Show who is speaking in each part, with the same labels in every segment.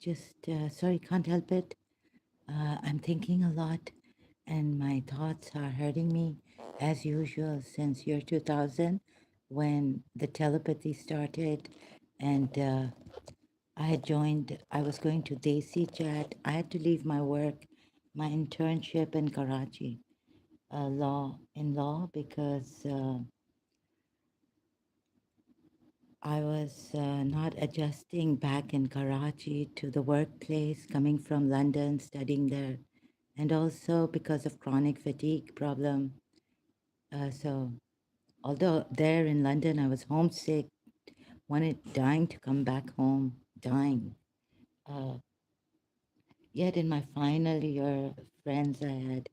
Speaker 1: sorry, can't help it. I'm thinking a lot, and my thoughts are hurting me as usual since year 2000 when the telepathy started. And I was going to Desi Chat. I had to leave my work, my internship in Karachi, law, because I was not adjusting back in Karachi to the workplace, coming from London, studying there, and also because of chronic fatigue problem. So, although there in London I was homesick, wanted dying to come back home, dying. Uh, Yet in my final year, friends I had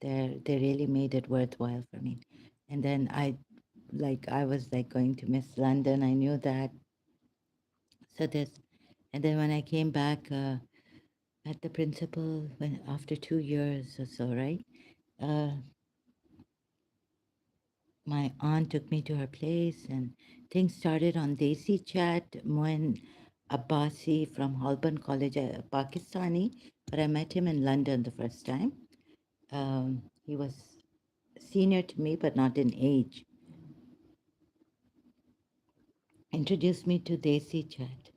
Speaker 1: there, they really made it worthwhile for me. And then I was like going to miss London. I knew that. So this, and then when I came back, at the principal when after 2 years or so, right? Uh, my aunt took me to her place, and things started on Desi Chat. Moin Abbasi from Holborn College, Pakistani, but I met him in London the first time. He was senior to me, but not in age. Introduced me to Desi Chat.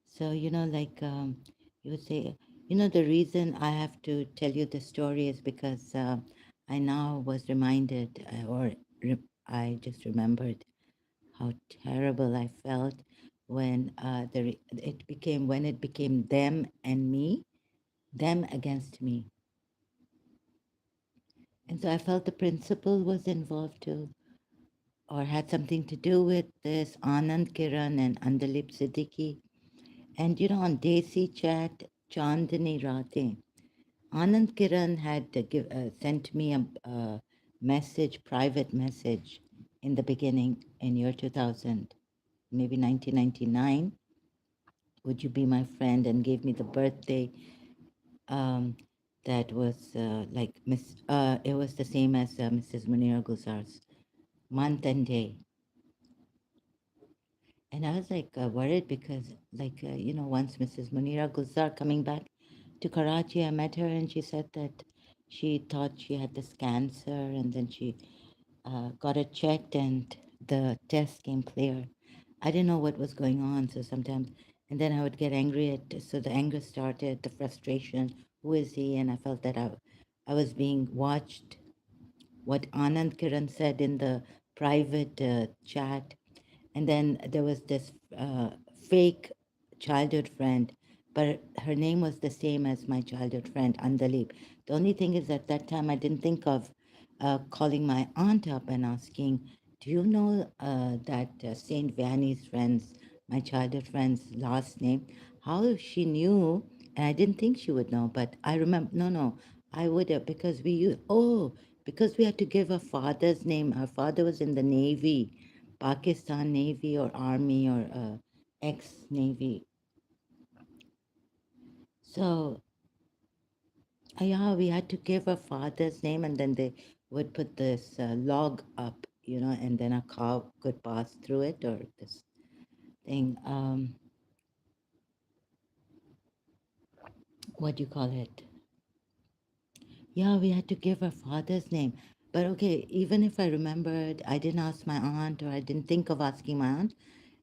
Speaker 1: So, you would say, the reason I have to tell you the story is because I now was reminded, I just remembered how terrible I felt when when it became them and me, them against me. And so I felt the principal was involved too, or had something to do with this, Anand Kiran and Andalip Siddiqui. And on Desi Chat, Chandani Rate, Anand Kiran had sent me a message, private message, in the beginning in year 2000, maybe 1999. Would you be my friend? And gave me the birthday. Um, that was it was the same as Mrs. Munira Guzar's month and day. And I was worried because, once Mrs. Munira Guzar coming back to Karachi, I met her and she said that she thought she had this cancer, and then she got it checked and the test came clear. I didn't know what was going on, so sometimes, and then I would get angry so the anger started, the frustration, who is he? And I felt that I was being watched. What Anand Kiran said in the private chat, and then there was this fake childhood friend, but her name was the same as my childhood friend, Andalip. The only thing is at that time I didn't think of calling my aunt up and asking, do you know that Saint Vianney's friends, my childhood friend's last name? How she knew, and I didn't think she would know, but I remember, no, I would have, because because we had to give her father's name. Her father was in the Navy, Pakistan Navy or Army or ex-Navy. So, yeah, we had to give her father's name, and then they would put this log up, and then a car could pass through it, or this thing. What do you call it? Yeah, we had to give her father's name. But okay, even if I remembered, I didn't ask my aunt, or I didn't think of asking my aunt.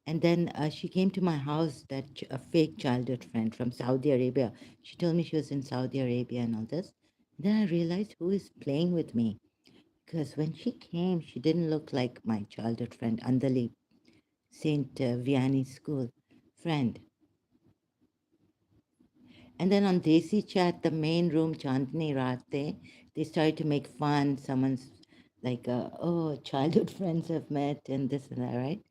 Speaker 1: And then she came to my house, a fake childhood friend from Saudi Arabia. She told me she was in Saudi Arabia and all this. Then I realized who is playing with me. Because when she came, she didn't look like my childhood friend, Andali, St. Vianney School friend. And then on Desi Chat, the main room, Chandni Rate, they started to make fun. Someone's oh, childhood friends have met and this and that, right?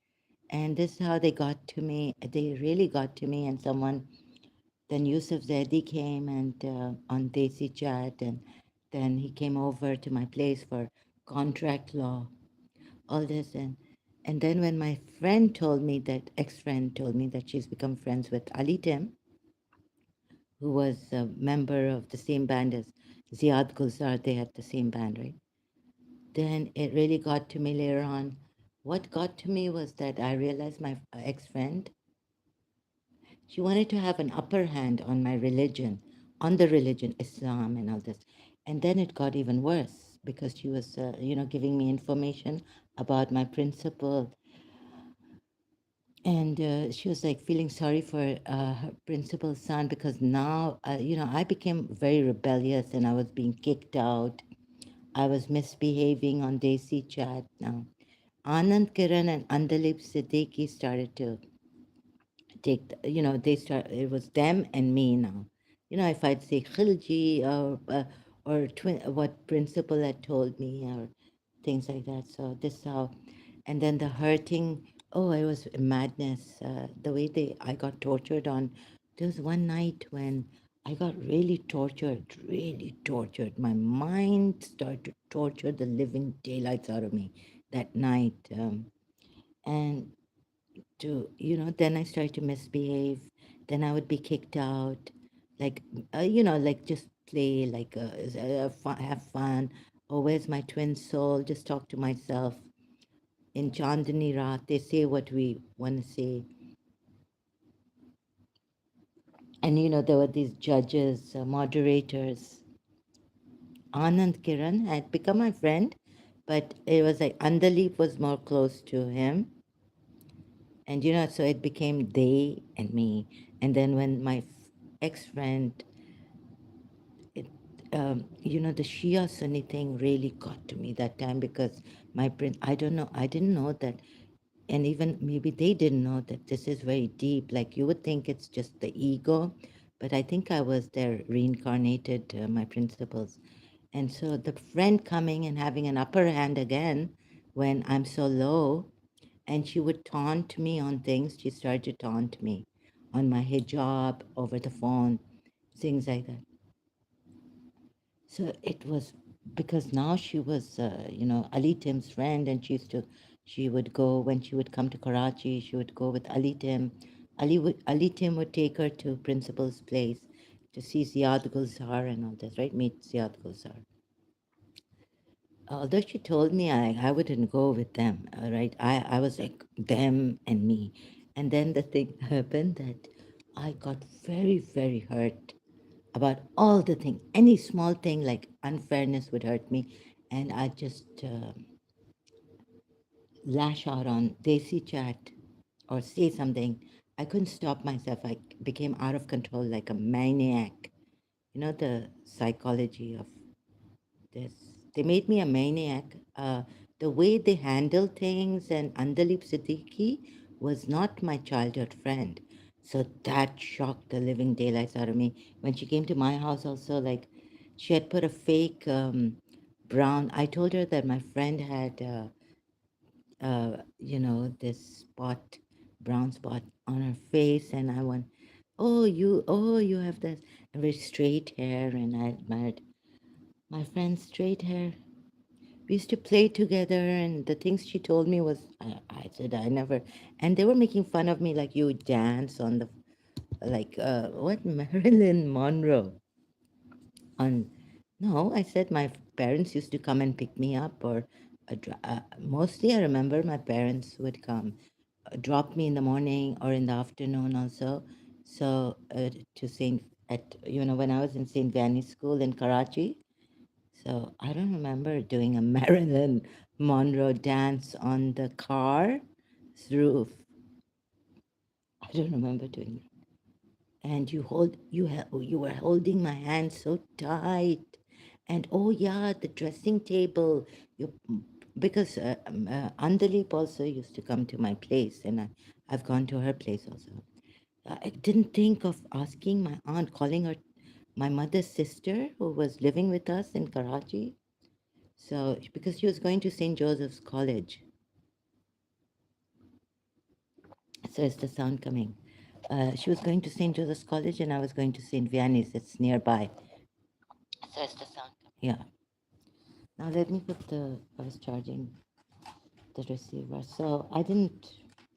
Speaker 1: And this is how they got to me. They really got to me. And then Yusuf Zaidi came and on Desi Chat, and then he came over to my place for contract law, all this. And then when my friend told me that, ex-friend told me that she's become friends with Ali Tim, who was a member of the same band as Ziad Gulzar, they had the same band, right? Then it really got to me later on. What got to me was that I realized my ex-friend, She wanted to have an upper hand on my religion, on the religion, Islam, and all this. And then it got even worse because she was, giving me information about my principal, and she was like feeling sorry for her principal's son because now, I became very rebellious and I was being kicked out. I was misbehaving on Desi chat now. Anand Kiran and Andalip Siddiqui started to it was them and me now. If I'd say Khilji or what principal had told me or things like that. So this how, and then the hurting. Oh, it was madness. The way I got tortured on. There was one night when I got really tortured, really tortured. My mind started to torture the living daylights out of me that night. And then I started to misbehave. Then I would be kicked out, like, like just play, like, have fun. Oh, where's my twin soul? Just talk to myself. In Chandani Raat, they say what we want to say. And, there were these judges, moderators. Anand Kiran had become my friend, but it was like Andalip was more close to him. And, so it became they and me. And then when my ex-friend, it, the Shia Sunni thing really got to me that time because I don't know, I didn't know that, and even maybe they didn't know that this is very deep. Like you would think it's just the ego, but I think I was their reincarnated, my principles. And so the friend coming and having an upper hand again when I'm so low, and she would taunt me on things. She started to taunt me on my hijab over the phone, things like that. So it was because now she was, Ali Tim's friend, and she would go when she would come to Karachi. She would go with Ali Tim. Ali Tim would take her to principal's place to see Ziad Gulzar and all this, right? Meet Ziad Gulzar. Although she told me I wouldn't go with them, right? I was like them and me. And then the thing happened that I got very, very hurt about all the thing. Any small thing like unfairness would hurt me. And I just lash out on Desi chat or say something. I couldn't stop myself. I became out of control like a maniac. You know the psychology of this. They made me a maniac. The way they handle things, and Andalip Siddiqui was not my childhood friend. So that shocked the living daylights out of me. When she came to my house, also, like, she had put a fake brown. I told her that my friend had, this spot, brown spot on her face, and I went, oh, you have this very straight hair, and I admired my friend's straight hair. We used to play together, and the things she told me was, I said I never, and they were making fun of me, like, you dance on the, like, what, Marilyn Monroe on. No, I said my parents used to come and pick me up, or mostly I remember my parents would come, drop me in the morning or in the afternoon also. So to Saint at when I was in Saint Vanni School in Karachi. So I don't remember doing a Marilyn Monroe dance on the car's roof. I don't remember doing it. And you were holding my hand so tight, and oh yeah, the dressing table. You because Andalip also used to come to my place, and I've gone to her place also. I didn't think of asking my aunt, calling her my mother's sister who was living with us in Karachi. So, because she was going to St. Joseph's College. So, is the sound coming? She was going to St. Joseph's College, and I was going to St. Vianney's. It's nearby. So, is the sound coming? Yeah. Now, let me put I was charging the receiver. So, I didn't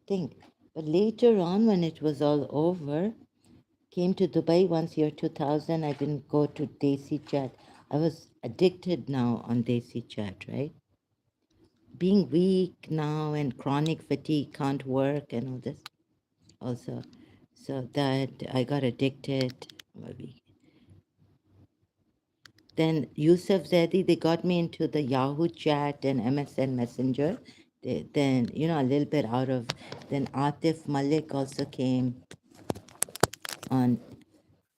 Speaker 1: think. But later on, when it was all over, came to Dubai once, year 2000. I didn't go to Desi Chat. I was addicted now on Desi Chat, right? Being weak now and chronic fatigue, can't work and all this also. So that I got addicted. Maybe. Then Yusuf Zedi, they got me into the Yahoo chat and MSN Messenger. Then, a little bit out of. Then Atif Malik also came on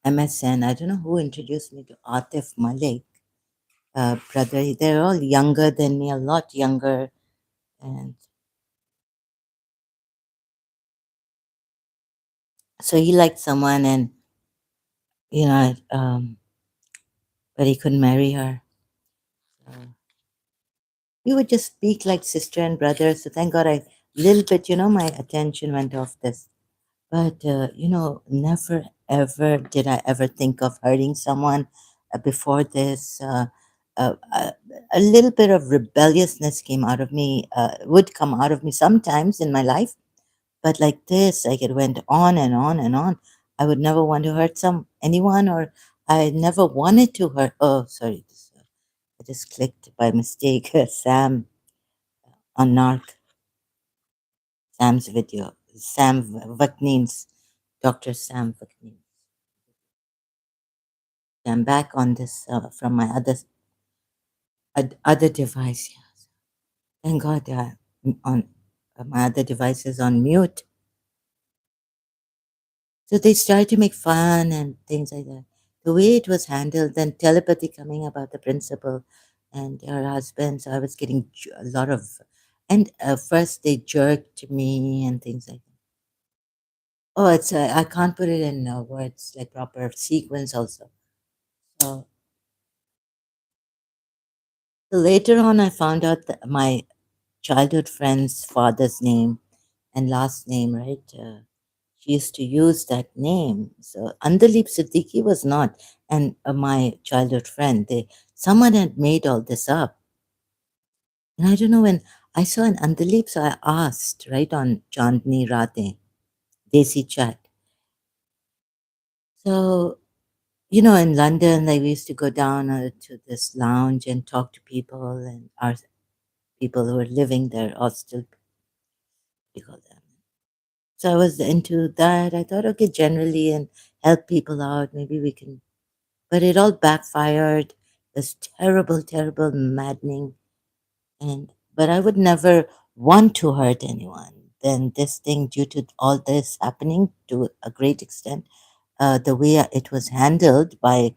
Speaker 1: MSN. I don't know who introduced me to Atif Malik, brother. They're all younger than me, a lot younger. And so he liked someone, and, but he couldn't marry her. So we would just speak like sister and brother. So thank God little bit, my attention went off this. But, never ever did I ever think of hurting someone before this. A little bit of rebelliousness came out of me, would come out of me sometimes in my life. But like this, like it went on and on and on. I would never want to hurt anyone, or I never wanted to hurt. Oh, sorry. I just clicked by mistake. Sam on Narc, Sam's video. Sam Vaknin's, Dr. Sam Vaknin. I'm back on this from my other device. Yes. Thank God on my other device is on mute. So they started to make fun and things like that. The way it was handled, then telepathy coming about the principal and her husband. So I was getting a lot of, and first they jerked me and things like that. Oh, it's I can't put it in words like proper sequence also. So, so later on, I found out that my childhood friend's father's name and last name, right? She used to use that name. So Andalip Siddiqui was not, and my childhood friend, someone had made all this up. And I don't know when I saw an Andalip, so I asked, right, on Chandni Rate, Desi chat. So, in London, like we used to go down to this lounge and talk to people, and our people who were living there, or still, we call them. So I was into that. I thought, okay, generally, and help people out. Maybe we can, but it all backfired. This terrible, terrible, maddening, but I would never want to hurt anyone. Then this thing, due to all this happening to a great extent, the way it was handled by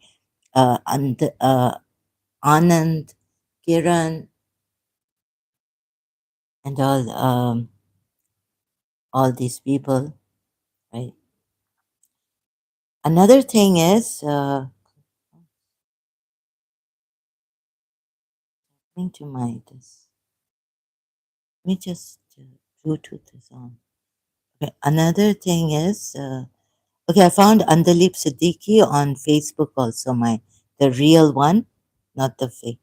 Speaker 1: Anand, Kiran, and all these people, right? Another thing is, coming to my this. Let me just Bluetooth is on. Okay. Another thing is, okay, I found Andalip Siddiqui on Facebook also, the real one, not the fake.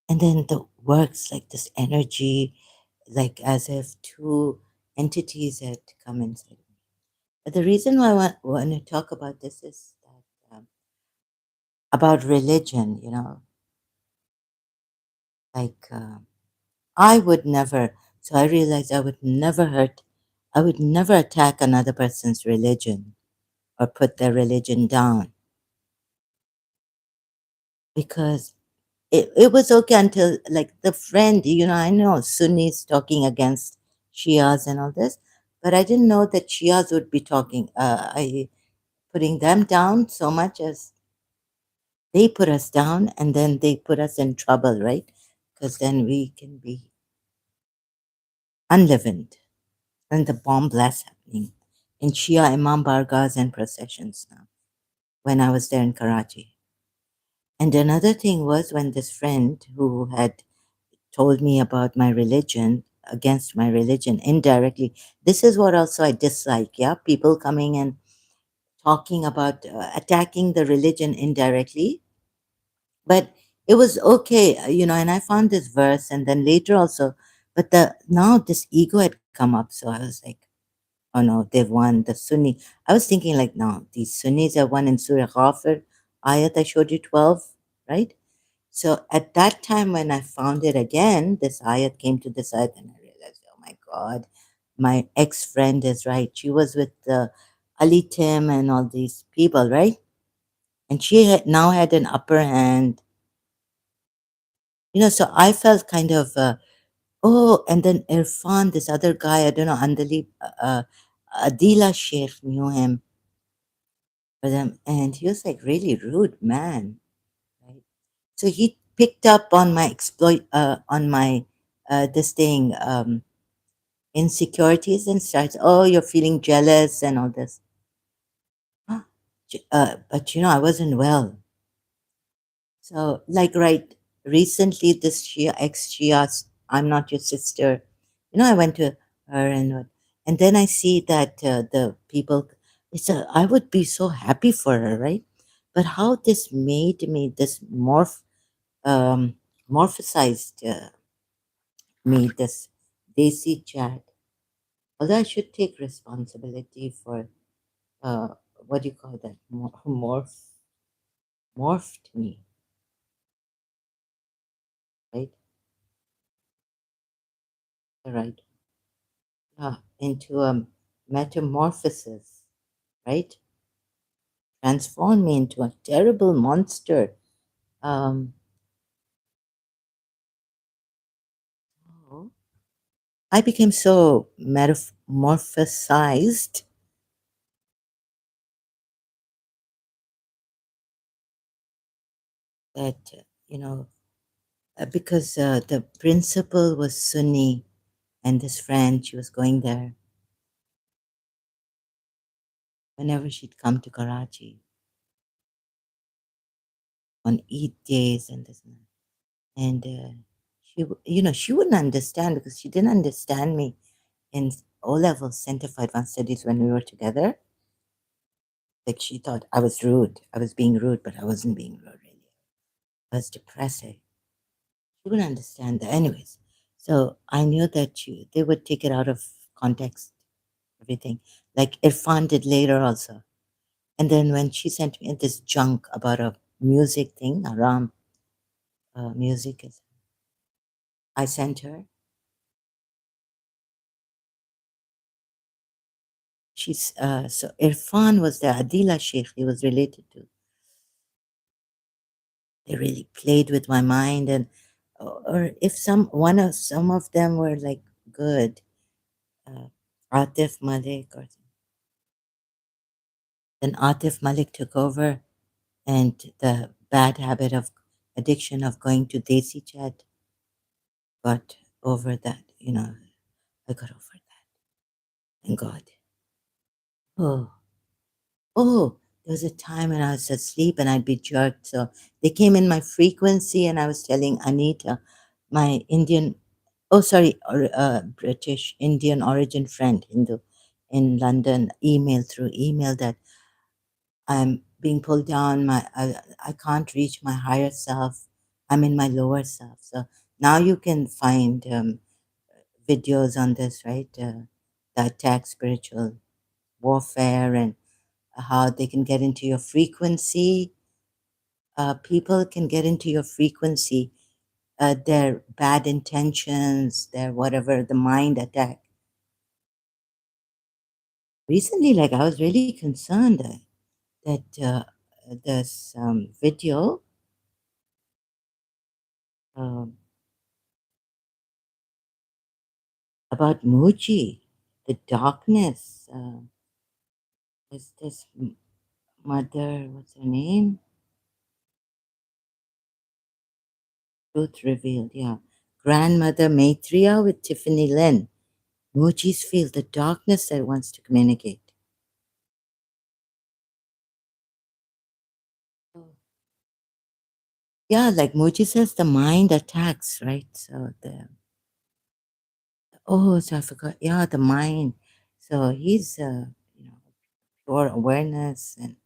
Speaker 1: And then the works like this energy, like as if two entities had come inside. But the reason why want to talk about this is that about religion, like I would never. So I realized I would never attack another person's religion or put their religion down because it was okay until like the friend, I know Sunnis talking against Shias and all this, but I didn't know that Shias would be putting them down so much as they put us down and then they put us in trouble, right? Because then we can be unleavened. And the bomb blasts happening in Shia Imam Bargas and processions now when I was there in Karachi. And another thing was when this friend who had told me about my religion, against my religion indirectly, this is what also I dislike, yeah? People coming and talking about attacking the religion indirectly. But it was okay, and I found this verse and then later also, but now this ego had come up. So I was like, oh no, they've won the Sunni. I was thinking like, no, these Sunnis have won in Surah Ghafir, ayat I showed you 12, right? So at that time when I found it again, this ayat came to this ayat and I realized, oh my God, my ex friend is right. She was with Ali Tim and all these people, right? And she had now had an upper hand, so I felt kind of, oh, and then Irfan, this other guy, I don't know, Andali, Adila Sheikh knew him for them, and he was like really rude man, right? So he picked up on my on my this thing, insecurities, and starts, oh, you're feeling jealous and all this. But I wasn't well. So, like, right, recently, this Shia, ex-Shia, I'm not your sister. I went to her, and then I see that the people, I would be so happy for her, right? But how this made me, this um, morphosized me, this Desi chat. Although I should take responsibility for, uh, what do you call that? Morphed me, right? Right. Into a metamorphosis, right? Transformed me into a terrible monster. Um, I became so metamorphosized that, because the principal was Sunni, and this friend, she was going there whenever she'd come to Karachi on Eid days and this and that. And she wouldn't understand because she didn't understand me in O level Center for Advanced Studies when we were together. Like she thought I was rude. I was being rude, but I wasn't being rude really. I was depressing. She wouldn't understand that. Anyways, so I knew that they would take it out of context, everything. Like Irfan did later also. And then when she sent me this junk about a music thing, Aram music, I sent her. So Irfan was the Adila Sheikh he was related to. They really played with my mind, and or if some of them were like good, uh, Atif Malik, or then Atif Malik took over, and the bad habit of addiction of going to Desi Chat got over that. I got over that. Thank God. Oh, oh, there was a time when I was asleep and I'd be jerked. So they came in my frequency, and I was telling Anita, my Indian, oh, sorry, British Indian origin friend, Hindu, in London, through email that I'm being pulled down. I can't reach my higher self. I'm in my lower self. So now you can find videos on this, right? The attack, spiritual warfare, and how they can get into your frequency. People can get into your frequency. Their bad intentions, their whatever, the mind attack. Recently, like I was really concerned that this video um about Muji, the darkness. Is this mother? What's her name? Truth revealed. Yeah, grandmother Maitreya with Tiffany Lynn. Muji's feel the darkness that wants to communicate. Yeah, like Muji says, the mind attacks, right? So so I forgot. Yeah, the mind. So he's pure awareness and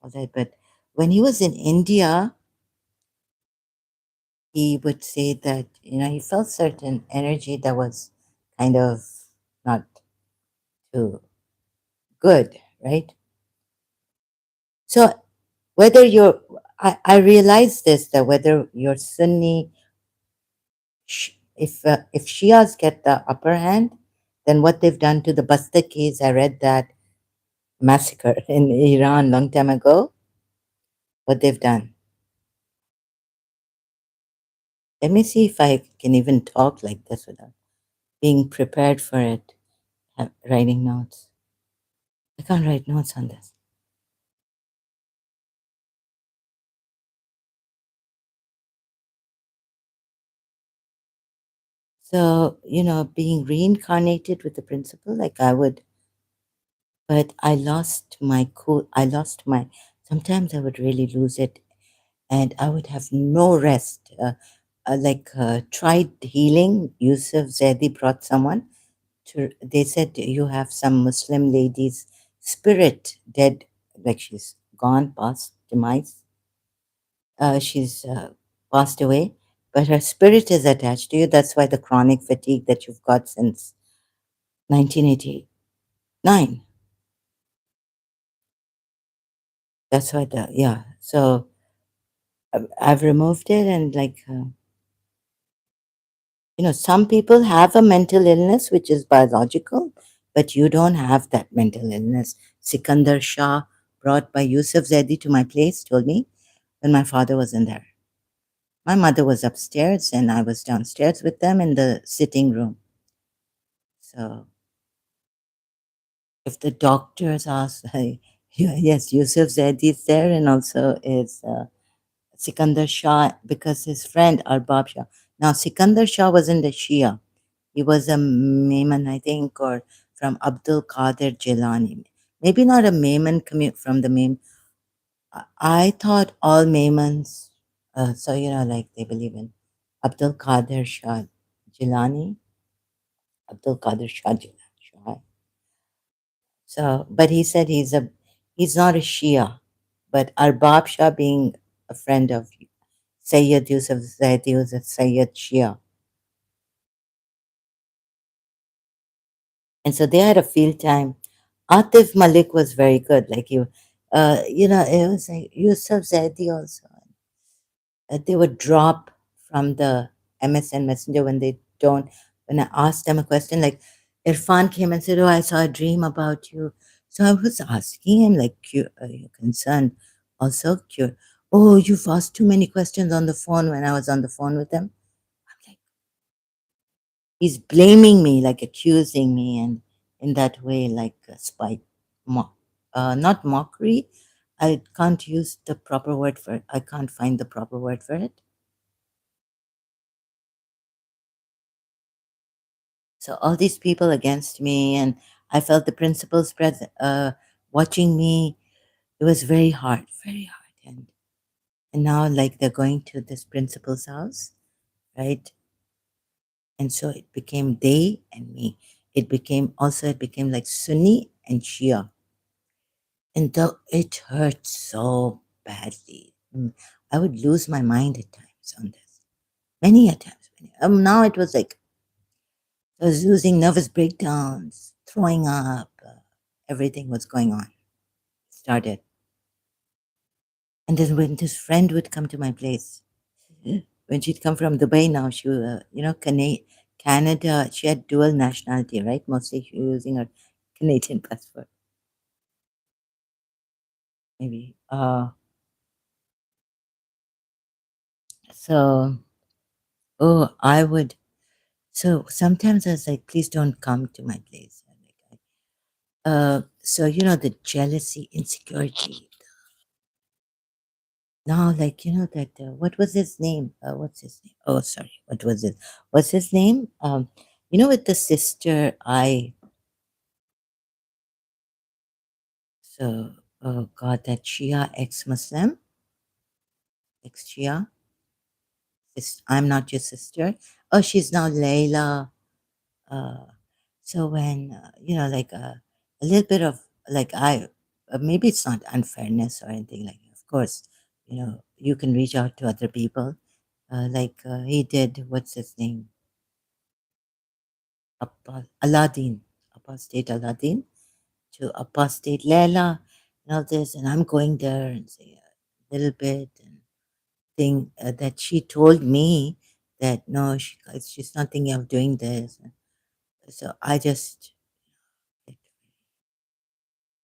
Speaker 1: all that. But when he was in India, he would say that he felt certain energy that was kind of not too good, right? So whether I realize this, that whether you're Sunni, if Shias get the upper hand, Then what they've done to the Basta case, I read that massacre in Iran long time ago, what they've done. Let me see if I can even talk like this without being prepared for it, writing notes. I can't write notes on this. So, being reincarnated with the principal, like I would, but I lost my cool. Sometimes I would really lose it and I would have no rest. Tried healing. Yusuf Zaidi brought someone they said you have some Muslim lady's spirit dead, like she's gone past demise. She's passed away, but her spirit is attached to you. That's why the chronic fatigue that you've got since 1989. That's why yeah. So I've removed it and some people have a mental illness which is biological, but you don't have that mental illness. Sikandar Shah, brought by Yusuf Zaidi to my place, told me when my father was in there. My mother was upstairs and I was downstairs with them in the sitting room. So if the doctors ask, yes, Yusuf Zaidi is there and also is Sikandar Shah because his friend Arbab Shah. Now, Sikandar Shah wasn't a Shia. He was a Maiman, I think, or from Abdul Qadir Jilani. Maybe not a Maiman commute from the Maim. I thought all Maimans, so like they believe in Abdul Qadir Shah Jilani, Abdul Qadir Shah Jilani. So, but he said he's not a Shia, but Arbab Shah being a friend of Sayyid Yusuf Zaidi was a Sayyid Shia. And so they had a field time. Atif Malik was very good. Like it was like Yusuf Zaidi also. They would drop from the MSN Messenger when they don't. When I asked them a question, like Irfan came and said, "Oh, I saw a dream about you." So I was asking him, like, "Are you concerned?" Also, "Oh, you've asked too many questions on the phone." When I was on the phone with them, I'm like, he's blaming me, like accusing me, and in that way, like spite, not mockery. I can't use the proper word for it. I can't find the proper word for it. So all these people against me, and I felt the principal's presence, watching me. It was very hard. And now, like they're going to this principal's house, right? And so it became they and me. It became like Sunni and Shia, and though it hurt so badly, I would lose my mind at times on this. Many a times. Now it was like I was losing nervous breakdowns, throwing up. Everything was going on. Started. And then when this friend would come to my place, when she'd come from Dubai now, she, Canada, she had dual nationality, right? Mostly she was using her Canadian passport, maybe. So, oh, I would. So sometimes I was like, please don't come to my place. So, the jealousy, insecurity, now, like, that, what was his name? What's his name? Oh, sorry. What was it? What's his name? With the sister, oh God, that Shia ex-Muslim, ex-Shia. I'm not your sister. Oh, she's now Layla. Uh, so when, a little bit of, like, maybe it's not unfairness or anything like that. Of course, you can reach out to other people. He did, what's his name? Aladdin, apostate Aladdin to apostate Leila and all this. And I'm going there and say a little bit and think that she told me that no, she's not thinking of doing this. So I just,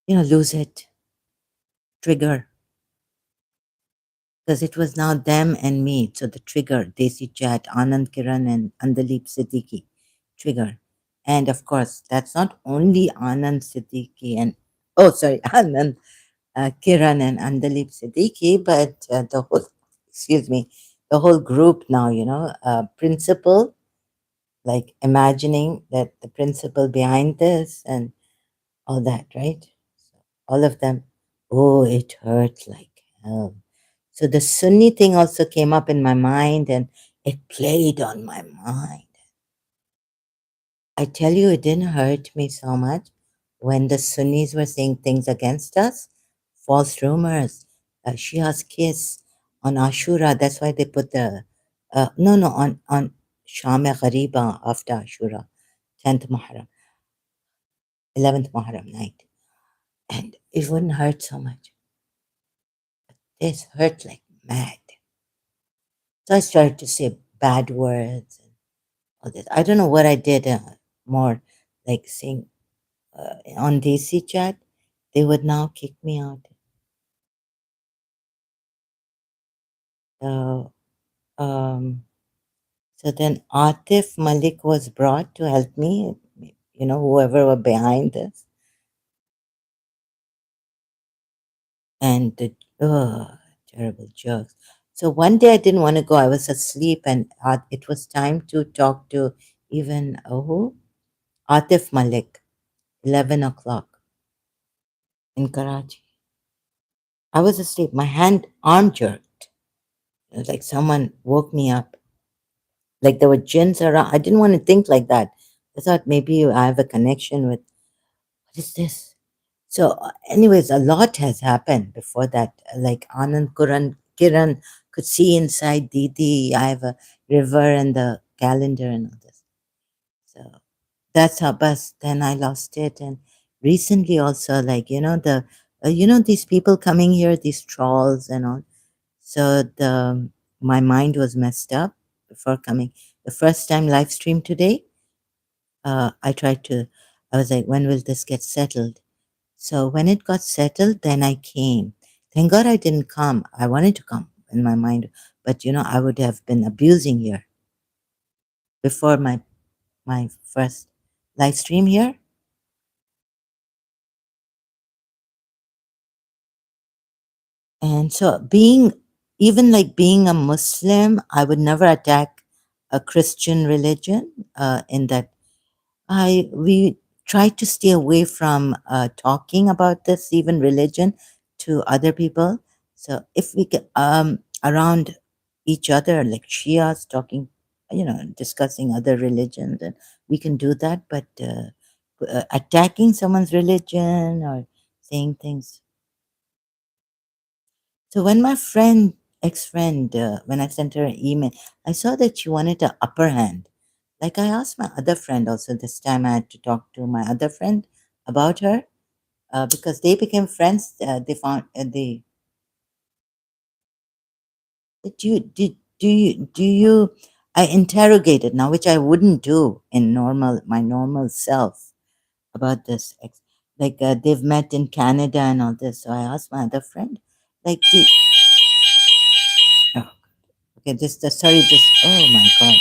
Speaker 1: lose it, trigger, because it was now them and me. So the trigger, Desi Chat, Anand Kiran, and Andalip Siddiqui, trigger. And of course, that's not only Anand Siddiqui and, oh, sorry, Anand Kiran and Andalip Siddiqui, but the whole, excuse me, the whole group now, principal, like imagining that the principal behind this and all that, right? So all of them, oh, it hurt like hell. So the Sunni thing also came up in my mind and it played on my mind. I tell you, it didn't hurt me so much when the Sunnis were saying things against us, false rumors, Shia's kiss on Ashura. That's why they put the, no, on Sham Ghariba after Ashura, 10th Muharram, 11th Muharram night. And it wouldn't hurt so much. This hurt like mad. So I started to say bad words and all this. I don't know what I did more, like saying on DC chat, they would now kick me out. So, so then Atif Malik was brought to help me, whoever were behind this. And the terrible jokes. So one day I didn't want to go. I was asleep, and it was time to talk to even who? Atif Malik, 11 o'clock in Karachi. I was asleep. My arm jerked. It was like someone woke me up. Like there were jinns around. I didn't want to think like that. I thought maybe I have a connection with, what is this? So, anyways, a lot has happened before that. Like Anand Kiran could see inside Didi. I have a river and the calendar and all this. So that's how. But then I lost it, and recently also, like these people coming here, these trolls and all. So my mind was messed up before coming. The first time live stream today, I tried to. I was like, when will this get settled? So when it got settled, then I came. Thank God I didn't come. I wanted to come in my mind, but I would have been abusing here before my first live stream here. And so being a Muslim, I would never attack a Christian religion. In that we try to stay away from talking about this, even religion, to other people. So if we get around each other, like Shias talking, discussing other religions, and we can do that. But attacking someone's religion or saying things. So when my ex-friend, when I sent her an email, I saw that she wanted an upper hand. Like I asked my other friend also this time, I had to talk to my other friend about her because they became friends. They found do you I interrogated now, which I wouldn't do in my normal self about this. Like they've met in Canada and all this. So I asked my other friend, like, oh, okay, sorry, oh my God.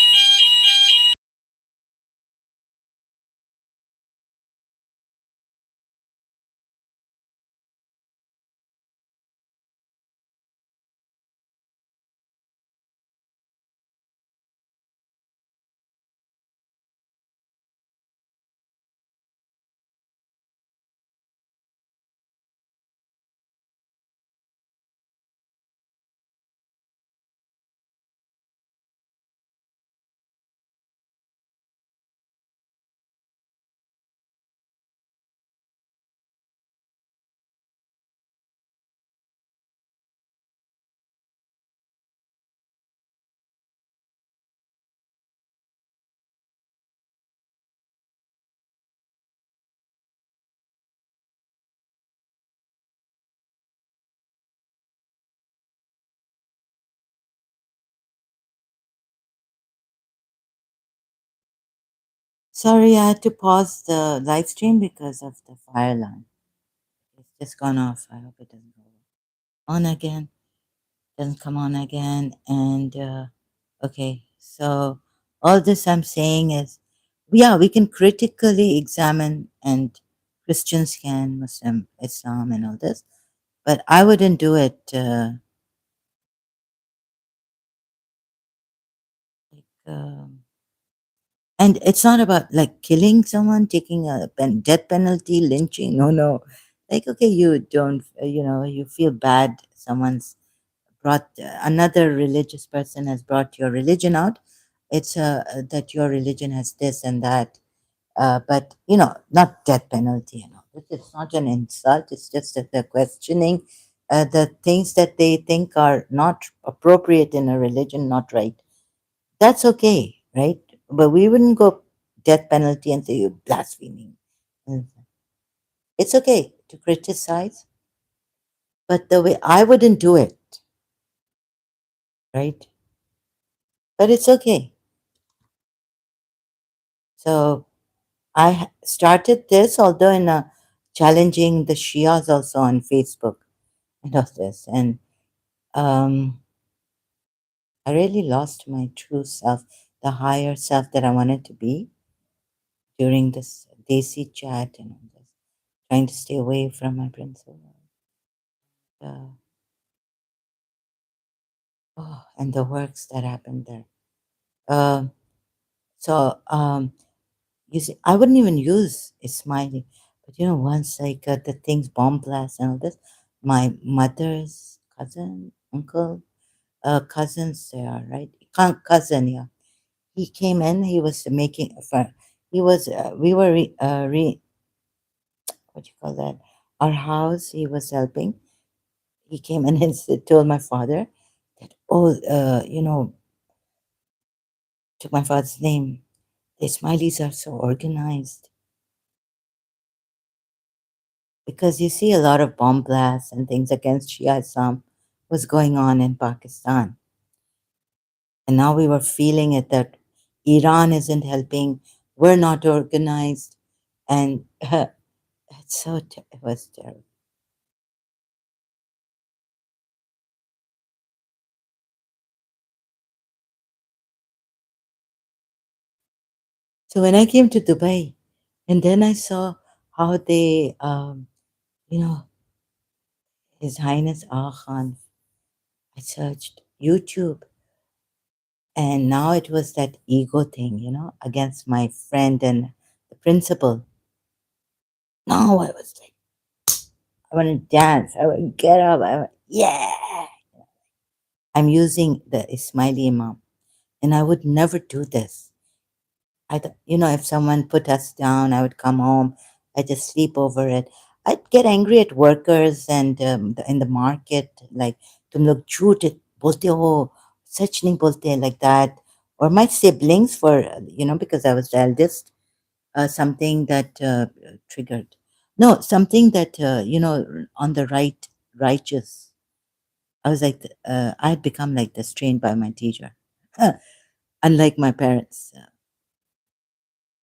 Speaker 1: Sorry, I had to pause the live stream because of the fire alarm. It's just gone off. I hope it doesn't go on again. Doesn't come on again. And okay, so all this I'm saying is, yeah, we can critically examine, and Christians can, Muslim, Islam, and all this, but I wouldn't do it. Like, and it's not about like killing someone, taking a death penalty, lynching. No, no. Like, okay, you don't, you feel bad. Someone's brought another religious person has brought your religion out. It's that your religion has this and that. But not death penalty. It's not an insult. It's just that they're questioning the things that they think are not appropriate in a religion, not right. That's okay, right? But we wouldn't go death penalty and say you're blaspheming. Mm. It's okay to criticize, but the way I wouldn't do it, right? But it's okay. So started this, although in a challenging the Shias also on Facebook and all this, and um, I really lost my true self, the higher self that I wanted to be during this Desi chat and all this, trying to stay away from my principal. Uh, oh, and the works that happened there. Um, so you see, I wouldn't even use a smiley, but once like the things bomb blast and all this, my mother's cousin, uncle, cousins, they are right, cousin, yeah. He came in. He was making for. He was. We were what do you call that? Our house. He was helping. He came in and told my father that, oh, took my father's name. The Smileys are so organized because you see a lot of bomb blasts and things against Shia Islam was going on in Pakistan, and now we were feeling it that Iran isn't helping. We're not organized, and it was terrible. So when I came to Dubai, and then I saw how they, you know, His Highness Aga Khan, I searched YouTube, and now it was that ego thing, against my friend and the principal. Now I was like, I want to dance. I want to get up. Yeah. I'm using the Ismaili Imam, and I would never do this. If someone put us down, I would come home. I just sleep over it. I'd get angry at workers and in the market, like तुम लोग झूठ बोलते हो, सच नहीं बोलते, like that. Or my siblings, for because I was the eldest, something that triggered. No, something that on the righteous. I was like, I had become like this, trained by my teacher, unlike my parents,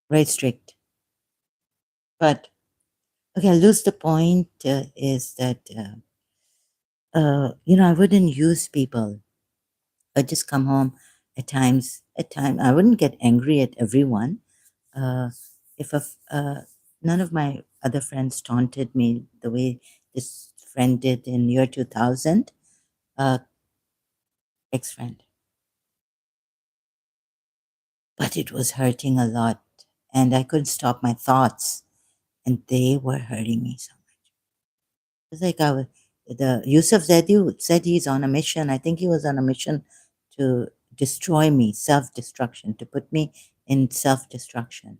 Speaker 1: very strict. But okay, I lose the point is that, I wouldn't use people. I'd just come home I wouldn't get angry at everyone. Uh, if none of my other friends taunted me the way this friend did in year 2000, uh, ex-friend. But it was hurting a lot, and I couldn't stop my thoughts, and they were hurting me so much. It's like the Yusuf Zedi said he's on a mission. I think he was on a mission to destroy me, self destruction, to put me in self destruction.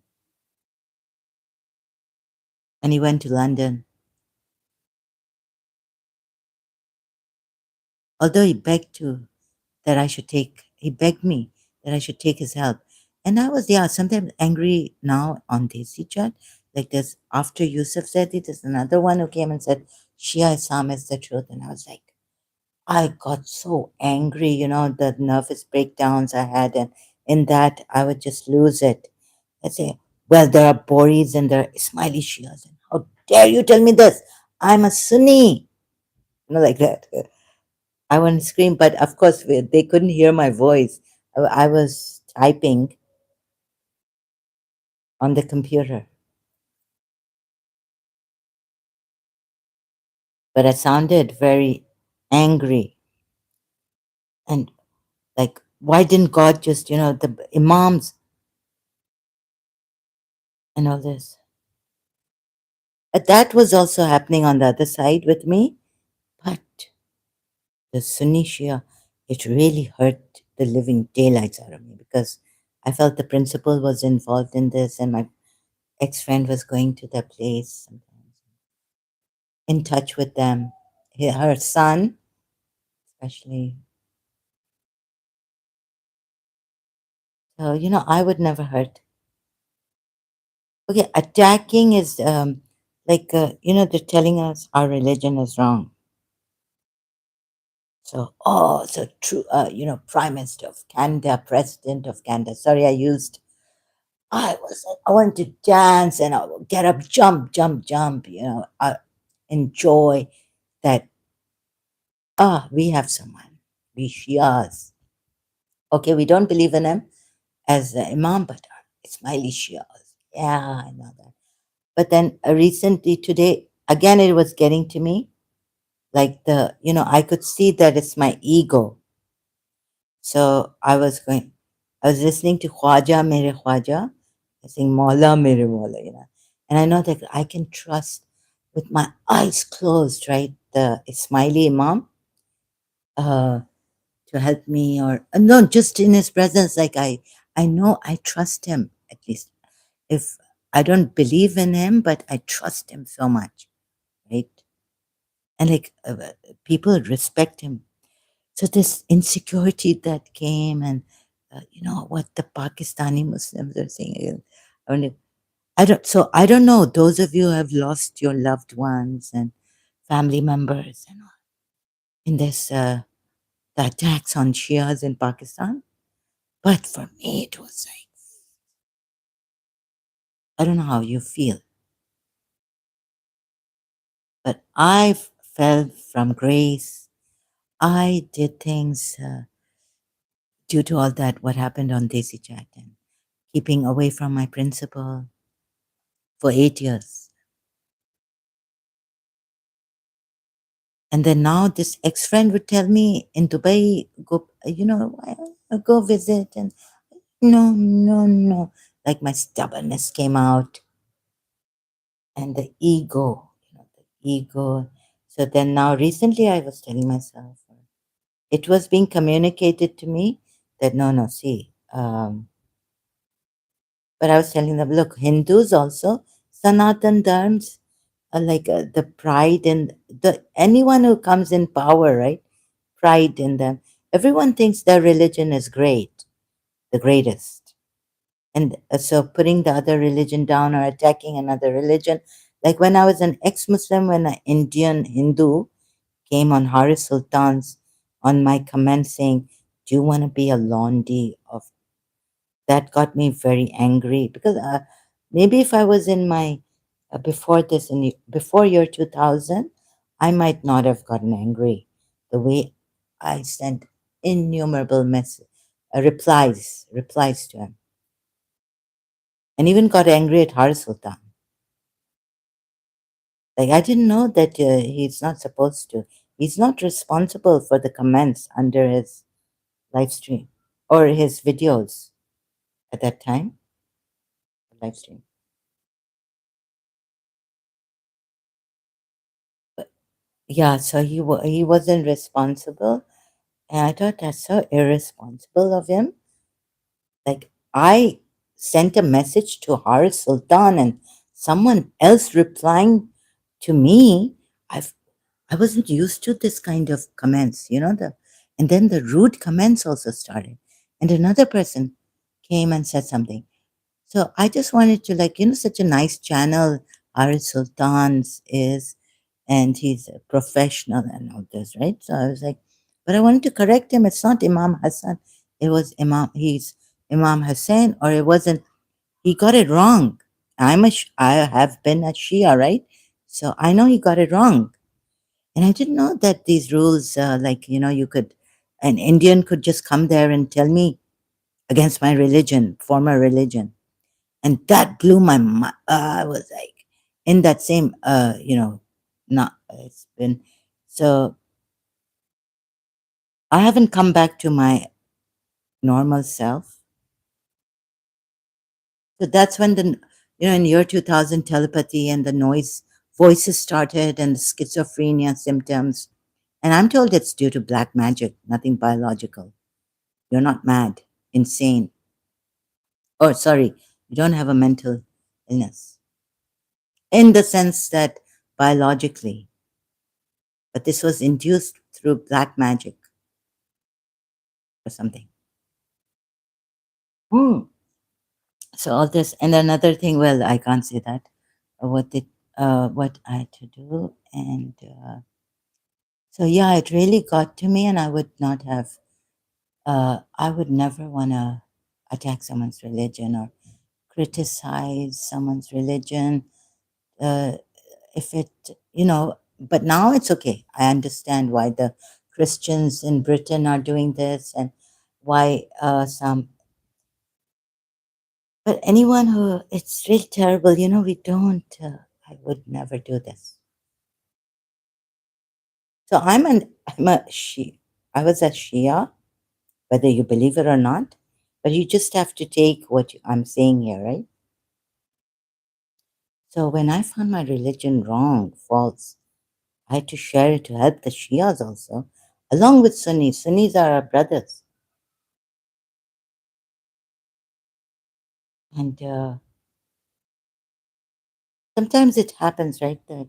Speaker 1: And he went to London. Although he begged me that I should take his help. And I was, yeah, sometimes angry now on Desi chat. Like there's, after Yusuf Zedi, there's another one who came and said, Shia Islam is the truth. And I was like, I got so angry, the nervous breakdowns I had, and in that I would just lose it. I say, Well, there are Boris and there are Ismaili Shias. And how dare you tell me this? I'm a Sunni. Like that. I want to scream, but of course they couldn't hear my voice. I was typing on the computer, but I sounded very angry and like, why didn't God just, the imams and all this? That was also happening on the other side with me, but the Sunni Shia, it really hurt the living daylights out of me because I felt the principal was involved in this and my ex-friend was going to their place sometimes, in touch with them. Her son, especially. So, I would never hurt. Okay, attacking is like, they're telling us our religion is wrong. So, oh, so true, Prime Minister of Canada, President of Canada. Sorry, I wanted to dance and I would get up, jump, jump, jump, enjoy that. We have someone, we Shias. Okay, we don't believe in him as the Imam, but Ismaili Shias. Yeah, I know that. But then recently, today, again, it was getting to me. Like I could see that it's my ego. So I was listening to Khwaja Mere Khwaja. I sing Maula Mere Maula, And I know that I can trust with my eyes closed, right? The Ismaili Imam uh, to help me or no, just in his presence. Like I know I trust him at least. If I don't believe in him, but I trust him so much, right? And like people respect him. So this insecurity that came, and what the Pakistani Muslims are saying again. I mean, I don't know. Those of you who have lost your loved ones and family members and all in this the attacks on Shias in Pakistan. But for me, it was like I don't know how you feel, but I fell from grace. I did things due to all that. What happened on Desi Chat and keeping away from my principal for 8 years. And then now this ex-friend would tell me in Dubai, go, go visit. And no, no, no. Like my stubbornness came out and the ego, the ego. So then now recently I was telling myself, it was being communicated to me that no, no, see, but I was telling them, look, Hindus also, Sanatan Dharms, like the pride and the anyone who comes in power, right? Pride in them. Everyone thinks their religion is great, the greatest. And so putting the other religion down or attacking another religion, like when I was an ex-Muslim, when an Indian Hindu came on Haris Sultan's on my comment saying, "Do you want to be a Londi of?" That got me very angry because maybe if I was in my before this in before year 2000, I might not have gotten angry the way I sent innumerable replies to him, and even got angry at Har Sultan. Like I didn't know that he's not supposed to. He's not responsible for the comments under his live stream or his videos at that time. Live stream. But yeah, so he wasn't responsible, and I thought that's so irresponsible of him. Like I sent a message to Har Sultan and someone else replying to me. I've I wasn't used to this kind of comments, and then the rude comments also started. And another person came and said something. So I just wanted to like, such a nice channel Har Sultan's is, and he's a professional and all this, right? So I was like, but I wanted to correct him. It's not Imam Hassan. It was he's Imam Hussein, or it wasn't, he got it wrong. I have been a Shia, right? So I know he got it wrong. And I didn't know that these rules, like, you could, an Indian could just come there and tell me against my religion, former religion. And that blew my mind. I was like, in that same, not, it's been, so I haven't come back to my normal self. So that's when in year 2000, telepathy and the voices started and the schizophrenia symptoms. And I'm told it's due to black magic, nothing biological. You're not mad, insane. Or, sorry, you don't have a mental illness in the sense that biologically, but this was induced through black magic or something. Hmm. So all this, and another thing, well, I can't say that. What I had to do, and so yeah, it really got to me, and I would not have. I would never want to attack someone's religion or criticize someone's religion. Uh, if it, but now it's okay. I understand why the Christians in Britain are doing this and why some. But anyone who, it's really terrible. We don't. I would never do this. So I'm a Shia. I was a Shia, whether you believe it or not. But you just have to take what I'm saying here, right? So when I found my religion wrong, false, I had to share it to help the Shias also, along with Sunnis. Sunnis are our brothers. And sometimes it happens, right, that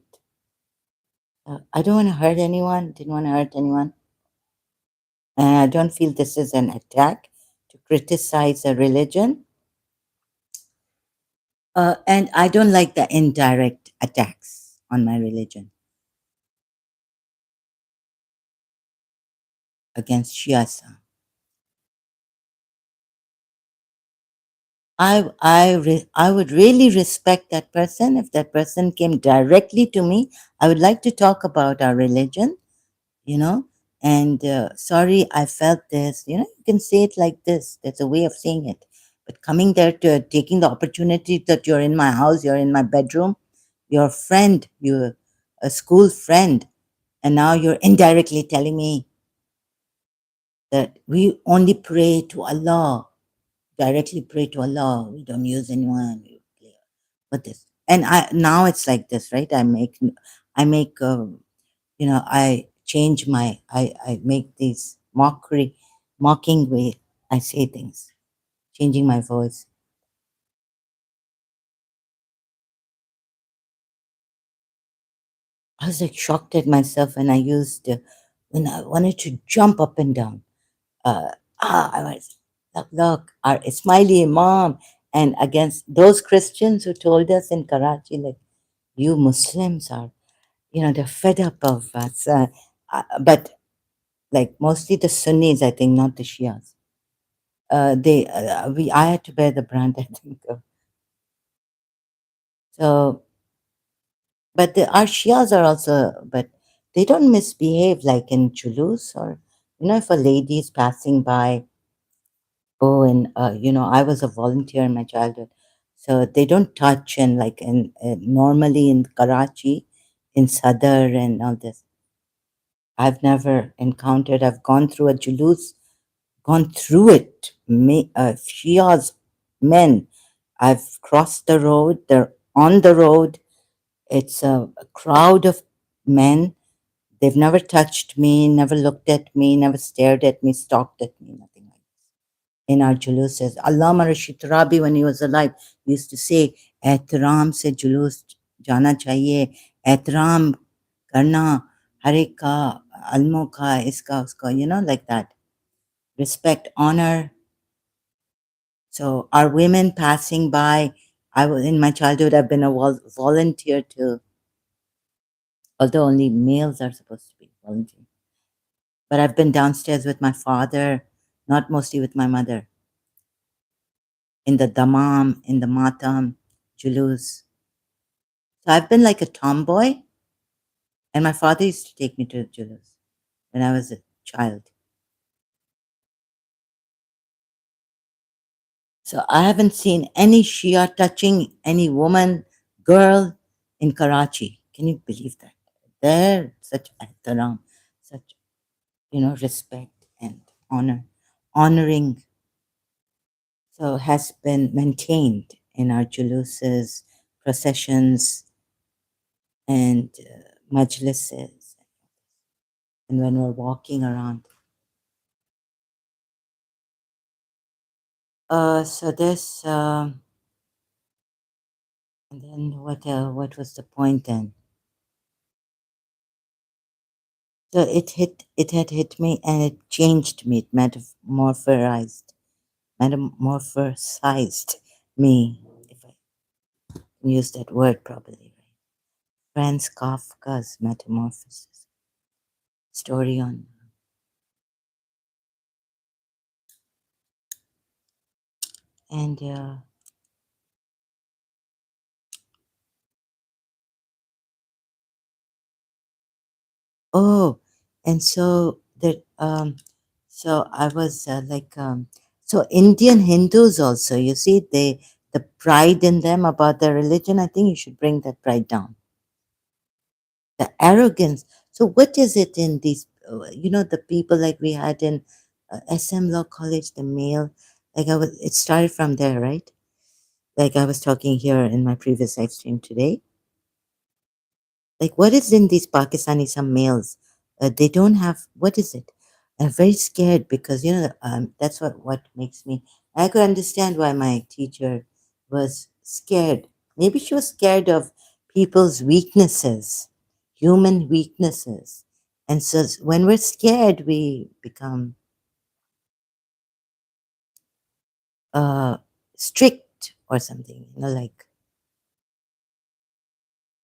Speaker 1: I don't want to hurt anyone, didn't want to hurt anyone. And I don't feel this is an attack to criticize a religion. And I don't like the indirect attacks on my religion against Shias. I would really respect that person if that person came directly to me. I would like to talk about our religion, you know, and sorry, I felt this. You can say it like this. There's a way of saying it. But coming there to taking the opportunity that you're in my house, you're in my bedroom, your friend, you're a school friend, and now you're indirectly telling me that we only pray to Allah, directly pray to Allah. We don't use anyone. But this, and I now it's like this, right? I change I make these mocking way I say things, changing my voice. I was like shocked at myself when when I wanted to jump up and down. Uh, I was, look, our Ismaili Imam, and against those Christians who told us in Karachi, like, you Muslims are, they're fed up of us. But like mostly the Sunnis, I think, not the Shias. I had to bear the brunt, I think. So, but our Shias are also, but they don't misbehave like in Julus or, if a lady is passing by. Oh, and I was a volunteer in my childhood, so they don't touch and like normally in Karachi, in Sadr and all this. I've never encountered. I've gone through a Julus, gone through it. Shias, men. I've crossed the road. They're on the road. It's a crowd of men. They've never touched me, never looked at me, never stared at me, stalked at me, nothing like that. In our juluses, Allama Rashid Rabi, when he was alive, used to say, "Ehtaram se julus jana chahiye, ehtaram karna, har ek ka, almo ka, iska, uska," like that. Respect, honor. So, our women passing by, in my childhood, I've been a volunteer too, although only males are supposed to be volunteering. But I've been downstairs with my father, not mostly with my mother. in the Dammam, in the Matam, Julus. So I've been like a tomboy, and my father used to take me to Julus when I was a child. So I haven't seen any Shia touching any woman, girl in Karachi. Can you believe that? There, such ihtaram, such respect and honor, honoring. So has been maintained in our juluses, processions, and majlises, and when we're walking around. So this, and then what was the point then? So it had hit me and it changed me. It metamorphosized me, if I can use that word properly, right? Franz Kafka's Metamorphosis story on. And oh, and so that so I was so Indian Hindus also, you see, the pride in them about their religion, I think you should bring that pride down. The arrogance. So what is it in these the people like we had in SM Law College, the male, like it started from there, right? Like I was talking here in my previous live stream today. Like, what is in these Pakistani, some males? They don't have, what is it? I'm very scared because, that's what makes me, I could understand why my teacher was scared. Maybe she was scared of people's weaknesses, human weaknesses. And so when we're scared, we become uh, strict or something, like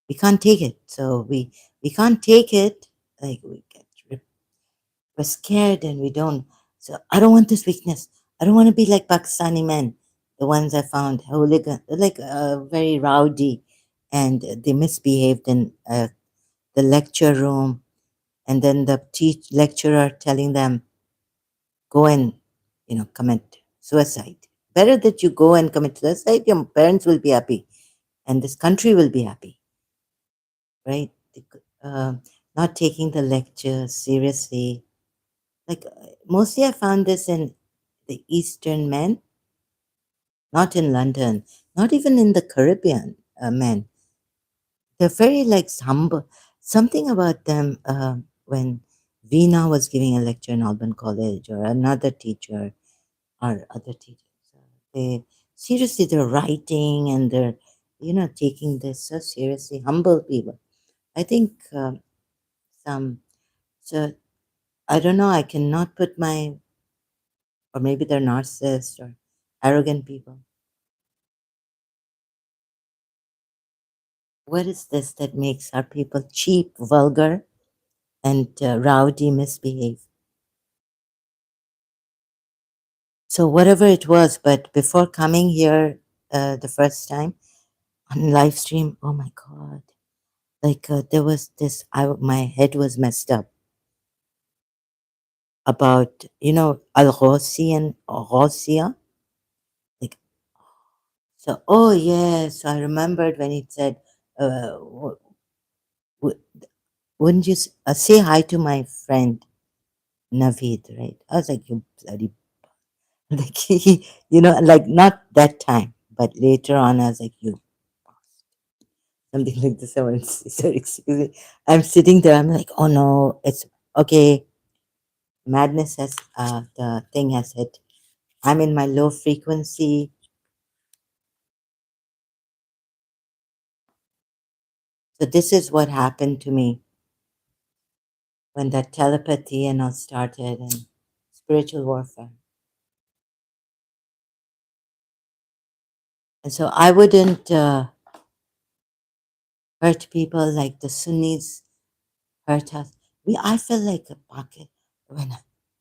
Speaker 1: we can't take it. So we can't take it, like we get we're scared and we don't. So I don't want this weakness. I don't want to be like Pakistani men, the ones I found hooligan, like very rowdy, and they misbehaved in the lecture room, and then the lecturer telling them go and commit suicide. Better that you go and commit suicide. Your parents will be happy, and this country will be happy, right? Uh, Not taking the lecture seriously. Like mostly, I found this in the Eastern men, not in London, not even in the Caribbean men. They're very like humble. Something about them when Veena was giving a lecture in Alban College or another teacher or other teachers. They seriously, they're writing and they're taking this so seriously. Humble people. I think some. So I don't know. I cannot put my, or maybe they're narcissists or arrogant people. What is this that makes our people cheap, vulgar, and rowdy, misbehave? So, whatever it was, but before coming here the first time on live stream, oh my God, like there was this, my head was messed up about, Al-Ghosi and Ghosia. Like, so, oh, yes, I remembered when it said, w- wouldn't you say hi to my friend Naveed, right? I was like, you bloody like like not that time, but later on, I was like, you something like this. I want to say, sorry, excuse me. I'm sitting there. I'm like, oh no, it's okay. Madness has the thing has hit. I'm in my low frequency. So this is what happened to me when that telepathy and all started and spiritual warfare. And so I wouldn't hurt people like the Sunnis hurt us. I feel like a pocket when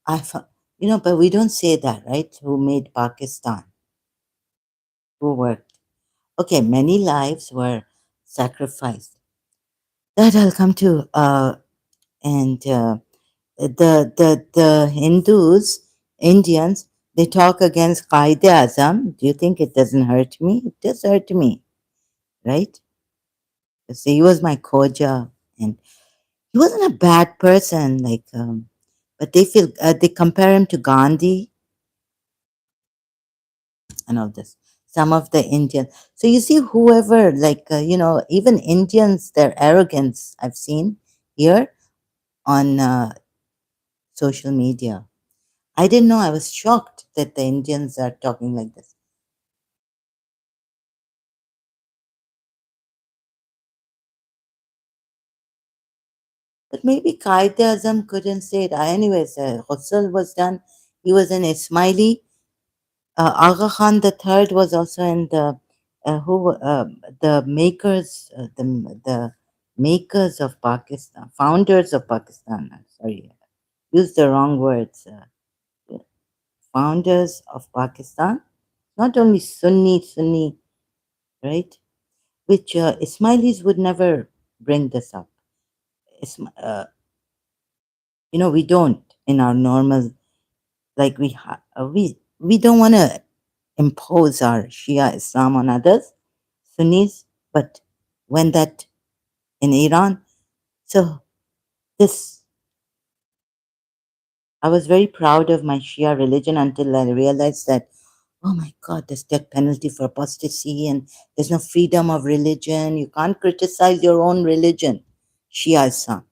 Speaker 1: I felt, but we don't say that, right? Who made Pakistan? who worked. Okay, many lives were sacrificed. That I'll come to. And the Hindus, Indians, they talk against Qaid Azam. Do you think it doesn't hurt me? It does hurt me, right? So he was my Khoja, and he wasn't a bad person. But they compare him to Gandhi and all this. Some of the Indian. So you see, whoever, even Indians, their arrogance I've seen here on social media. I didn't know. I was shocked that the Indians are talking like this. But maybe Qaid Azam couldn't say it. Anyways, Ghusl was done. He was in Ismaili. Aga Khan the Third was also in the makers, the makers of Pakistan, founders of Pakistan. I'm sorry, I used the wrong words. Founders of Pakistan, not only Sunni, right? Which Ismailis would never bring this up. Isma- uh, we don't in our normal, like we don't want to impose our Shia Islam on others, Sunnis, but when that in Iran, so this I was very proud of my Shia religion until I realized that, oh my God, there's death penalty for apostasy and there's no freedom of religion. You can't criticize your own religion, Shia Islam.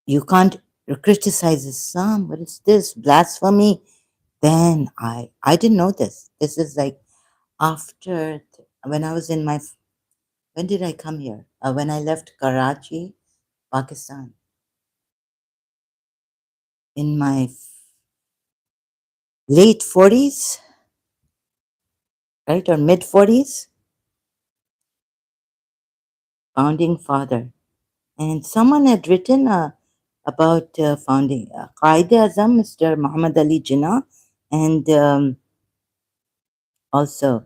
Speaker 1: You can't criticize Islam. What is this? Blasphemy. Then I didn't know this. This is like after when I was in my when did I come here? When I left Karachi, Pakistan, in my late 40s, right, or mid 40s, founding father. And someone had written about founding Qaid Azam, Mr. Muhammad Ali Jinnah, and also,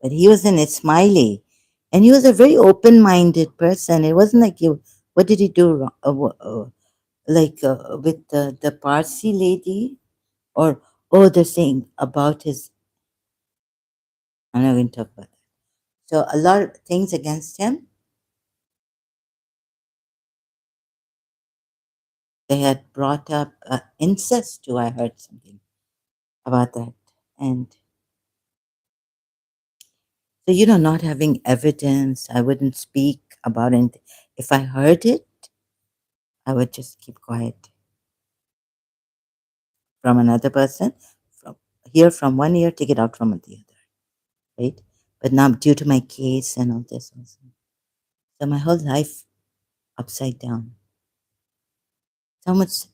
Speaker 1: but he was an Ismaili, and he was a very open-minded person. It wasn't like you. What did he do wrong? With the Parsi lady, or oh, they're saying about his. I'm not going to talk about that. So a lot of things against him. They had brought up incest too. I heard something about that, and so not having evidence, I wouldn't speak about it. If I heard it, I would just keep quiet. From another person, from hear from one ear, take it out from the other, right? But now due to my case and all this also. So my whole life upside down. So much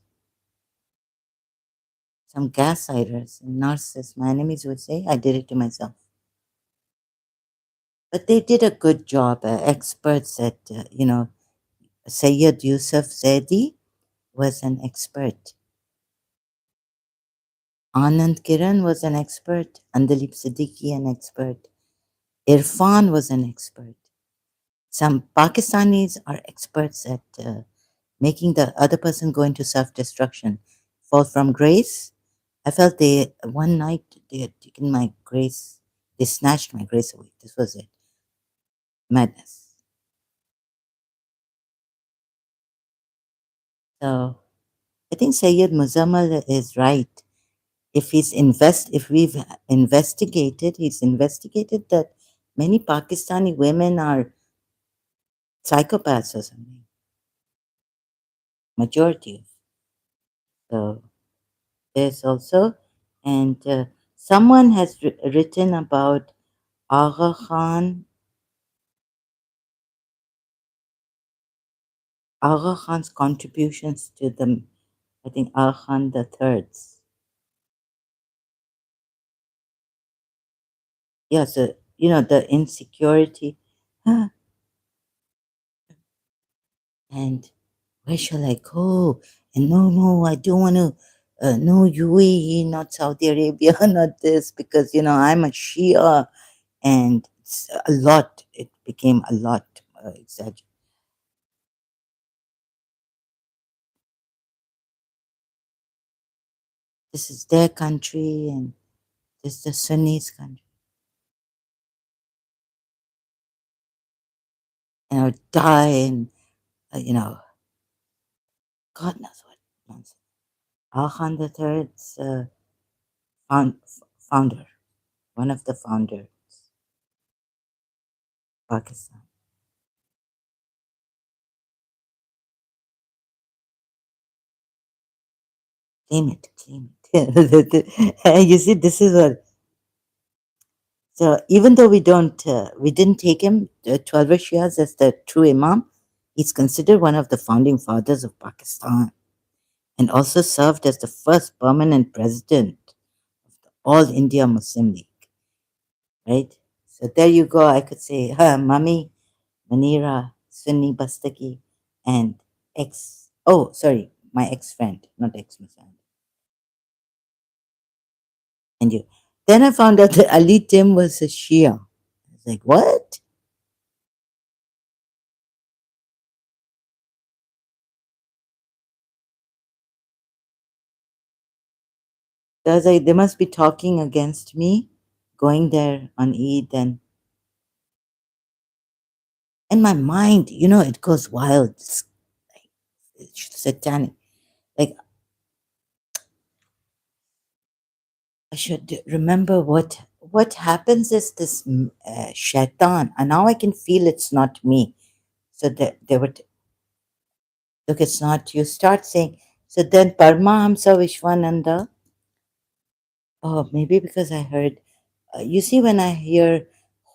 Speaker 1: some gaslighters and narcissists, my enemies would say, I did it to myself. But they did a good job. Experts at, Sayyid Yusuf Zaidi was an expert. Anand Kiran was an expert. Andalip Siddiqui, an expert. Irfan was an expert. Some Pakistanis are experts at making the other person go into self-destruction, fall from grace. I felt they one night they had taken my grace, they snatched my grace away. This was it, madness. So I think Sayyid Muzammal is right. If we've investigated, he's investigated that many Pakistani women are psychopaths or something. Majority of. So there's also, and someone has written about Agha Khan, Agha Khan's contributions to the, I think, Agha Khan the Third's. Yeah, so, the insecurity. And where shall I go? And no, I don't want to, no UAE, not Saudi Arabia, not this, because, I'm a Shia. and it's a lot. It became a lot. This is their country, and this is the Sunnis' country. And I would die, and you know, God knows what nonsense. Khan the Third's found, founder, one of the founders, Pakistan. Claim it, claim it. You see, this is what. So even though we didn't take him, 12 Shias as the true Imam, he's considered one of the founding fathers of Pakistan, and also served as the first permanent president of the All India Muslim League, right? So there you go. I could say, Mummy, Manira, Sunni Bastaki, and my ex friend, not ex Muslim, and you. Then I found out that Ali Tim was a Shia. I was like, what? So I was like, they must be talking against me going there on Eid. And in my mind, it goes wild. It's satanic. Like, I should remember what happens is this shaitan, and now I can feel it's not me. So that they would look, it's not you. Start saying. So then Paramahamsa Vishwananda. Oh, maybe because I heard. You see, when I hear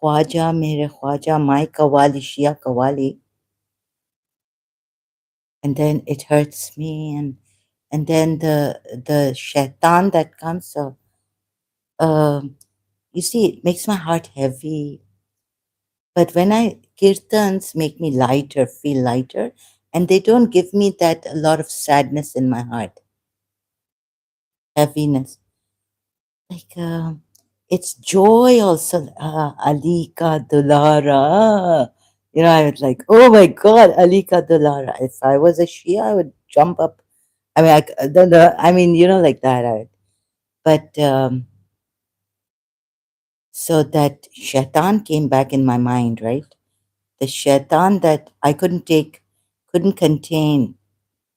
Speaker 1: Khwaja, Mere Khwaja, my Kawali, Shia Kawali, and then it hurts me, and then the shaitan that comes. So you see, it makes my heart heavy. But when I kirtans make me lighter, feel lighter, and they don't give me that a lot of sadness in my heart, heaviness. Like it's joy also. Ali ka dulara. I was like, oh my God, Ali ka dulara. If I was a Shia, I would jump up. I mean, I mean, like that. But so that shaitan came back in my mind, right? The shaitan that I couldn't contain,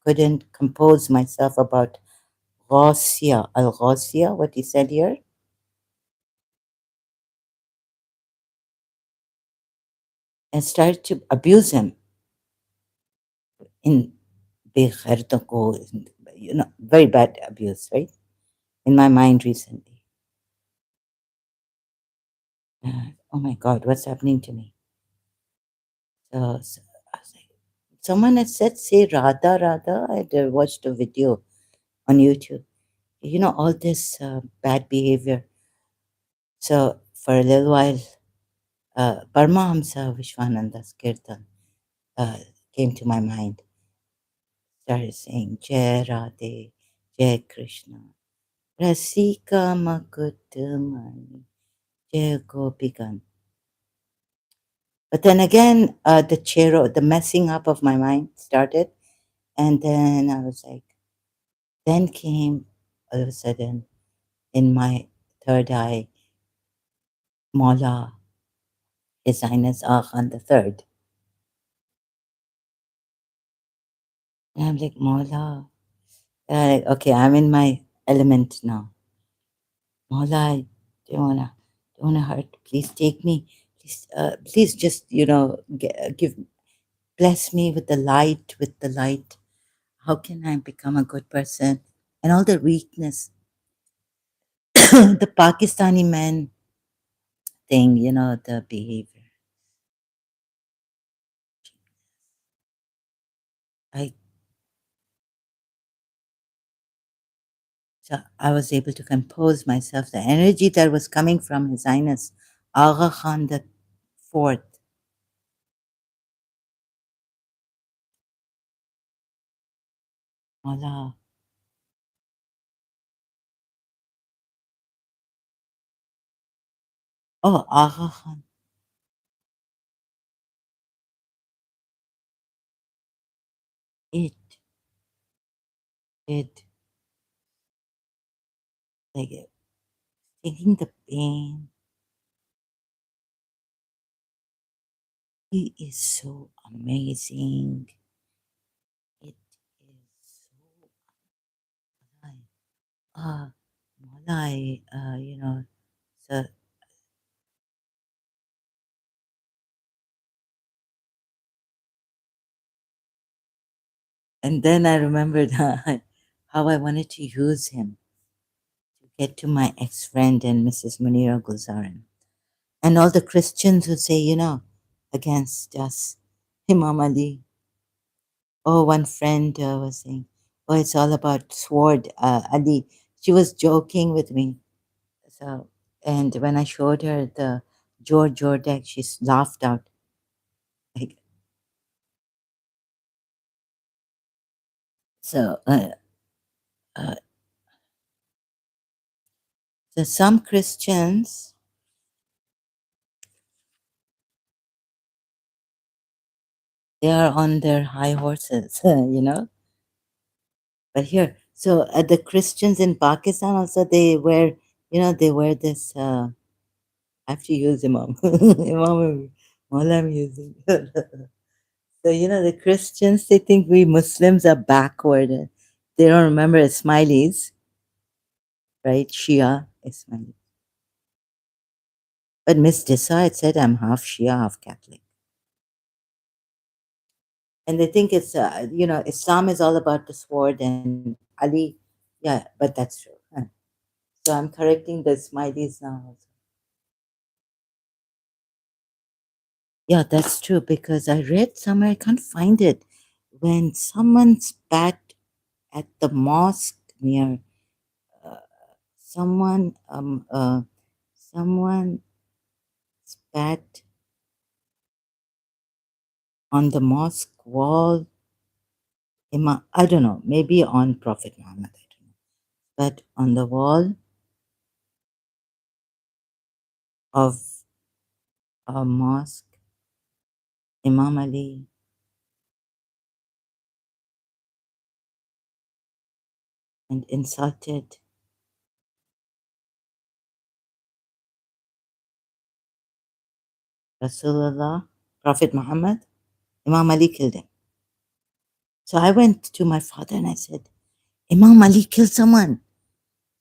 Speaker 1: couldn't compose myself about Ghasia, al Ghasia, what he said here, and started to abuse him in Bekhartako, very bad abuse, right? In my mind recently. Oh my God, what's happening to me? So I was like, someone had said, say Radha, Radha. I had watched a video on YouTube. All this bad behavior. So for a little while, Paramahamsa Vishwananda's Kirtan uh, came to my mind. Started saying, Jai Radhe, Jai Krishna, Rasika Makutamani, Jai Gopikan. But then again, the messing up of my mind started. And then I was like, then came all of a sudden in my third eye, Maula, His Highness Khan the Third. And I'm like, Maula, okay, I'm in my element now. Maula, I don't wanna hurt. Please take me. Please just give bless me with the light. With the light, how can I become a good person? And all the weakness, the Pakistani men thing, the behavior. I So I was able to compose myself. The energy that was coming from His Highness Aga Khan the Fourth. Allah. Oh, Aga Khan. It, it, like, taking the pain. He is so amazing. It is so alive. Malai, so, and then I remembered how I wanted to use him to get to my ex friend and Mrs. Munira Guzaran. And all the Christians who say, against us, Imam Ali. Oh, one friend was saying, oh, it's all about sword, Ali. She was joking with me. So, and when I showed her the George Jordak, she laughed out. Like, so, uh, so some Christians, they are on their high horses, But here, so the Christians in Pakistan also, they wear this. I have to use Imam. Imam, all I'm using. So, the Christians, they think we Muslims are backward. They don't remember Ismailis, right? Shia, Ismaili. But Miss Desai said I'm half Shia, half Catholic. And they think Islam is all about the sword and Ali. Yeah, but that's true. Huh. So I'm correcting the Ismailis now also. Yeah, that's true because I read somewhere, I can't find it. When someone spat at the mosque near uh, someone, someone spat on the mosque wall. I don't know, maybe on Prophet Muhammad, I don't know. But on the wall of a mosque, Imam Ali and insulted Rasulullah, Prophet Muhammad, Imam Ali killed him. So I went to my father and I said, Imam Ali killed someone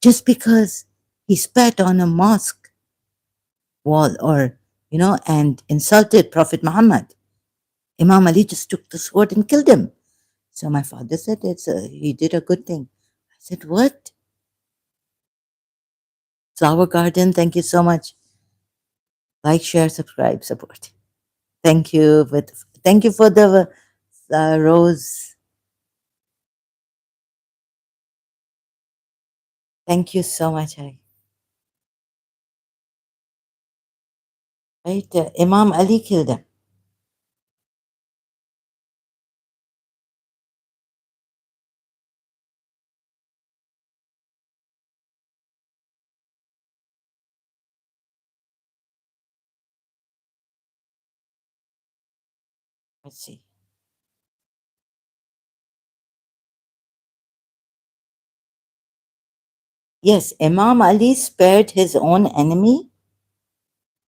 Speaker 1: just because he spat on a mosque wall and insulted Prophet Muhammad. Imam Ali just took the sword and killed him. So my father said he did a good thing. I said, what? Flower Garden, thank you so much. Like, share, subscribe, support. Thank you. Thank you for the rose. Thank you so much. Right? Imam Ali killed him. Let's see. Yes, Imam Ali spared his own enemy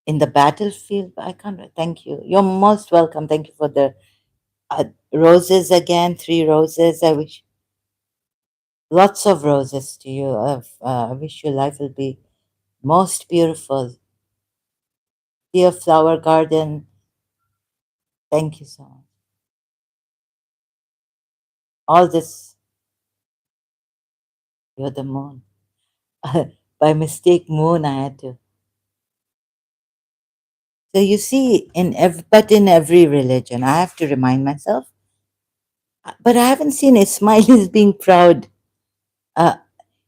Speaker 1: in the battlefield. I can't. Thank you. You're most welcome. Thank you for the roses again. 3 roses. I wish lots of roses to you. I wish your life will be most beautiful. Dear flower garden, thank you so much. All this, you're the moon. By mistake, moon, I had to. So you see, in every religion, I have to remind myself. But I haven't seen Ismailis being proud. Uh,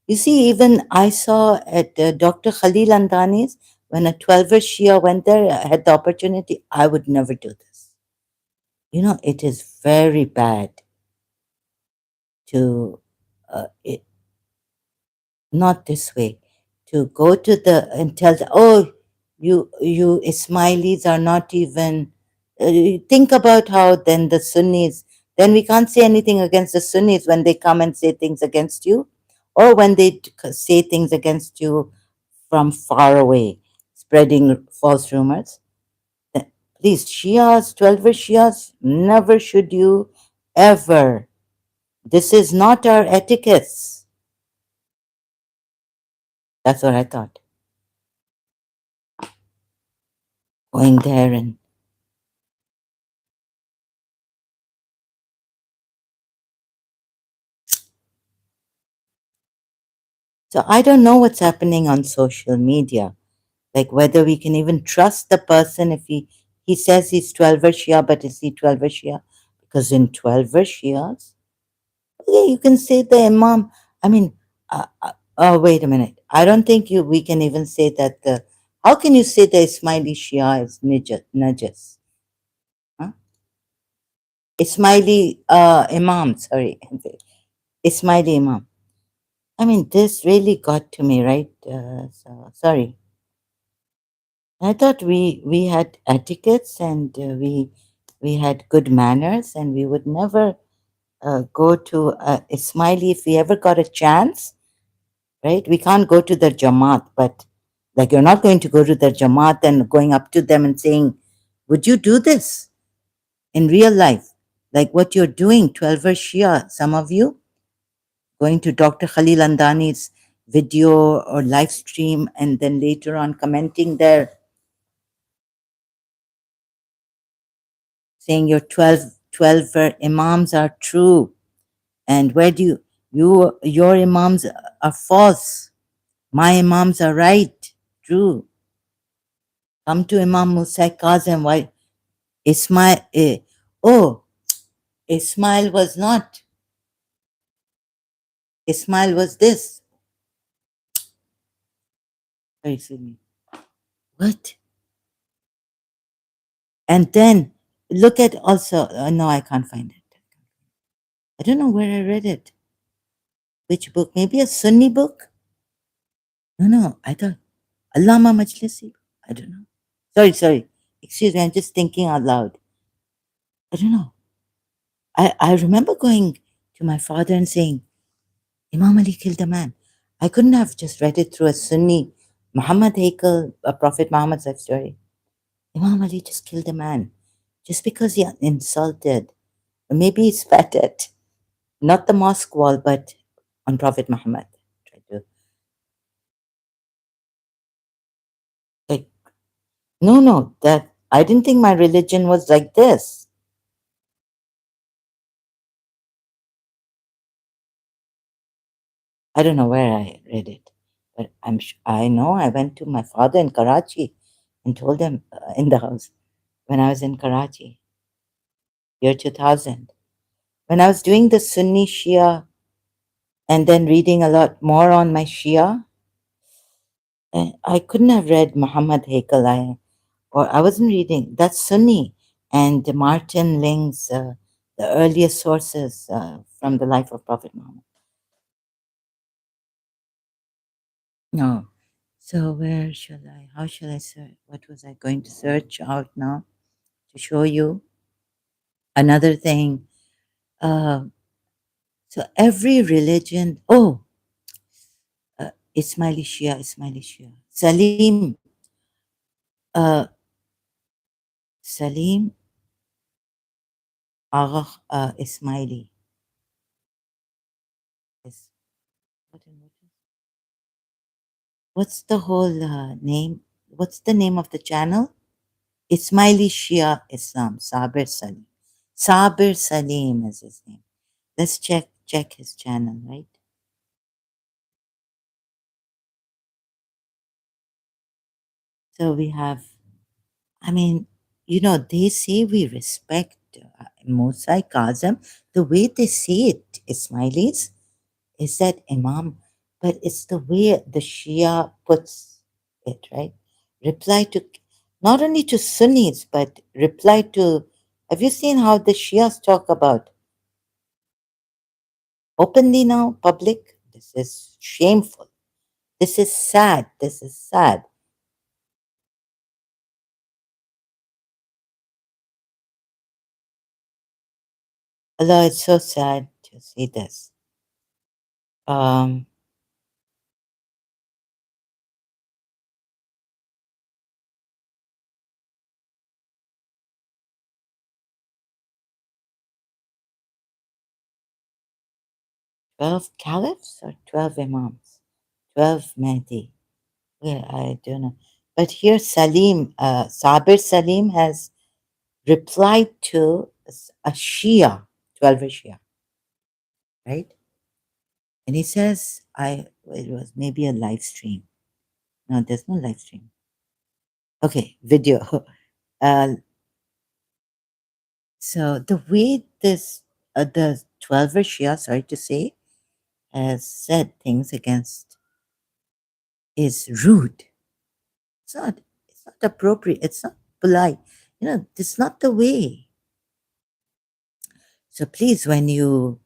Speaker 1: you see, even I saw at Dr. Khalil Andani's, when a 12er Shia went there, I had the opportunity. I would never do this. It is very bad to, not this way, to go to the and tell, oh, you Ismailis are not even. Think about how then the Sunnis. Then we can't say anything against the Sunnis when they come and say things against you, or when they say things against you from far away, spreading false rumors. Uh, Please, Shias, 12 Shias, never should you ever. This is not our etiquettes. That's what I thought. Going there and so I don't know what's happening on social media, like whether we can even trust the person if he says he's 12 Shia, but is he 12 Shia? Because in 12 Shias, yeah, you can say the Imam. I mean, wait a minute. I don't think we can even say that the. How can you say the Ismaili Shia is najas? Huh? Ismaili Imam, sorry, Ismaili Imam. I mean, this really got to me, right? So sorry. I thought we had etiquettes and we had good manners, and we would never go to Ismaili if we ever got a chance, right? We can't go to the Jamaat, but like you're not going to go to the Jamaat and going up to them and saying, "Would you do this in real life?" Like what you're doing, 12 Shia, some of you going to Dr. Khalil Andani's video or live stream and then later on commenting there saying your 12 imams are true, and where do your imams are false, my imams are right, true. Come to Imam Musa Kazim. Why Ismail? Oh, Ismail was not. Ismail was this. Sorry, excuse me. What? And then look at also. No, I can't find it. I don't know where I read it. Which book? Maybe a Sunni book? No, no. I thought Allama Majlisi. I don't know. Sorry, sorry. Excuse me. I'm just thinking out loud. I don't know. I remember going to my father and saying, Imam Ali killed a man. I couldn't have just read it through a Sunni Muhammad Hakel, a Prophet Muhammad's life story. Imam Ali just killed a man just because he insulted, or maybe he spat at, not the mosque wall, but on Prophet Muhammad. Tried to, like, no, no, that I didn't think my religion was like this. I don't know where I read it, but I know I went to my father in Karachi and told him in the house when I was in Karachi, year 2000. When I was doing the Sunni Shia and then reading a lot more on my Shia, I couldn't have read Muhammad Hakel. Or I wasn't reading. That's Sunni. And Martin Ling's, the earliest sources from the life of Prophet Muhammad. No. So how shall I search? What was I going to search out now to show you? Another thing. Uh, so every religion, Ismaili Shia, Ismaili Shia. Uh, Salim Agha Ismaili. Is, what's the whole name? What's the name of the channel? Ismaili Shia Islam, Sabir Salim. Sabir Salim is his name. Let's check his channel, right? So we have, I mean, they say we respect Musa Kazim. The way they say it, Ismailis, is that Imam, but it's the way the Shia puts it, right? Reply to, not only to Sunnis, but reply to, have you seen how the Shias talk about openly now, public? This is shameful. This is sad. This is sad. Although it's so sad to see this. Um, 12 caliphs or 12 imams? 12 Mahdi. Well, I don't know. But here Salim, Sabir Salim has replied to a Shia, 12 Shia, right? And he says, it was maybe a live stream. No, there's no live stream. Okay, video. Uh, so the way the 12 Shia, sorry to say, has said things against is rude. It's not appropriate. It's not polite. This is not the way. So please, when you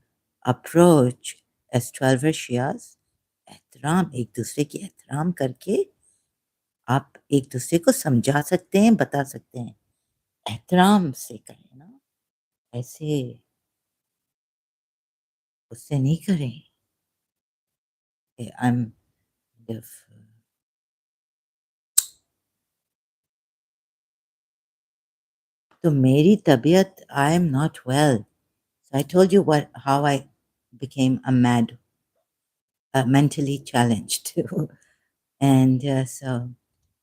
Speaker 1: approach as 12 Shias, एहतराम एक दूसरे की एहतराम करके आप एक दूसरे को समझा सकते हैं, बता सकते हैं। एहतराम से करें ना, ऐसे उससे नहीं करें। आई एम तो मेरी तबीयत I am not well. So I told you how I became a mentally challenged. And so,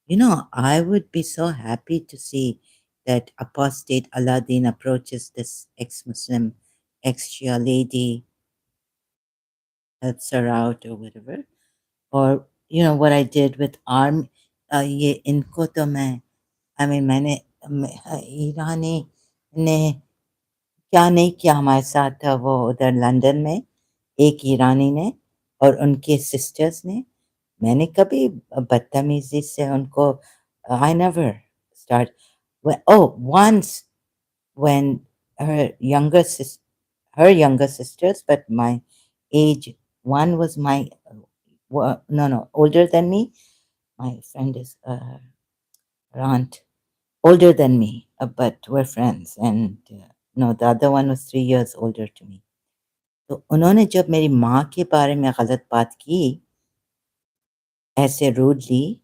Speaker 1: I would be so happy to see that apostate Aladdin approaches this ex-Muslim, ex-Shia lady, helps her out or whatever. Or, what I did with arm, ये इनको तो I mean, ईरानी ने क्या नहीं किया हमारे साथ वो उधर लंदन में एक ईरानी ने और उनके सिस्टर्स ने मैंने कभी बदतमीजी से उनको I never start once when her younger sisters but my age one was my no older than me. My friend is her aunt older than me, but we're friends. And no, the other one was 3 years older to me. तो उन्होंने जब मेरी माँ के बारे में गलत बात की ऐसे रूडली,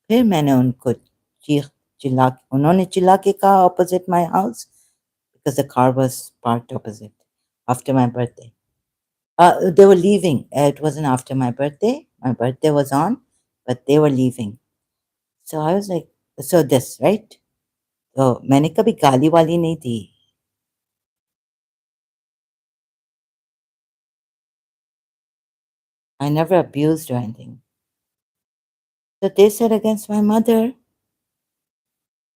Speaker 1: फिर मैंने उनको चीख चिल्ला उन्होंने चिल्ला के कहा opposite my house because the car was parked opposite after my birthday. They were leaving. It wasn't after my birthday. My birthday was on, but they were leaving. So I was like, so this, right? तो मैंने कभी गाली वाली नहीं दी. I never abused or anything. So they said against my mother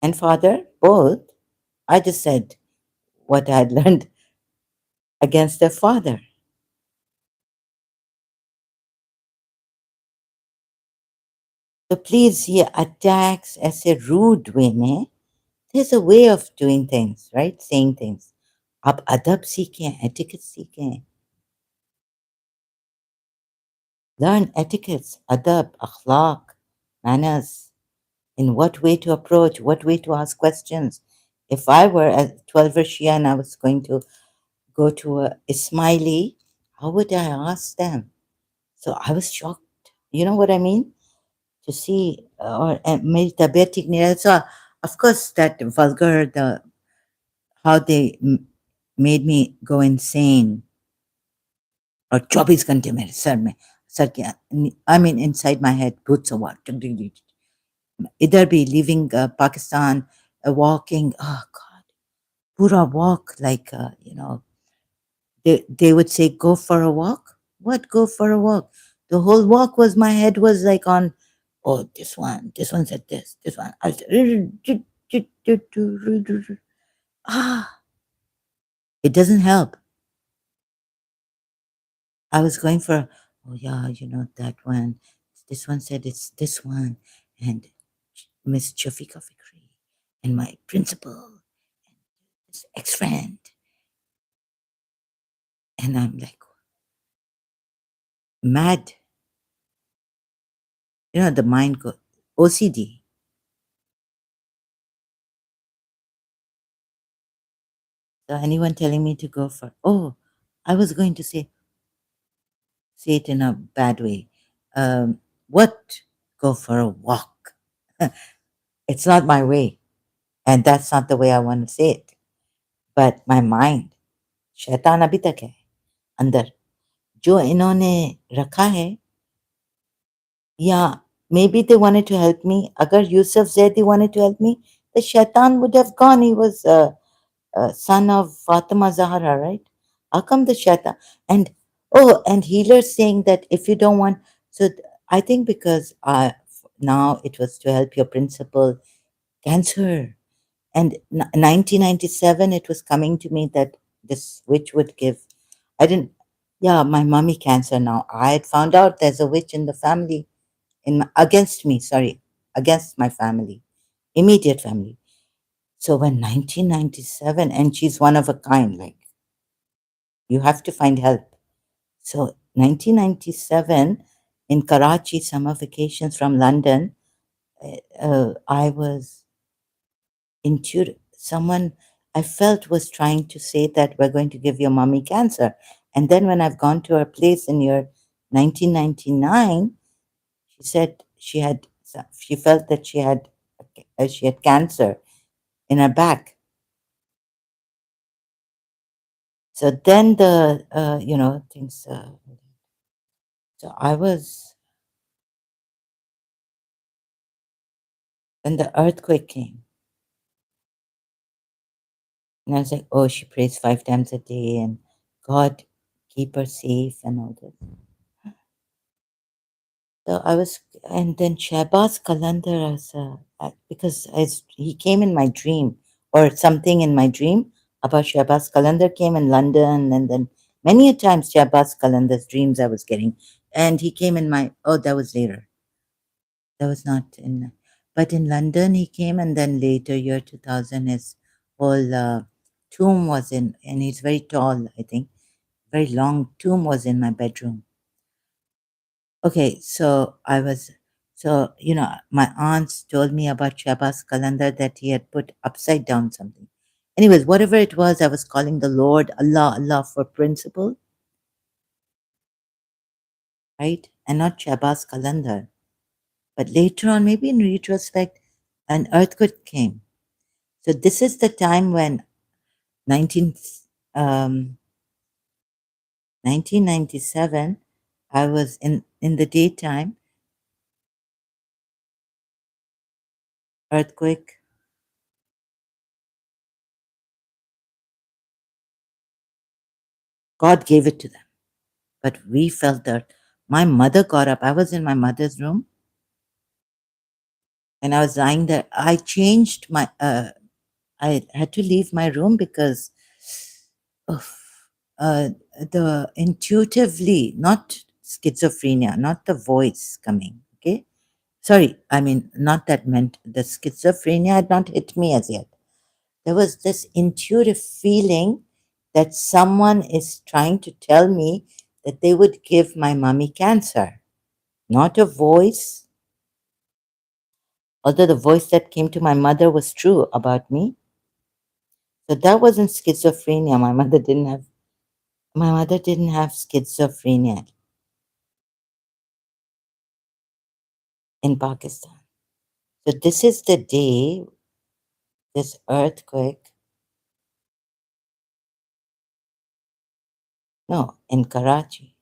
Speaker 1: and father, both. I just said what I had learned against their father. So please, he attacks ऐसे rude way में. There's a way of doing things, right? Saying things. आप अदब सीखें, etiquette सीखें. Learn etiquettes, adab, akhlaq, manners, in what way to approach, what way to ask questions. If I were a 12 Shia and I was going to go to a Ismaili, how would I ask them? So I was shocked. You know what I mean? To see, or मेरी तबीयत ठीक नहीं रहा. So of course that vulgar, how they made me go insane. और 24 घंटे मेरे sir के I mean inside my head भूत सवार इधर भी leaving Pakistan, walking, oh God, pura walk like they would say go for a walk. What go for a walk? The whole walk was my head was like on, oh, this one said this one. Ah, it doesn't help. I was going for, oh yeah, that one. This one said it's this one, and Miss Chafika Fikri, and my principal, his ex-friend, and I'm like mad. The mind go OCD. So anyone telling me to go for, oh, I was going to say it in a bad way. What? Go for a walk. It's not my way. And that's not the way I want to say it. But my mind, शैतान अभी तक है अंदर, जो इन्होंने रखा है, या maybe they wanted to help me. Agar Yusuf Zaidi wanted to help me, the shaitan would have gone. He was son of Fatima Zahra, right? How come the shaitan? And oh, and healers saying that if you don't want, so I think because now it was to help your principal cancer. And 1997, it was coming to me that this witch would give. I didn't, yeah, my mommy cancer now. I had found out there's a witch in the family, against me, sorry, against my family, immediate family. So when 1997, and she's one of a kind, like you have to find help. So 1997 in Karachi, summer vacations from London, I was someone I felt was trying to say that we're going to give your mommy cancer. And then when I've gone to her place in year 1999, she said she felt that she had cancer in her back. So then things. So I was when the earthquake came, and I was like, oh, she prays 5 times a day, and God keep her safe and all this. So I was, and then Shahbaz Kalandar, because he came in my dream, or something in my dream about Shahbaz Kalandar came in London, and then many a times Shahbaz Kalandar's dreams I was getting, and he came in my, oh, that was later. That was not in, but in London he came, and then later, year 2000, his whole tomb was in, and he's very tall, I think, very long tomb was in my bedroom. Okay, my aunts told me about Shabas Kalandar that he had put upside down something. Anyways, whatever it was, I was calling the Lord Allah, Allah for principle, right? And not Shabas Kalandar. But later on, maybe in retrospect, an earthquake came. So this is the time when 19, um, 1997, I was in the daytime, earthquake. God gave it to them. But we felt that my mother got up. I was in my mother's room and I was lying there. I had to leave my room because of the intuitively, not schizophrenia, not the voice coming. Okay. Sorry. I mean, not that meant the schizophrenia had not hit me as yet. There was this intuitive feeling that someone is trying to tell me that they would give my mommy cancer. Not a voice, although the voice that came to my mother was true about me. So that wasn't schizophrenia. My mother didn't have schizophrenia in Pakistan. So this is the day, this earthquake, no, in Karachi.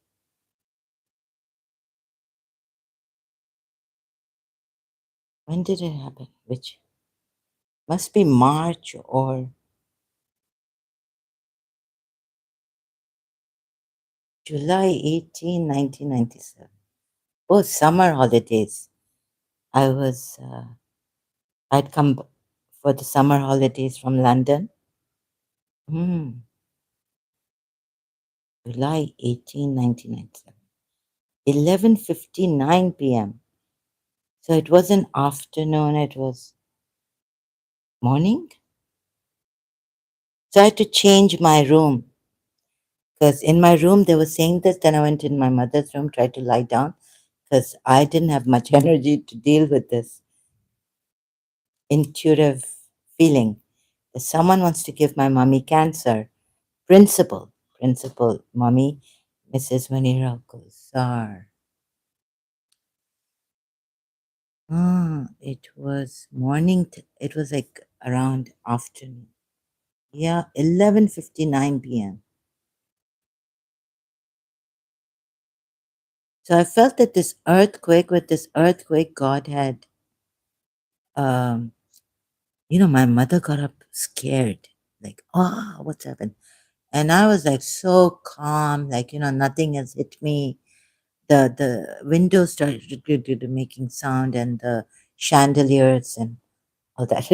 Speaker 1: When did it happen? Which must be March or July 18, 1997. Oh, summer holidays. I was, I'd come for the summer holidays from London. July 18, 1997. 11:59 p.m. So it wasn't afternoon, it was morning. So I had to change my room because in my room they were saying this. Then I went in my mother's room, tried to lie down because I didn't have much energy to deal with this intuitive feeling Someone wants to give my mommy cancer. Principal, mommy, Mrs. Munira Gulzar. It was morning. It was like around afternoon. Yeah, 11:59 p.m. So I felt that this earthquake, God had, um, my mother got up scared, like, oh, what's happened? And I was like so calm, like, nothing has hit me. The windows started making sound, and the chandeliers and all that.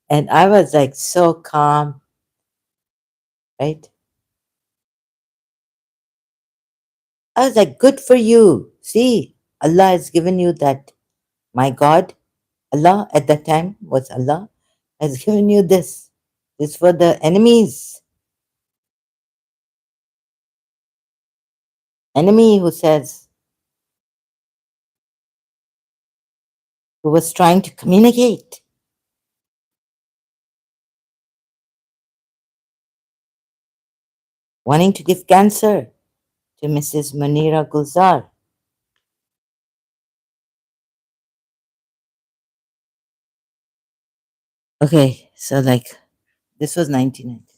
Speaker 1: And I was like so calm, right? I was like, good for you. See, Allah has given you that. My God, Allah at that time was Allah, has given you this. This for the enemies. Enemy who says, who was trying to communicate, wanting to give cancer to Mrs. Munira Gulzar. Okay, so like this was 1990.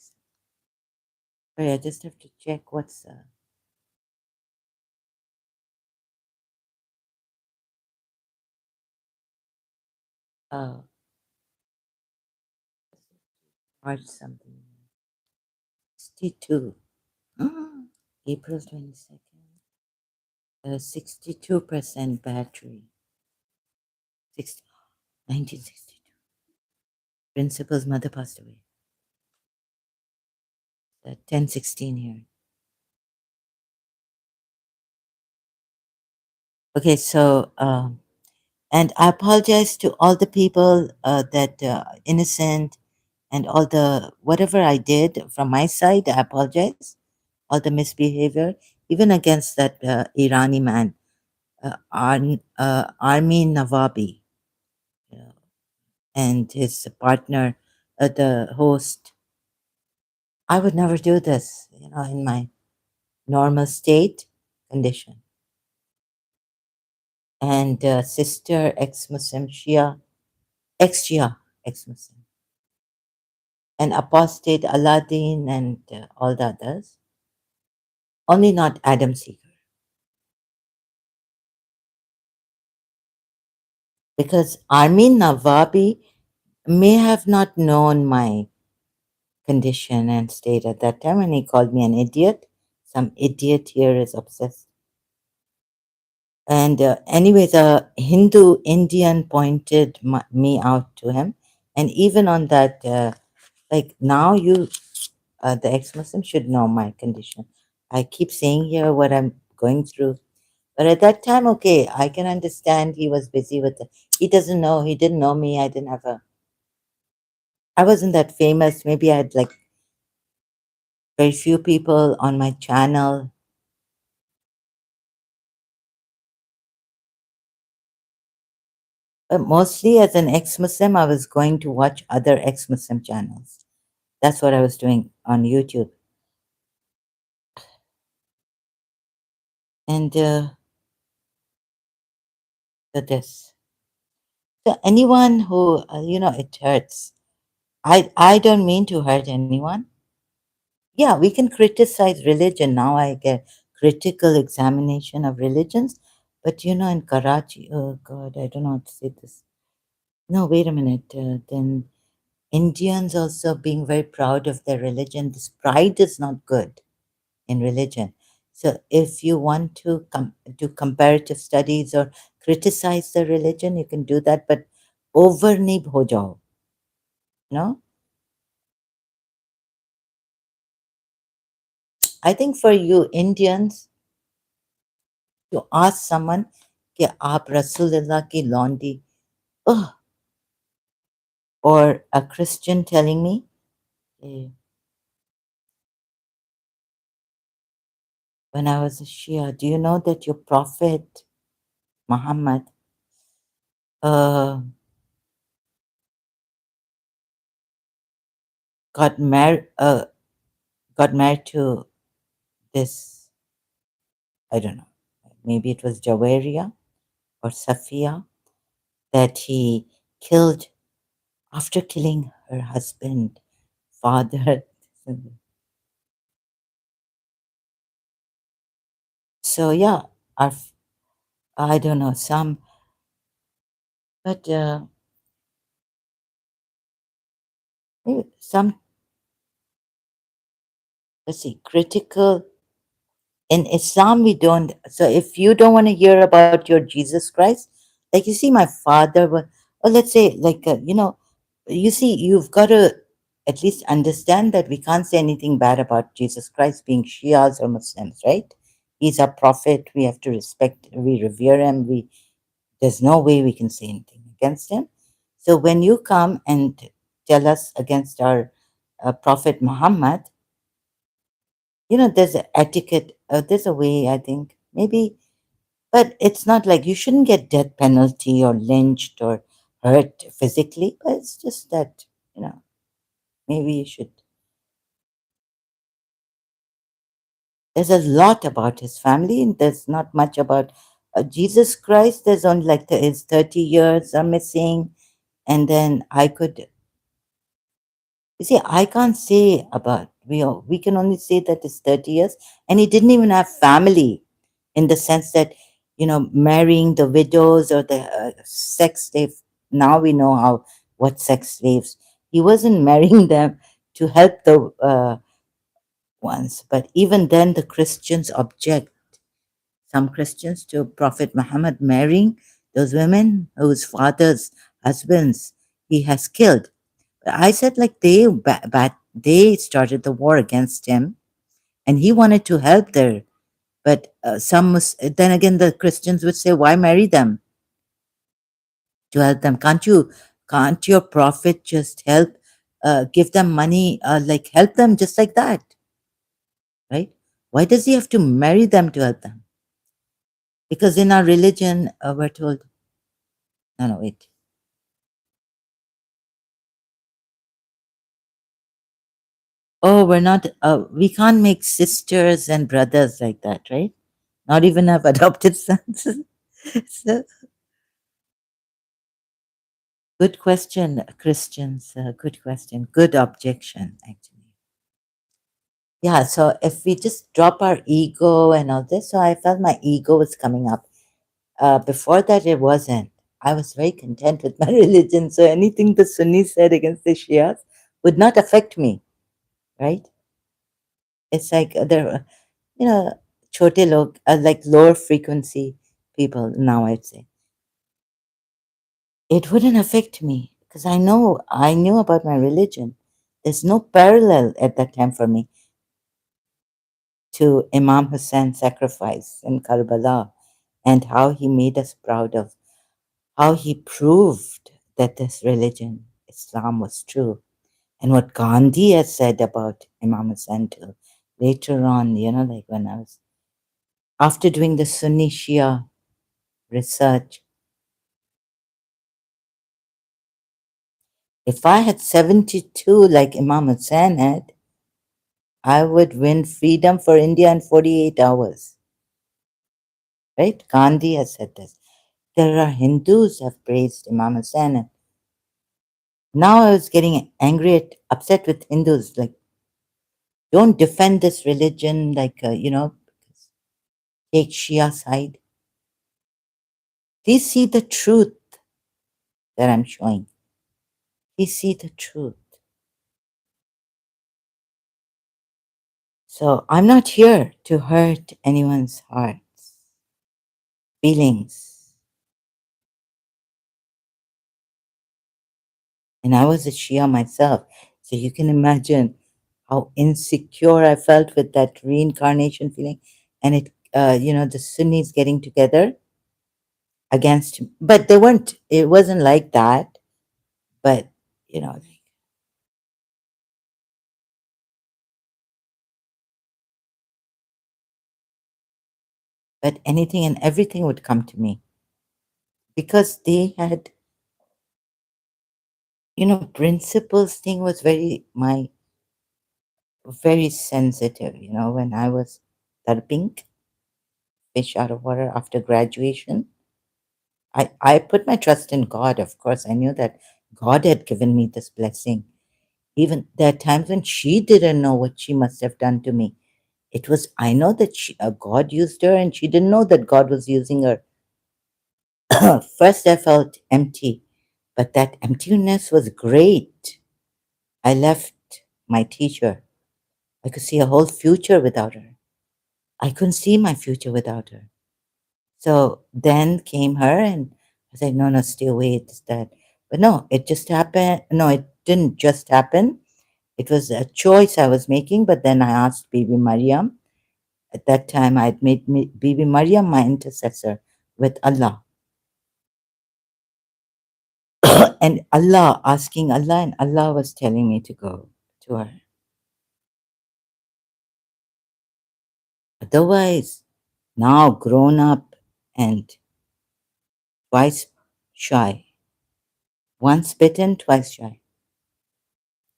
Speaker 1: Sorry, I just have to check what's uh March something. 62. Mm, April 22nd. 62% battery. 60, 1962. Principal's mother passed away. 1016 here. Okay, so and I apologize to all the people that innocent, and all the whatever I did from my side. I apologize. All the misbehavior, even against that Irani man, Armin Navabi, you know, and his partner, the host. I would never do this, in my normal state condition. And sister, ex-Muslim Shia, ex-Shia, ex-Muslim, and apostate Aladdin, and all the others. Only not Adam Seeger, because Armin Navabi may have not known my condition and state at that time, and he called me an idiot. Some idiot here is obsessed. And anyway, the Hindu Indian pointed me out to him. And even on that, like now the ex-Muslim should know my condition. I keep saying here what I'm going through. But at that time, okay, I can understand he was busy with it. He doesn't know, he didn't know me. I wasn't that famous. Maybe I had like very few people on my channel. But mostly as an ex-Muslim, I was going to watch other ex-Muslim channels. That's what I was doing on YouTube. And this. So anyone who, it hurts. I don't mean to hurt anyone. Yeah, we can criticize religion. Now I get critical examination of religions. But in Karachi, oh God, I don't know how to say this. No, wait a minute. Then Indians also being very proud of their religion. This pride is not good in religion. So if you want to do comparative studies or criticize the religion, you can do that, but over nahi ho jao, no? I think for you Indians to ask someone कि आप Rasulullah ki londi, oh, or a Christian telling me, eh, when I was a Shia, do you know that your prophet Muhammad uh, got married got married to this, I don't know, maybe it was Jawaria or Safia, that he killed after killing her husband, father. So yeah, our, I don't know, some, but maybe some, let's see, critical. In Islam, we don't. So if you don't want to hear about your Jesus Christ, like you see, my father, or let's say, like, you see, you've got to at least understand that we can't say anything bad about Jesus Christ being Shias or Muslims, right? He's our prophet. We have to respect, we revere him. There's no way we can say anything against him. So when you come and tell us against our Prophet Muhammad, there's a etiquette, there's a way, I think, maybe, but it's not like you shouldn't get death penalty or lynched or hurt physically, but it's just that, maybe you should. There's a lot about his family, and there's not much about Jesus Christ. There's only like his 30 years are missing, and then I could. You see, I can't say about we can only say that it's 30 years, and he didn't even have family, in the sense that marrying the widows or the sex slave. Now we know how what sex slaves. He wasn't marrying them to help the ones, but even then, the Christians object. Some Christians to Prophet Muhammad marrying those women whose fathers, husbands he has killed. I said like they started the war against him, and he wanted to help there. But then again, the Christians would say, "Why marry them to help them? Can't you? Can't your prophet just help? Give them money, like help them just like that, right? Why does he have to marry them to help them? Because in our religion, we're told, no, no, wait. Oh, we're not. We can't make sisters and brothers like that, right? Not even have adopted sons. So, good question, Christians. Good question. Good objection, actually. Yeah. So if we just drop our ego and all this, so I felt my ego was coming up. Before that, it wasn't. I was very content with my religion. So anything the Sunnis said against the Shias would not affect me, right? It's like they're, you know, chote log, like lower frequency people now, I'd say. It wouldn't affect me because I knew about my religion. There's no parallel at that time for me to Imam Hussein's sacrifice in Karbala, and how he made us proud of how he proved that this religion, Islam, was true. And what Gandhi has said about Imam Hussein too. Later on, like when I was, after doing the Sunni Shia research, if I had 72 like Imam Hussein had, I would win freedom for India in 48 hours. Right? Gandhi has said this. There are Hindus who have praised Imam Hussein. And now I was getting angry upset with Hindus. Like, don't defend this religion, like, take Shia side. Please see the truth that I'm showing. Please see the truth. So I'm not here to hurt anyone's hearts, feelings. And I was a Shia myself. So you can imagine how insecure I felt with that reincarnation feeling. And the Sunnis getting together against him. But it wasn't like that. But, you know, but anything and everything would come to me because they had, principles thing was very, my very sensitive. When I was pink fish out of water after graduation, I put my trust in God. Of course, I knew that God had given me this blessing. Even there are times when she didn't know what she must have done to me. It was, I know that God used her, and she didn't know that God was using her. First, I felt empty, but that emptiness was great. I left my teacher. I could see a whole future without her. I couldn't see my future without her. So then came her, and I said, no, no, stay away, it's that. But no, it just happened. No, it didn't just happen. It was a choice I was making, but then I asked Bibi Mariam. At that time, I had made Bibi Mariam my intercessor with Allah. And Allah, asking Allah, and Allah was telling me to go to her. Otherwise, now grown up and twice shy, once bitten, twice shy.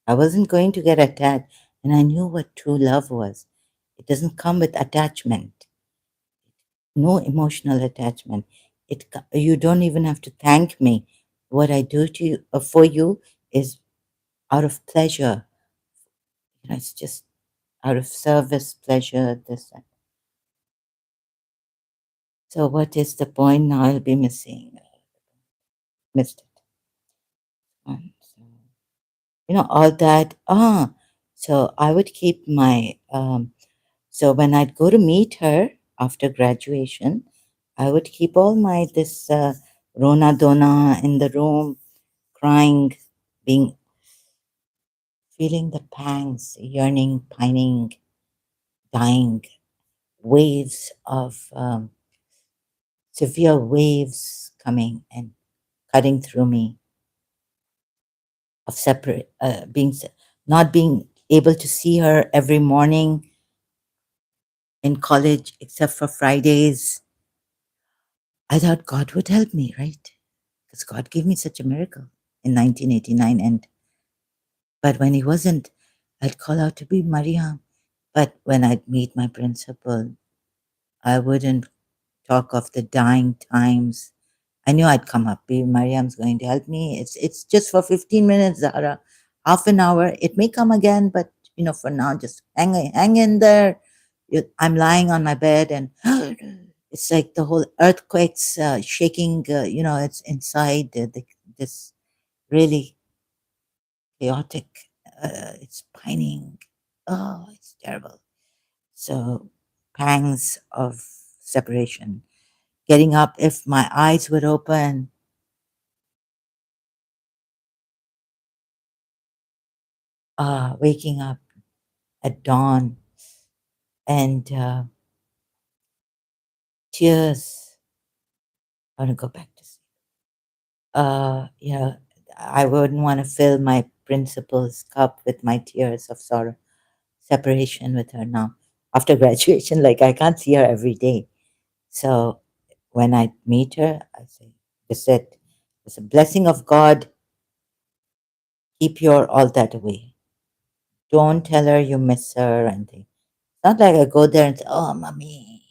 Speaker 1: I wasn't going to get attached, and I knew what true love was. It doesn't come with attachment, no emotional attachment. You don't even have to thank me. What I do to you for you is out of pleasure. It's just out of service, pleasure. This. That. So what is the point now? I'll be missed it. So, all that. So I would keep my. So when I'd go to meet her after graduation, I would keep all my this Rona Dona in the room, crying, being feeling the pangs, yearning, pining, dying, waves of severe waves coming and cutting through me, of separate, not being able to see her every morning in college except for Fridays. I thought God would help me, right? Because God gave me such a miracle in 1989. But when He wasn't, I'd call out to be Maria. But when I'd meet my principal, I wouldn't talk of the dying times. I knew I'd come up. Be Mariam's going to help me. It's just for 15 minutes, Zahra, half an hour. It may come again, but for now, just hang in there. I'm lying on my bed, and it's like the whole earthquakes shaking. It's inside this really chaotic. It's pining. Oh, it's terrible. So pangs of separation. Getting up, if my eyes would open, waking up at dawn, and tears. I want to go back to sleep. Yeah, I wouldn't want to fill my principal's cup with my tears of sorrow, separation with her now. After graduation, like I can't see her every day. So when I meet her, I say, "This it. It's a blessing of God. Keep your all that away. Don't tell her you miss her and things. It's not like I go there and say, oh, mommy,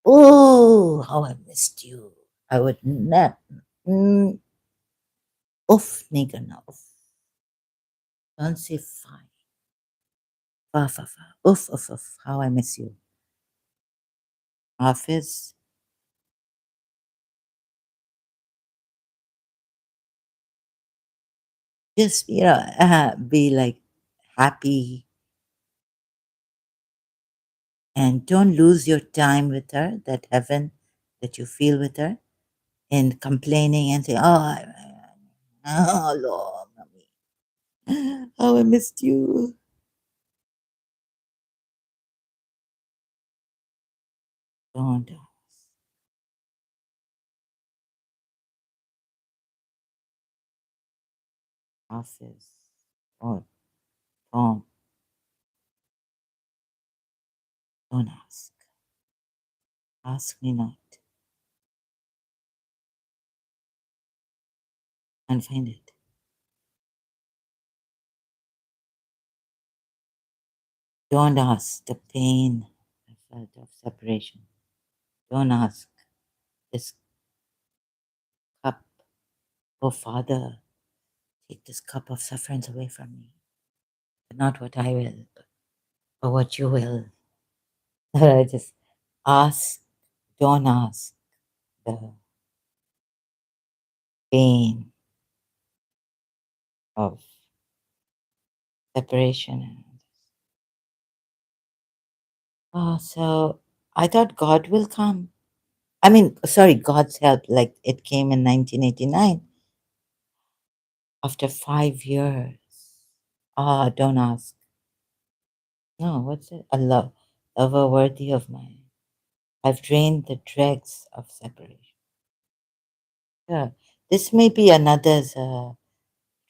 Speaker 1: oh, how I missed you. I would never. Mm, oof, nigger, no. Oof. Don't say fine. Fa, fa, fa. Oof, oof, oof. How I miss you. Office, just, be like happy and don't lose your time with her, that heaven that you feel with her, in complaining and say, oh, Lord, mommy, how I missed you. Don't office or Tom, don't ask. Ask me not and find it. Don't ask the pain I felt of separation. Don't ask this cup, oh Father, take this cup of sufferance away from me. But not what I will, but what you will. Just ask, don't ask the pain of separation. Oh, so I thought God will come. I mean, sorry, God's help, like it came in 1989 after 5 years. Ah, don't ask. No, what's it? A lover worthy of mine. I've drained the dregs of separation. Yeah, this may be another's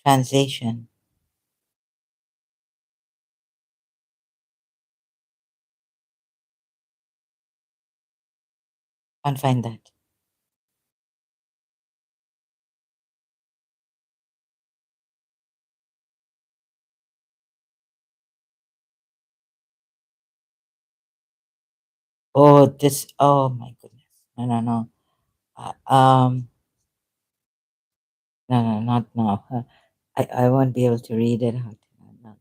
Speaker 1: translation. Can't find that. Oh, this. Oh my goodness. No, no, no. No, no, not now. I won't be able to read it out. No, no.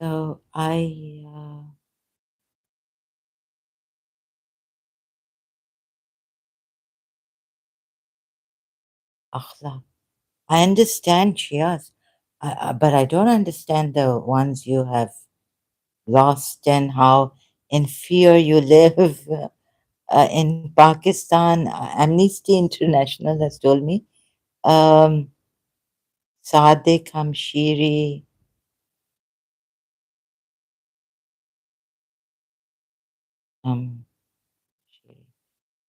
Speaker 1: So Akhla. I understand Shias, but I don't understand the ones you have lost and how in fear you live in Pakistan. Amnesty International has told me. Um, Sadiq Hamshiri. Um,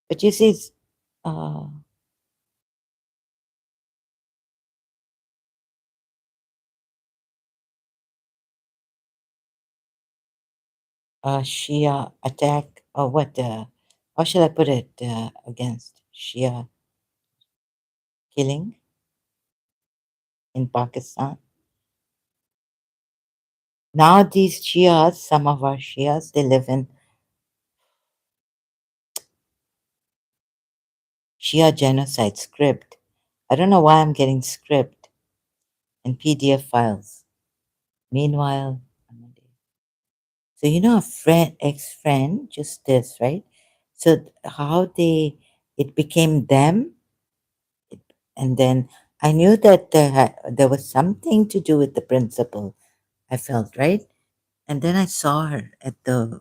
Speaker 1: but you see, uh, Shia attack, or what? How should I put it against Shia killing in Pakistan? Now these Shias, some of our Shias, they live in Shia genocide script. I don't know why I'm getting script in PDF files. Meanwhile, so you know, a friend, ex-friend, just this, right? So how it became them, and then I knew that there was something to do with the principal. I felt right, and then I saw her at the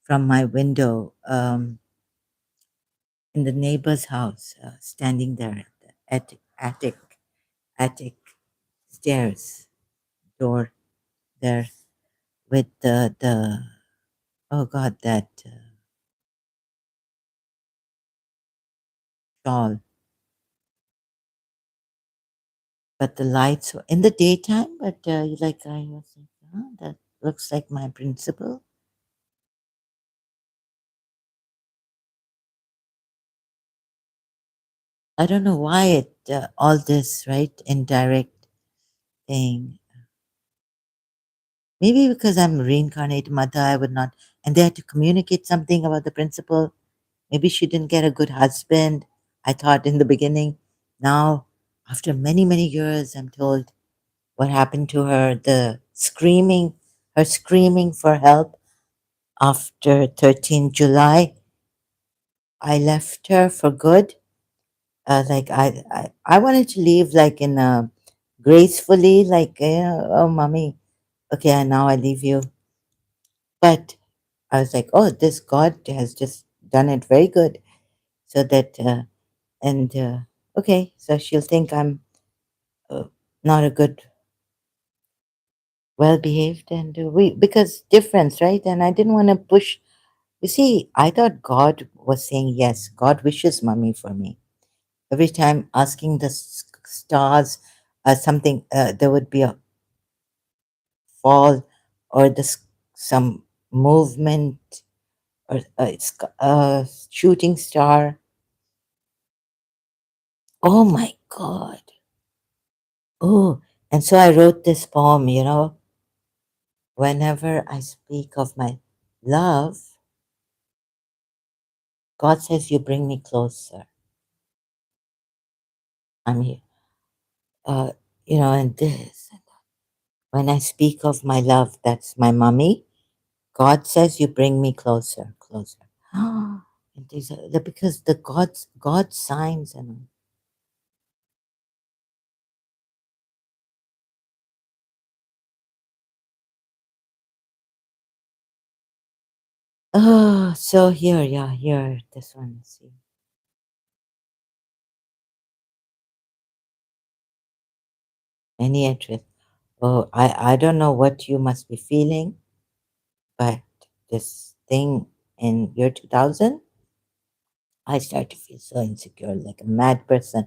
Speaker 1: from my window in the neighbor's house, standing there at the attic stairs door there with the oh god that shawl, but the lights were in the daytime. But like I was like, oh, that looks like my principal. I don't know why all this right indirect thing. Maybe because I'm a reincarnated mother, I would not, and they had to communicate something about the principal. Maybe she didn't get a good husband. I thought in the beginning. Now, after many many years, I'm told what happened to her. Her screaming for help after 13 July. I left her for good. I wanted to leave like in a gracefully, like, oh, mommy, okay, now I leave you. But I was like, oh, this God has just done it very good. So that, and okay, so she'll think I'm uh, not a good, well behaved, and because difference, right? And I didn't want to push. You see, I thought God was saying, yes, God wishes mommy for me. Every time asking the stars something, there would be a fall or some movement or a shooting star. Oh my God. Oh, and so I wrote this poem, you know, whenever I speak of my love, God says, you bring me closer. I'm here. Uh, you know, and this. When I speak of my love, that's my mummy. God says, you bring me closer, closer. And these are because the God signs and oh, so here, yeah, here, this one. See, any interest? Oh, I don't know what you must be feeling, but this thing in year 2000, I started to feel so insecure, like a mad person.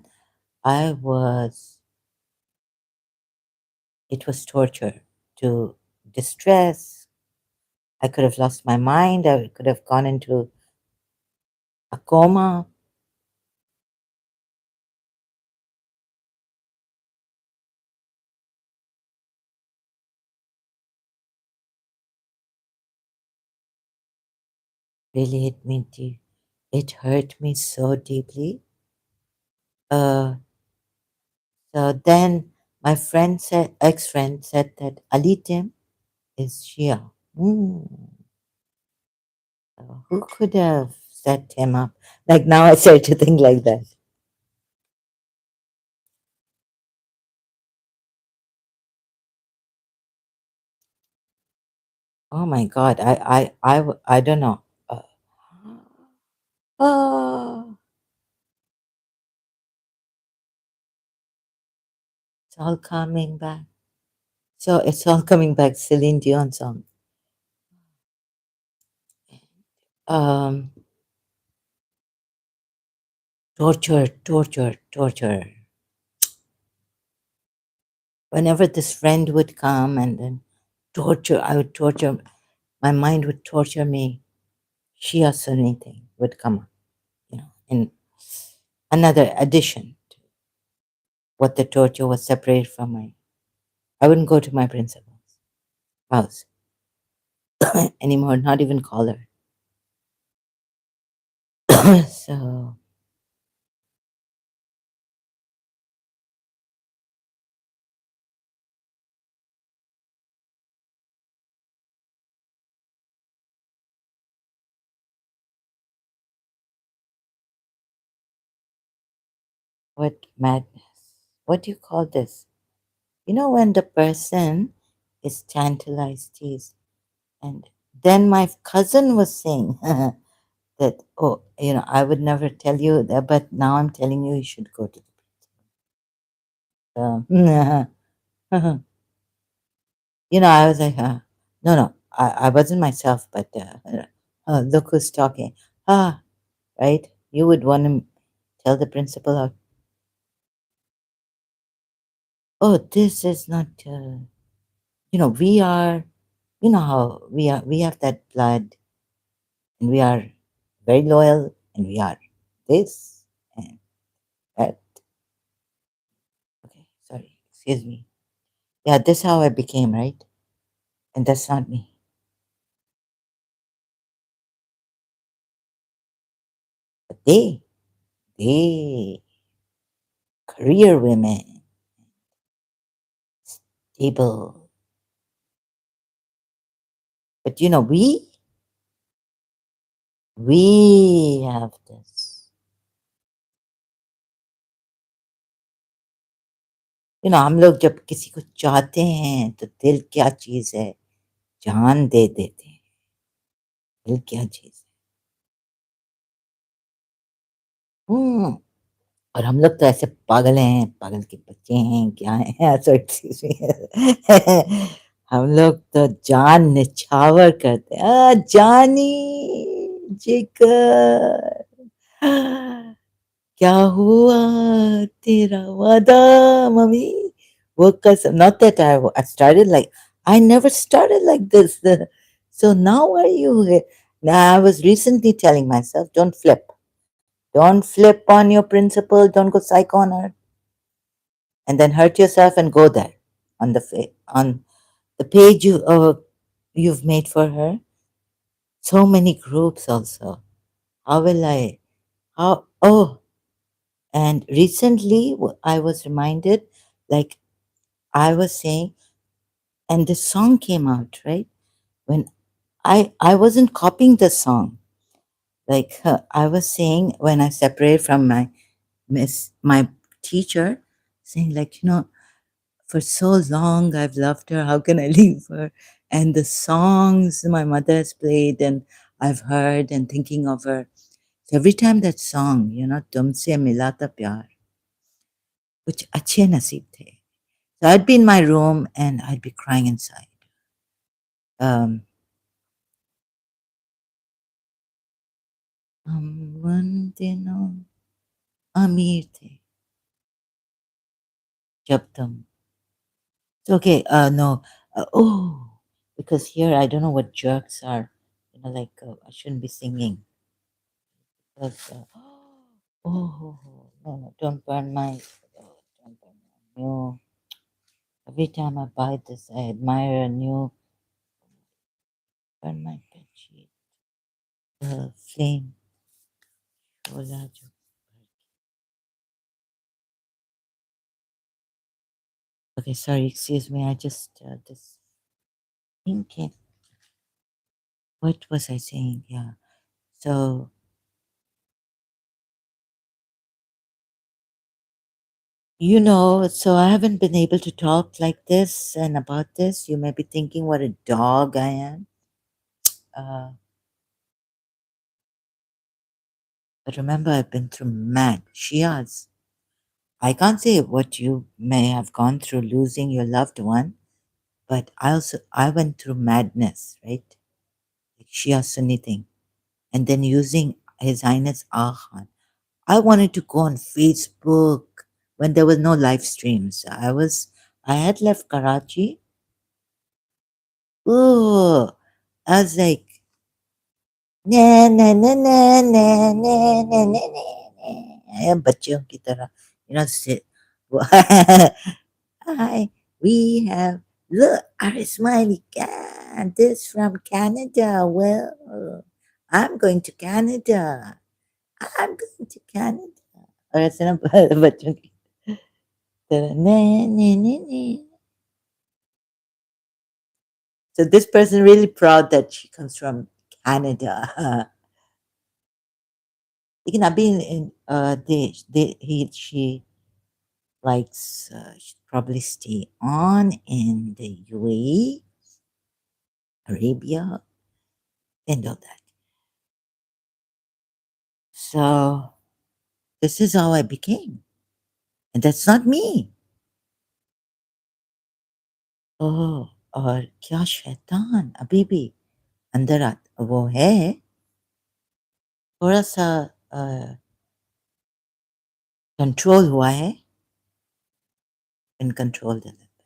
Speaker 1: I was, it was torture to distress. I could have lost my mind. I could have gone into a coma. Really hit me deep. It hurt me so deeply. Uh, so then my friend said, ex-friend said that Ali Tim is Shia. Mm. Who could have set him up? Like now I start to think like that. Oh my God, I don't know. Oh, it's all coming back. So it's all coming back. Celine Dion song. Um, torture, torture, torture. Whenever this friend would come and then torture, I would torture. My mind would torture me. Shia Sunni thing would come up, you know, in another addition to what the torture was separated from my. I wouldn't go to my principal's house anymore, not even call her. So, what madness? What do you call this? You know, when the person is tantalized, teased, and then my cousin was saying that, oh, you know, I would never tell you that, but now I'm telling you, you should go to the. You know, I was like, no, no, I wasn't myself, but look who's talking. Ah, right? You would want to tell the principal, oh, this is not, you know, we are, you know how we have that blood and we are very loyal and we are this and that. Okay, sorry, excuse me. Yeah, this is how I became, right? And that's not me. But they, career women, stable. But you know, we have this. You know, हम लोग जब किसी को चाहते हैं तो दिल क्या चीज है, जान दे देते हैं। दिल क्या चीज है। हम्म, और हम लोग तो ऐसे पागल हैं, पागल के बच्चे हैं, क्या हैं, सो एक्सक्यूज मी। हम लोग तो जान निछावर करते हैं, जानी जिगर, क्या हुआ तेरा वादा मम्मी, वो कसम, not that I started like, I never started like this. So now are you here? Now I was recently telling myself, don't flip. Don't flip on your principal. Don't go psycho on her. and then hurt yourself and go there on on the page you've made for her. So many groups also. How will I? How? Oh, and recently I was reminded, like I was saying, and the song came out right when I wasn't copying the song. Like I was saying when I separated from my teacher, saying like for so long I've loved her. How can I leave her? And the songs my mother has played and I've heard and thinking of her. So every time that song, Tumse Mila Tha Pyar, which अच्छे नसीब थे. So I'd be in my room and I'd be crying inside. Um, हम उन दिनों अमीर थे जब तुम. It's okay. No. Because here I don't know what jerks are. Like I shouldn't be singing. Because, no, no, don't burn my. Don't burn my new. Every time I buy this, I admire a new. Burn my bed sheet. The flame. Shola jo. Okay, sorry, excuse me. I just this thing came. What was I saying? Yeah. So so I haven't been able to talk like this and about this. You may be thinking what a dog I am. Uh, but remember, I've been through mad Shias. I can't say what you may have gone through losing your loved one, but I went through madness, right? Like Shia Sunni thing, and then using His Highness Khan. I wanted to go on Facebook when there was no live streams. I had left Karachi. Ooh, I was like, nah, nah, nah, nah, nah, nah, nah, nah, nah, बच्चों की तरह, sit. Hi, we have, look, our smiley cat. This from Canada. Well, I'm going to Canada. I'm going to Canada. और ऐसे ना बच्चों की तरह, "Nah, nah, nah, nah." So this person really proud that she comes from Canada. लेकिन अभी she likes she'd probably stay on in the UAE, Arabia, and all that. So this is how I became. And that's not me. Oh, और क्या शैतान अभी भी अंदर वो है थोड़ा सा कंट्रोल हुआ है and controlled a little bit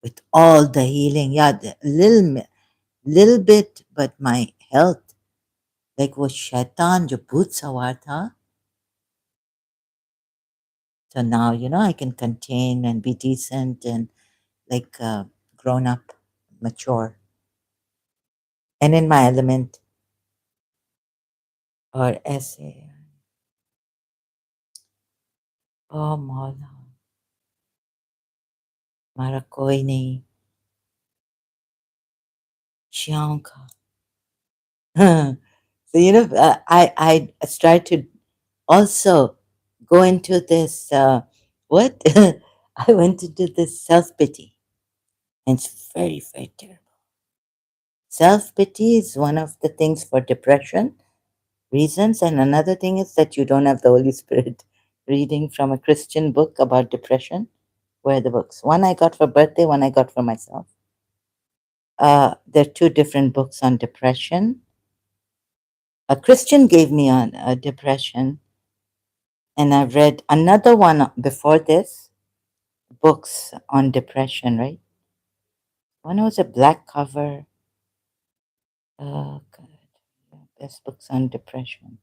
Speaker 1: with all the healing. Yeah, little bit, but my health, like वो शैतान जो भूत सवार था. So now, I can contain and be decent and like grown up, mature, and in my element. और ऐसे ओ मौला हमारा कोई नहीं श्याम का. So I tried to also go into this what I went into this self pity, and it's very very terrible. Self pity is one of the things for depression reasons, and another thing is that you don't have the Holy Spirit. Reading from a Christian book about depression. Where are the books? One I got for birthday, one I got for myself. There are two different books on depression. A Christian gave me on depression, and I've read another one before this, books on depression, right? One was a black cover. Oh, God. Best books on depression.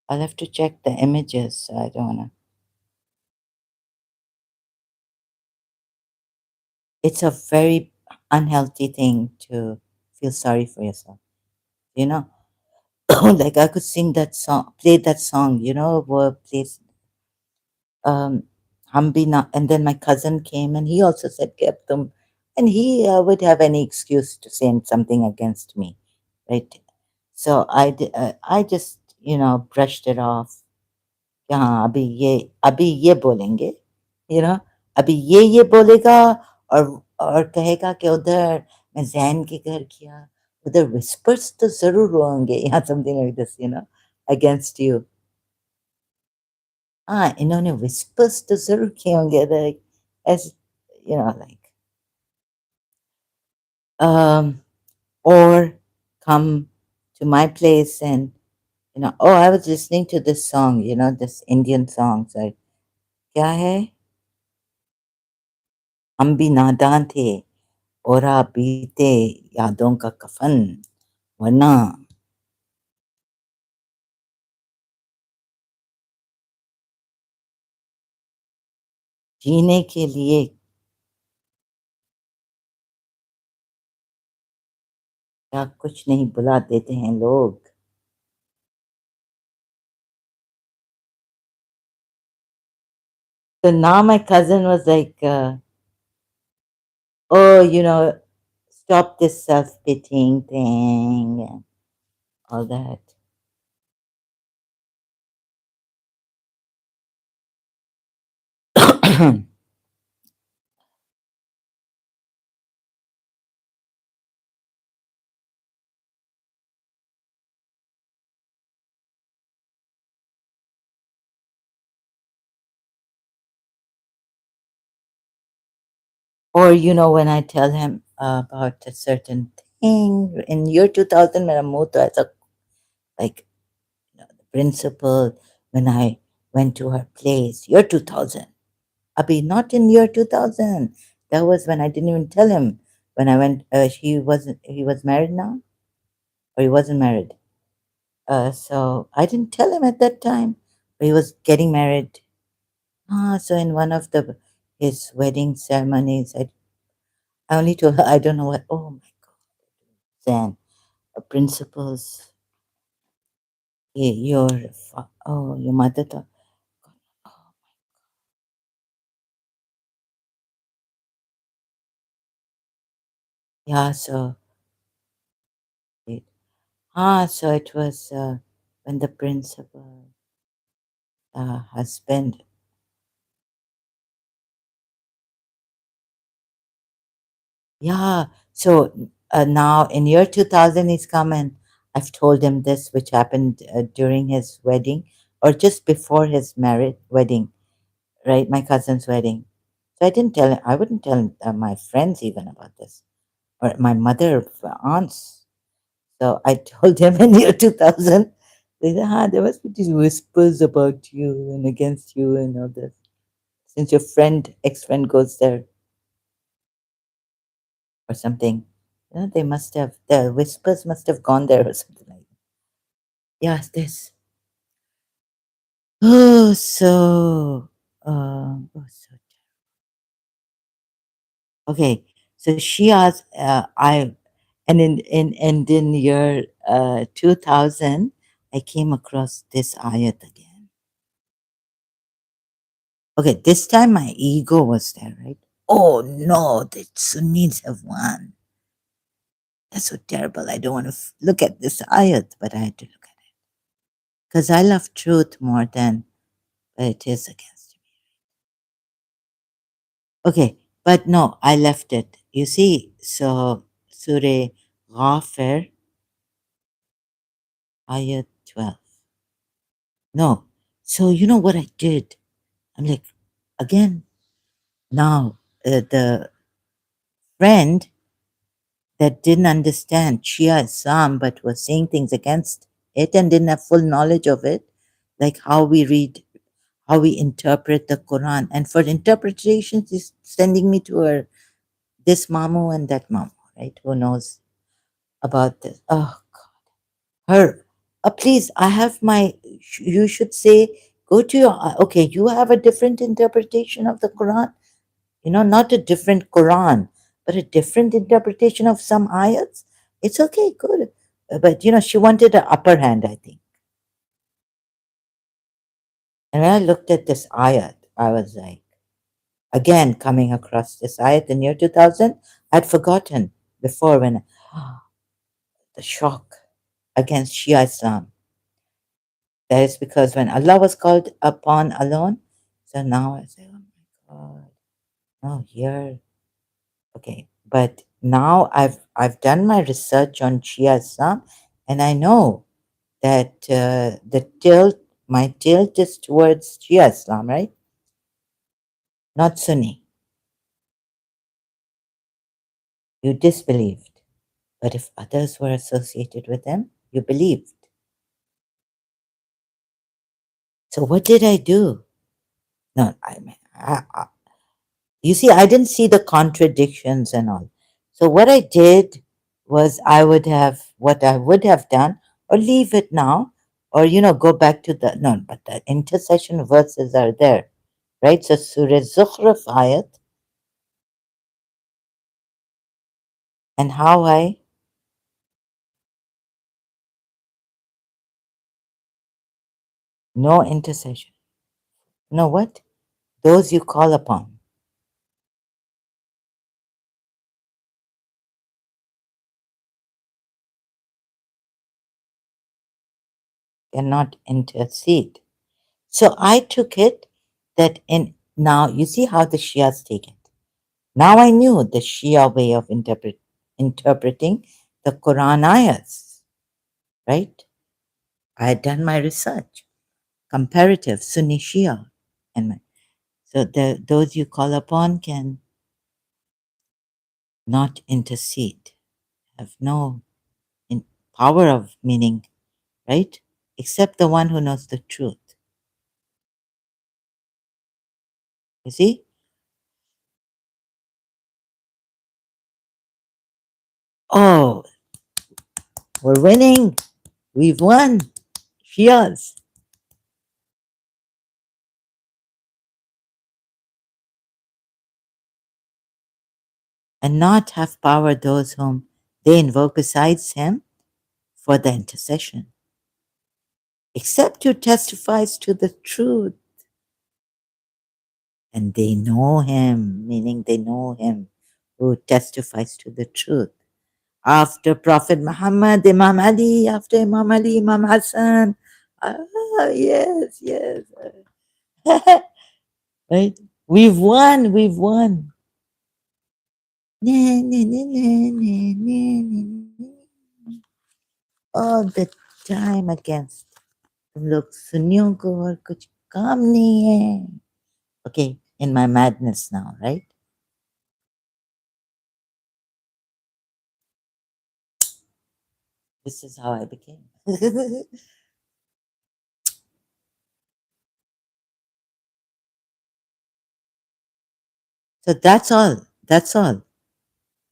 Speaker 1: I'll have to check the images. So I don't want to. it's a very unhealthy thing to feel sorry for yourself. You know, like I could sing that song, play that song. Were plays Hambina, and then my cousin came and he also said Keptum, and he would have any excuse to say something against me, right? So I just brushed it off. कि हाँ अभी ये बोलेंगे, अभी ये बोलेगा, और कहेगा कि उधर मैं जैन के घर किया, उधर whispers तो जरूर होंगे, something like this, against you. हाँ, इन्होंने whispers तो जरूर किए होंगे, like, as like, um or come to my place and oh, I was listening to this song, this Indian song, so क्या है, हम भी नादान थे, ओरा बीते यादों का कफन, वरना जीने के लिए क्या कुछ नहीं बुला देते हैं लोग. So now my cousin was like, oh, stop this self-pitying thing and all that. Or, when I tell him about a certain thing in year 2000, when I moved to, I thought, like, the principal, when I went to her place, year 2000. Abhi, not in year 2000. That was when I didn't even tell him. When I went, he was married now, or he wasn't married. So I didn't tell him at that time. He was getting married. So in one of his wedding ceremonies, I only told her, I don't know what, oh my God, Zan, principals, your mother thought, oh, yeah, so, it, so it was when the principal husband. Yeah. So now in year 2000, he's come and I've told him this, which happened during his wedding or just before his married wedding, right? My cousin's wedding. So I didn't tell him, I wouldn't tell my friends even about this or my mother, aunts. So I told him in year 2000, they said, there must be these whispers about you and against you and all this. Since your ex-friend goes there or something. The whispers must have gone there or something like that. Yes, this. Oh, so, okay. So she asked, and in year 2000, I came across this ayat again. Okay, this time my ego was there, right? Oh no, the Sunnis have won. That's so terrible. I don't want to look at this ayat, but I had to look at it because I love truth more than it is against me. Okay, but no, I left it. You see, so Surah Ghafir, ayat 12. No. So you know what I did? I'm like, again, now the friend that didn't understand Shia Islam but was saying things against it and didn't have full knowledge of it, like how we read, how we interpret the Quran. And for interpretations, he's sending me to her, this Mamu and that Mamu, right? Who knows about this? Oh, her. Please, I have you should say, go to your, okay, you have a different interpretation of the Quran, not a different Quran. but a different interpretation of some ayats. It's okay, good. But she wanted an upper hand, I think. And when I looked at this ayat, I was like, again, coming across this ayat in year 2000, I'd forgotten before when the shock against Shia Islam. That is because when Allah was called upon alone, so now I say, oh my God, no, here, okay. But now I've done my research on Shia Islam, and I know that my tilt is towards Shia Islam, right? Not Sunni. You disbelieved. But if others were associated with them, you believed. So what did I do? No, you see, I didn't see the contradictions and all. So what I did was what I would have done, or leave it now, or go back to the no, but the intercession verses are there, right? So Surah Zukhruf ayat, and how I no intercession. No what? Those you call upon cannot intercede. So I took it that in now you see how the Shias take it. Now I knew the Shia way of interpreting the Quran ayats, right? I had done my research, comparative Sunni Shia, so those you call upon can not intercede, have no in, power of meaning, right? Except the one who knows the truth. You see? Oh, we're winning. We've won. Shias. And not have power those whom they invoke besides him for the intercession, except who testifies to the truth. And they know him, meaning they know him who testifies to the truth. After Prophet Muhammad, Imam Ali, after Imam Ali, Imam Hassan. Ah, yes, yes. Right? We've won, we've won. All the time against. तुम लोग सुन्नियों को और कुछ काम नहीं है. Okay, in my madness now, right? This is how I became. So that's all. That's all.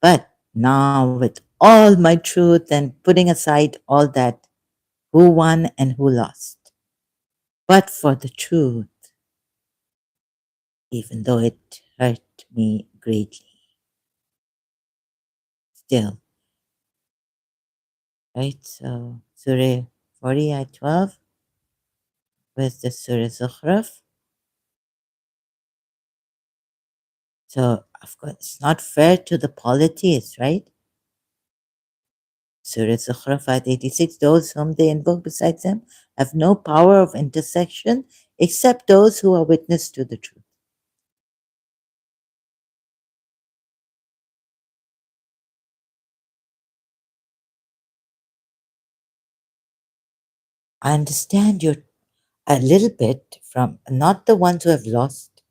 Speaker 1: But now, with all my truth and putting aside all that, who won and who lost? But for the truth, even though it hurt me greatly, still, right? So, Surah 40 at 12 with the Surah Zukhruf. So, of course, it's not fair to the polytheists, right? Surah Zukhruf at 86, those whom they invoke besides him have no power of intercession except those who are witness to the truth. I understand you a little bit from not the ones who have lost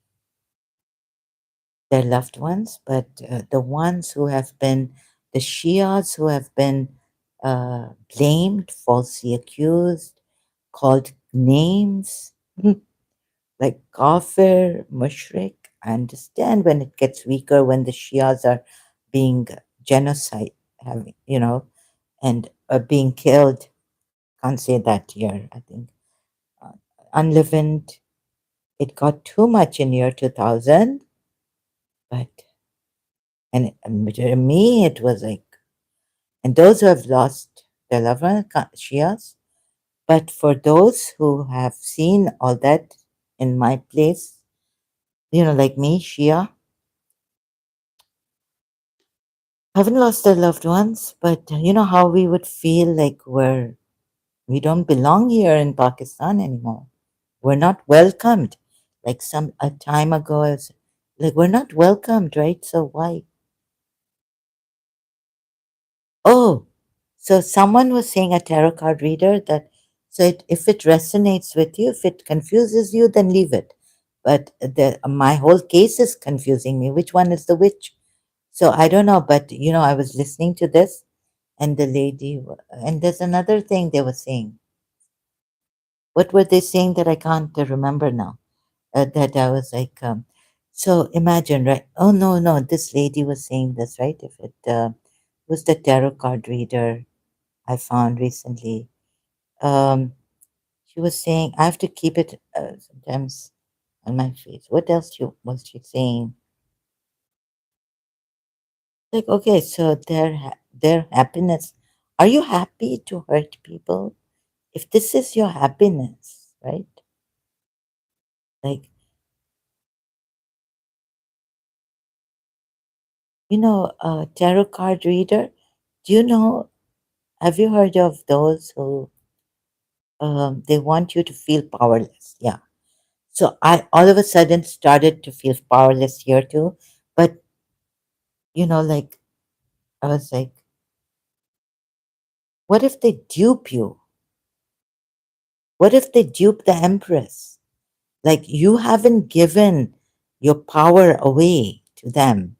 Speaker 1: their loved ones, but the ones who have been, the Shias who have been blamed, falsely accused, called names like kafir, mushrik. I understand when it gets weaker, when the Shias are being genocide, having, and being killed. Can't say that here, I think. Uh, Unleavened, it got too much in year 2000, but And to me, it was like, and those who have lost their loved ones, Shias. But for those who have seen all that in my place, like me, Shia, haven't lost their loved ones, but you know how we would feel like we don't belong here in Pakistan anymore. We're not welcomed. Like some a time ago, I was like, we're not welcomed, right? So why? Oh, so someone was saying, a tarot card reader, that so if it resonates with you, if it confuses you, then leave it. But my whole case is confusing me. Which one is the which? So I don't know. But I was listening to this, and the lady, and there's another thing they were saying. What were they saying that I can't remember now? That I was like, so imagine, right? Oh no, no, this lady was saying this, right? If it was the tarot card reader I found recently. Um, she was saying I have to keep it sometimes on my face. What else was she saying? Like, okay, so their happiness. Are you happy to hurt people? If this is your happiness, right? Like, tarot card reader. Do you know? Have you heard of those who they want you to feel powerless? Yeah. So I all of a sudden started to feel powerless here too. But like I was like, what if they dupe you? What if they dupe the Empress? Like you haven't given your power away to them.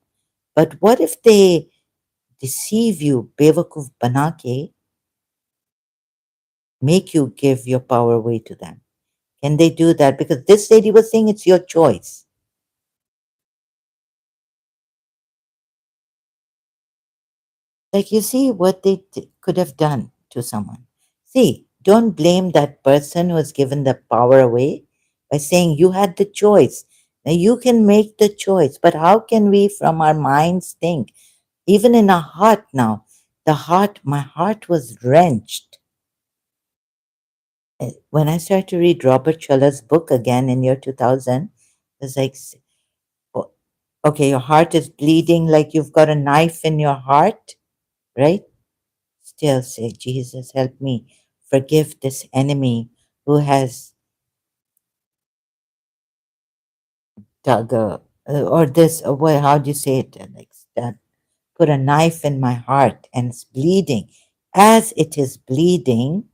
Speaker 1: But what if they deceive you, Bevakuf Banake, make you give your power away to them? Can they do that? Because this lady was saying it's your choice. Like you see what they could have done to someone. See, don't blame that person who has given the power away by saying you had the choice. Now you can make the choice, but how can we from our minds think? Even in our heart now, my heart was wrenched. When I started to read Robert Schull's book again in year 2000, it was like, o- okay, your heart is bleeding like you've got a knife in your heart, right? Still say, Jesus, help me. Forgive this enemy who has dug or this, what, how do you say it? Like that, put a knife in my heart and it's bleeding. As it is bleeding,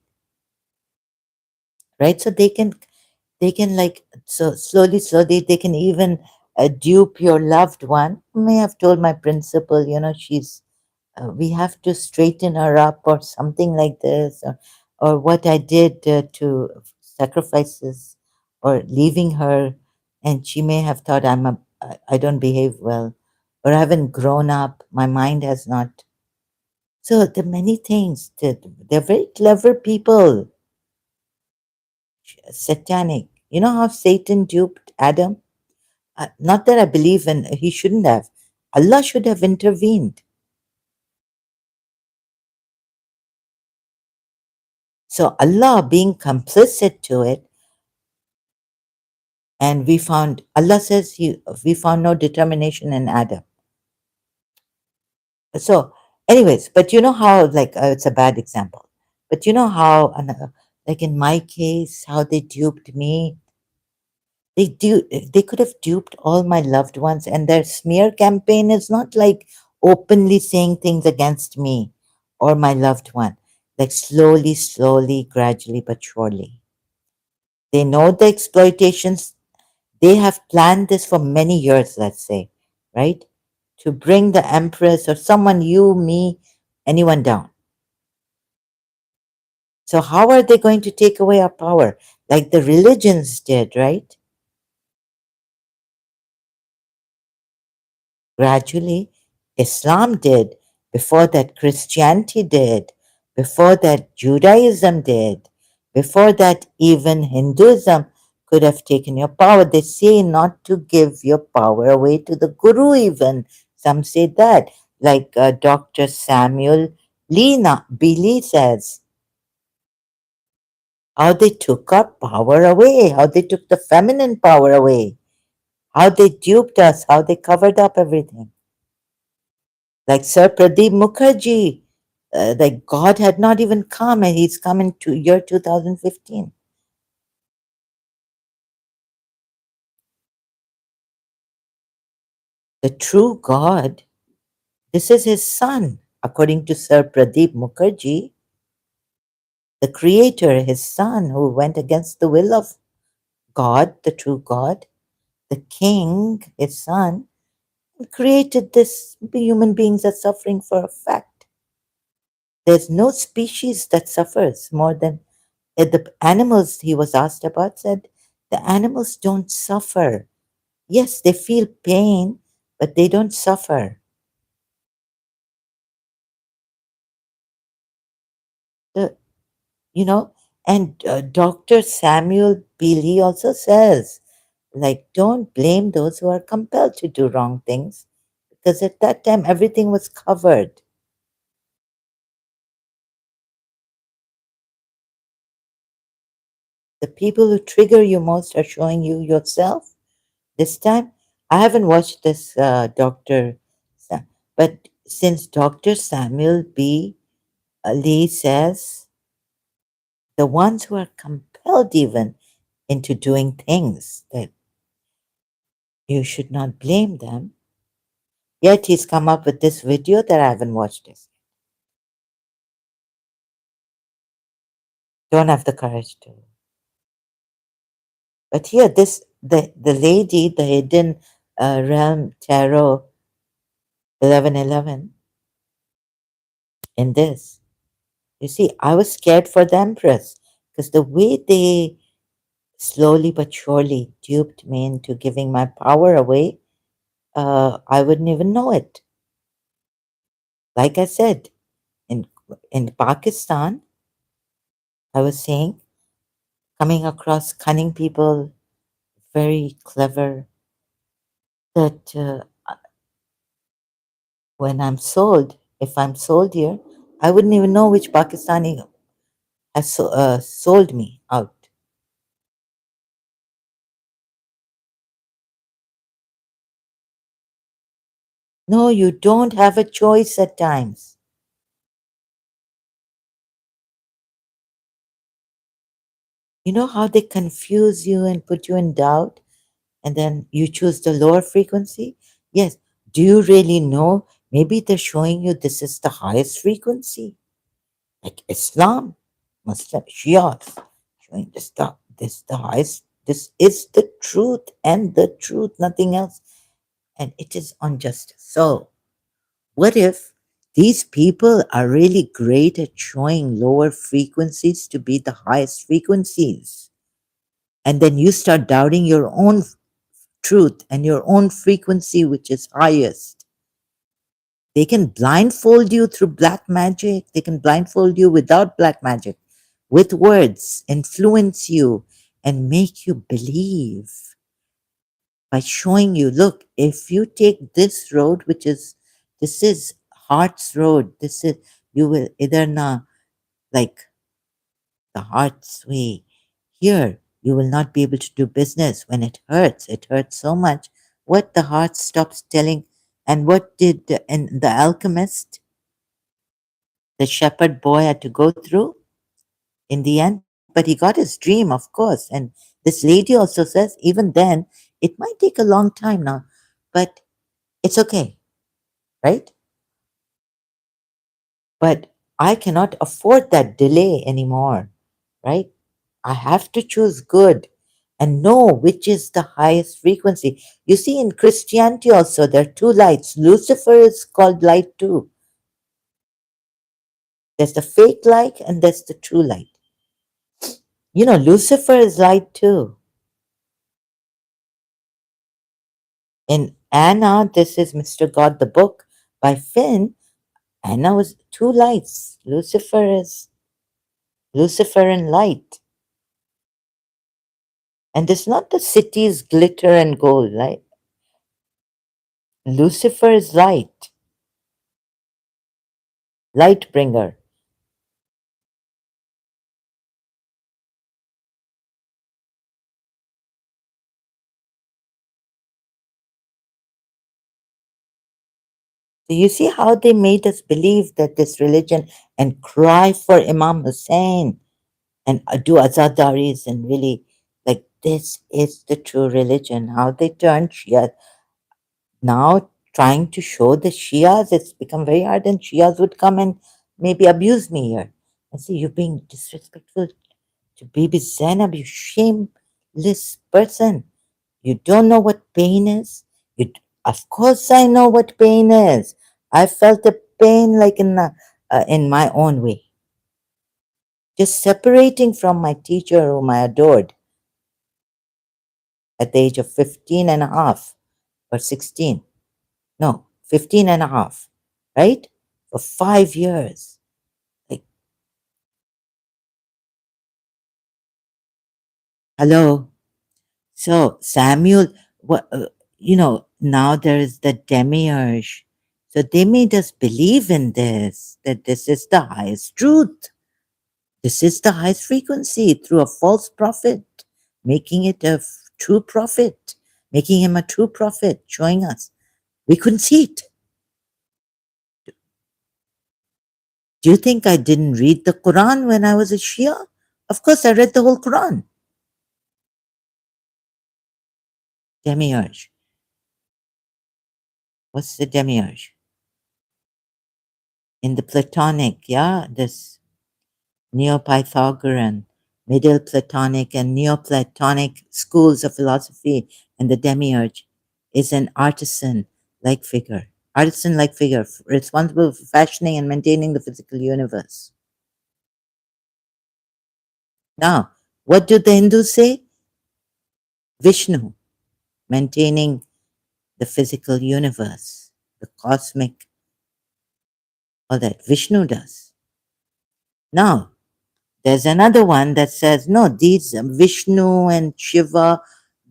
Speaker 1: right? So they can like, so slowly, slowly, they can even dupe your loved one. May have told my principal, she's we have to straighten her up or something like this, or what I did to sacrifices or leaving her, and she may have thought I don't behave well, or I haven't grown up, my mind has not. So the many things that they're very clever people, satanic. You know how Satan duped Adam? Not that I believe in, he shouldn't have. Allah should have intervened. So Allah being complicit to it, and we found Allah says we found no determination in Adam. So, anyways, but you know how like it's a bad example, but you know how like in my case how they duped me. They could have duped all my loved ones, and their smear campaign is not like openly saying things against me or my loved one, like slowly, slowly, gradually but surely. They know the exploitations. They have planned this for many years, let's say, right? To bring the empress or someone, you, me, anyone down. So, how are they going to take away our power? Like the religions did, right? Gradually, Islam did. Before that, Christianity did. Before that, Judaism did. Before that, even Hinduism could have taken your power. They say not to give your power away to the guru, even. Some say that, like Dr. Samuel Lee says, how they took our power away, how they took the feminine power away, how they duped us, how they covered up everything. Like Sir Pradeep Mukherjee, like God had not even come, and he's come in year 2015. The true God, this is his son, according to Sir Pradeep Mukherjee, the creator, his son, who went against the will of God, the true God, the king, his son, created this human beings are suffering for a fact. There's no species that suffers more than the animals he was asked about said the animals don't suffer. Yes, they feel pain, but they don't suffer. The, you know, and Dr. Samuel Bealey also says, like, don't blame those who are compelled to do wrong things, because at that time everything was covered. The people who trigger you most are showing you yourself. This time, I haven't watched this but since Dr. Samuel B. Lee says the ones who are compelled even into doing things that you should not blame them, yet he's come up with this video that I haven't watched this. Don't have the courage to. But here, the lady, the hidden realm tarot 1111 in this. You see, I was scared for the Empress because the way they slowly but surely duped me into giving my power away, I wouldn't even know it. Like I said, in in Pakistan, I was saying, coming across cunning people, very clever, that when I'm sold, if I'm sold here, I wouldn't even know which Pakistani has sold me out. No, you don't have a choice at times. You know how they confuse you and put you in doubt, and then you choose the lower frequency? Yes. Do you really know? Maybe they're showing you this is the highest frequency, like Islam, Muslim, Shia, showing this the highest. This is the truth and the truth, nothing else, and it is on justice. So, what if these people are really great at showing lower frequencies to be the highest frequencies? And then you start doubting your own truth and your own frequency, which is highest. They can blindfold you through black magic, they can blindfold you without black magic, with words, influence you, and make you believe by showing you, look, if you take this road, this is heart's road, this is, you will either not, like the heart's way. Here, you will not be able to do business when it hurts so much. What the heart stops telling, and what did and the alchemist, the shepherd boy, had to go through in the end? But he got his dream, of course. And this lady also says, even then, it might take a long time now, but it's okay, right? But I cannot afford that delay anymore, right? I have to choose good and know which is the highest frequency. You see, in Christianity also, there are two lights. Lucifer is called light too. There's the fake light and there's the true light. You know, Lucifer is light too. In Anna, this is Mr. God, the book by Finn. Anna was two lights. Lucifer is Lucifer and light. And it's not the cities glitter and gold, right? Lucifer is light, light bringer. Do you see how they made us believe that this religion and cry for Imam Hussein and do Azadaris and really like this is the true religion? How they turned Shia now trying to show the Shias, it's become very hard, and Shias would come and maybe abuse me here. And say, you're being disrespectful to Bibi Zainab, you shameless person. You don't know what pain is? Of course, I know what pain is. I felt the pain like in my own way. Just separating from my teacher whom I adored at the age of 15 and a half or 16. No, 15 and a half, right? For 5 years. Like, hello. So, Samuel, what, now there is the demiurge. So they made us believe in this, that this is the highest truth. This is the highest frequency through a false prophet, making it a true prophet, making him a true prophet, showing us. We couldn't see it. Do you think I didn't read the Quran when I was a Shia? Of course, I read the whole Quran. Demiurge. What's the demiurge? In the Platonic, yeah, this Neo-Pythagorean, Middle Platonic and Neoplatonic schools of philosophy, and the demiurge is an artisan-like figure. Artisan-like figure responsible for fashioning and maintaining the physical universe. Now, what do the Hindus say? Vishnu, maintaining the physical universe, the cosmic, all that. Vishnu does. Now, there's another one that says, no, these Vishnu and Shiva,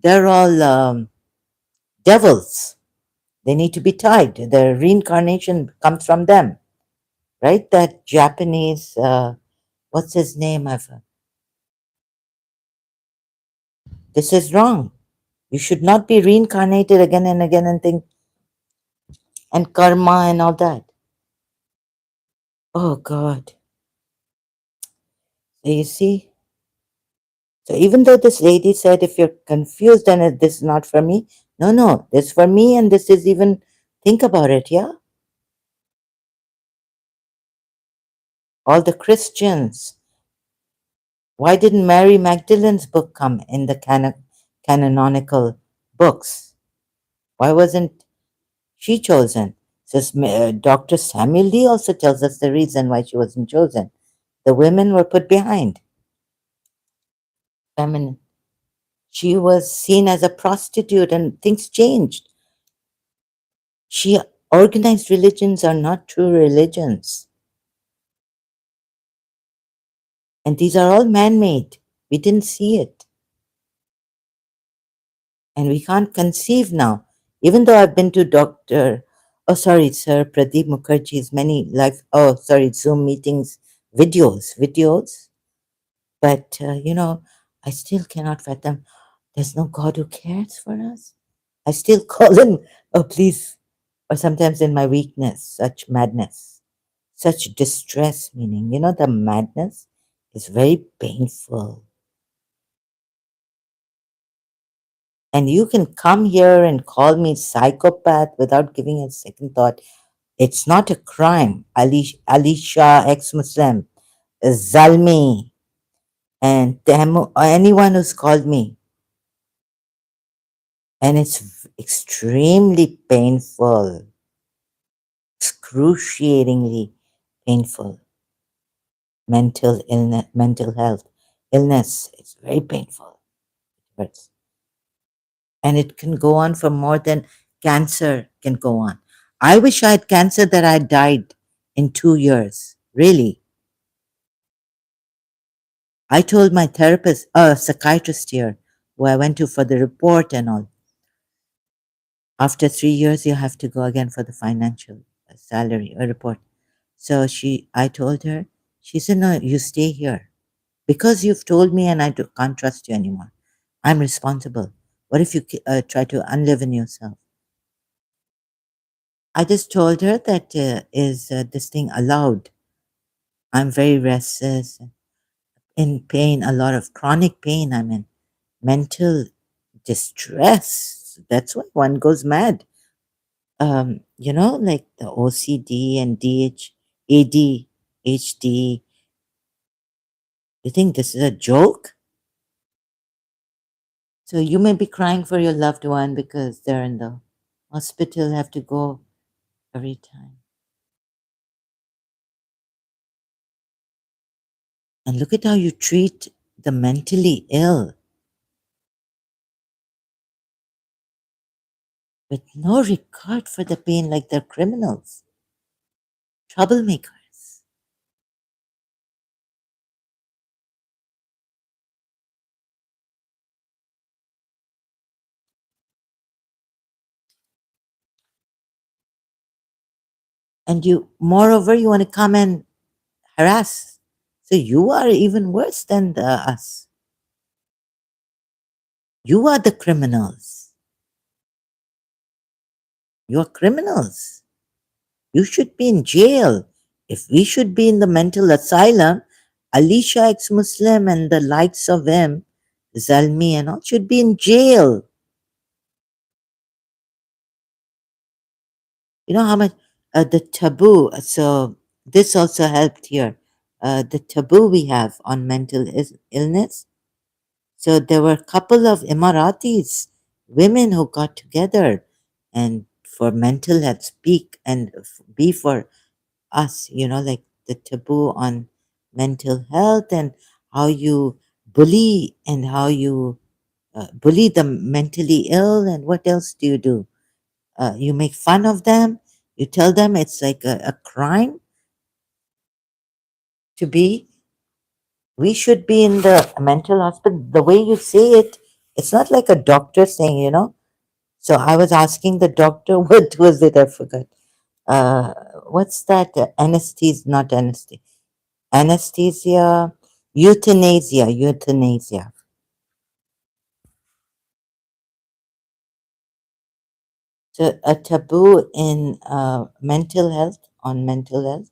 Speaker 1: they're all devils. They need to be tied. The reincarnation comes from them, right? That Japanese, what's his name? This is wrong. You should not be reincarnated again and again and think, and karma and all that. Oh, God. So you see? So even though this lady said, if you're confused, then this is not for me. No, no, this is for me, and this is even, think about it, yeah? All the Christians. Why didn't Mary Magdalene's book come in the canonical books? Why wasn't she chosen? So Dr. Samuel Lee also tells us the reason why she wasn't chosen. The women were put behind. Feminine. She was seen as a prostitute, and things changed. She organized religions are not true religions, and these are all man-made. We didn't see it. And we can't conceive now. Even though I've been to Sir Pradeep Mukherjee's many Zoom meetings, videos, but I still cannot fathom. There's no God who cares for us. I still call him, oh please, or sometimes in my weakness, such madness, such distress, meaning, the madness is very painful. And you can come here and call me psychopath without giving a second thought. It's not a crime. Alisha, ex-Muslim, Zalmi, and Temu, or anyone who's called me. And it's extremely painful, excruciatingly painful. Mental illness, mental health, illness, it's very painful. It hurts. And it can go on for more than cancer can go on. I wish I had cancer that I died in 2 years. Really. I told my therapist, psychiatrist here, who I went to for the report and all, After 3 years, you have to go again for the financial salary report. So I told her, she said, no, you stay here because you've told me and can't trust you anymore. I'm responsible. What if you try to unlive in yourself? I just told her that is this thing allowed? I'm very restless, in pain, a lot of chronic pain. I'm in mental distress. That's why one goes mad. Like the OCD and ADHD. You think this is a joke? So you may be crying for your loved one because they're in the hospital, have to go every time. And look at how you treat the mentally ill with no regard for the pain, like they're criminals, troublemakers. And moreover, you want to come and harass. So you are even worse than us. You are the criminals. You are criminals. You should be in jail. If we should be in the mental asylum, Alicia ex Muslim and the likes of him, Zalmi and all, should be in jail. You know how much the taboo, so this also helped here. The taboo we have on mental illness. So there were a couple of Emiratis, women who got together and for mental health speak and be for us, like the taboo on mental health and how you bully and how you bully the mentally ill and what else do you do? You make fun of them. You tell them it's like a crime to be. We should be in the mental hospital. The way you say it, it's not like a doctor saying. So I was asking the doctor, what was it? I forgot. Uh, what's that? Anesthesia, not anesthesia. Anesthesia, euthanasia. So a taboo in mental health, on mental health.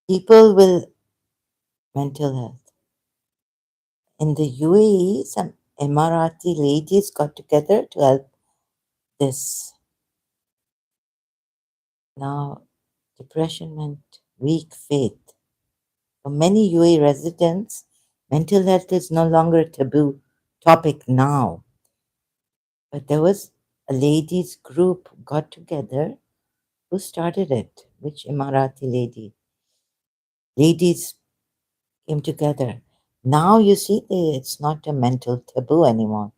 Speaker 1: People will, mental health. In the UAE, some Emirati ladies got together to help this. Now, depression meant weak faith. For many UAE residents, mental health is no longer a taboo topic now. But there was a ladies group got together. Who started it? Which Emirati lady? Ladies came together. Now you see, it's not a mental taboo anymore.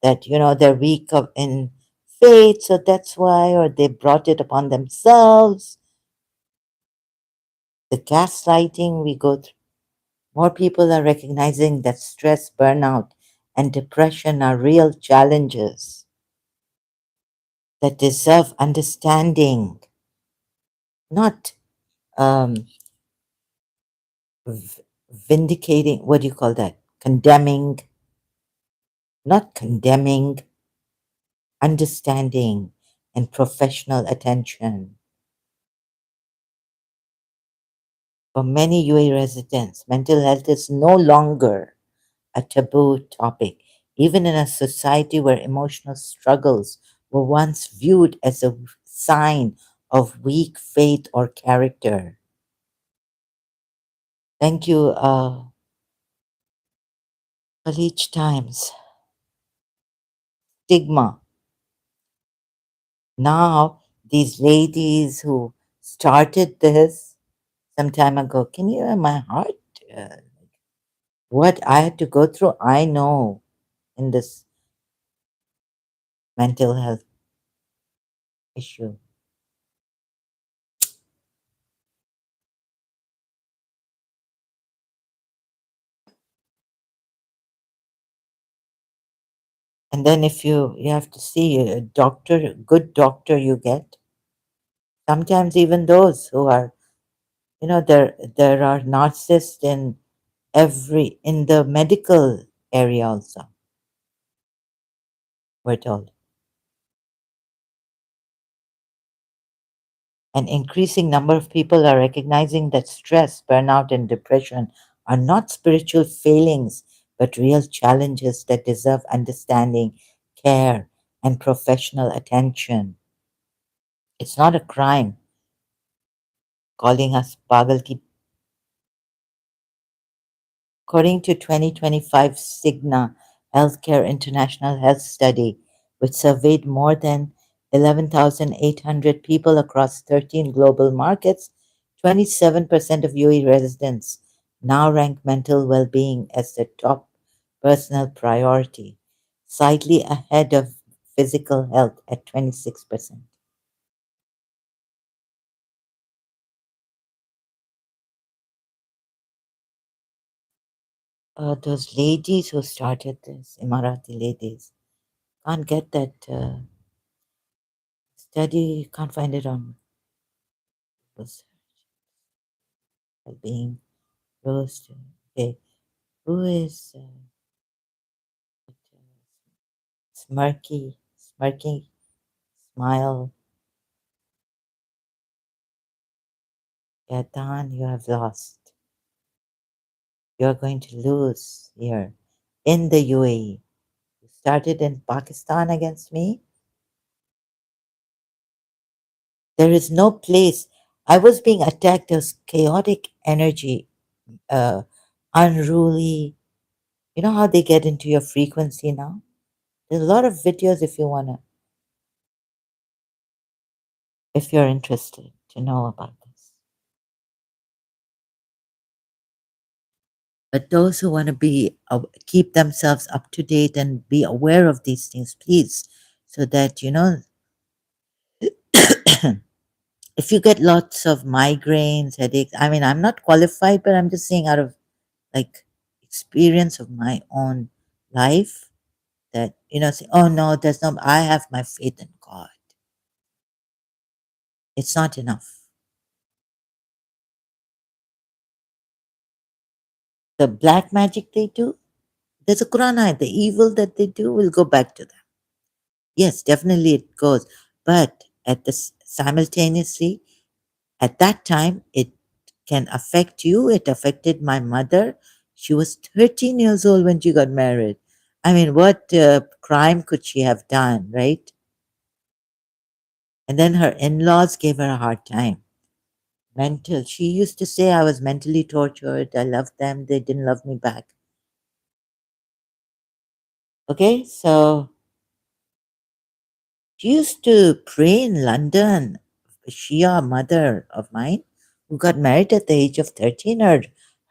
Speaker 1: That they're weak in faith, so that's why, or they brought it upon themselves. The gaslighting we go through. More people are recognizing that stress, burnout, and depression are real challenges that deserve understanding, not um, v- vindicating. What do you call that? Condemning, not condemning, understanding, and professional attention. For many UAE residents, mental health is no longer a taboo topic, even in a society where emotional struggles were once viewed as a sign of weak faith or character. Thank you, College Times. Stigma. Now, these ladies who started this some time ago, can you hear my heart? Uh, what I had to go through, I know in this mental health issue. And then if you have to see a doctor, good doctor you get. Sometimes even those who are, there are narcissists in the medical area also, we're told. An increasing number of people are recognizing that stress, burnout, and depression are not spiritual failings, but real challenges that deserve understanding, care, and professional attention. It's not a crime calling us pagal ki. According to 2025 Cigna Healthcare International Health Study, which surveyed more than 11,800 people across 13 global markets, 27% of UAE residents now rank mental well being as their top personal priority, slightly ahead of physical health at 26%. Those ladies who started this, Emirati ladies, can't get that study, can't find it on research, well-being, roast. Okay, who is smirky, smile? Yatan, you have lost. You are going to lose here in the UAE. You started in Pakistan against me. There is no place. I was being attacked as chaotic energy, uh, unruly. You know how they get into your frequency now? There's a lot of videos if you're interested to know about this. But those who want to keep themselves up to date and be aware of these things, please, so that if you get lots of migraines, headaches. I mean, I'm not qualified, but I'm just saying out of like experience of my own life that say, oh no, there's no. I have my faith in God. It's not enough. The black magic they do, there's a Quran ayat. The evil that they do will go back to them. Yes, definitely it goes. But simultaneously, at that time, it can affect you. It affected my mother. She was 13 years old when she got married. I mean, what crime could she have done, right? And then her in laws gave her a hard time. Mental. She used to say I was mentally tortured. I loved them. They didn't love me back. Okay, so she used to pray in London. A Shia mother of mine who got married at the age of 13.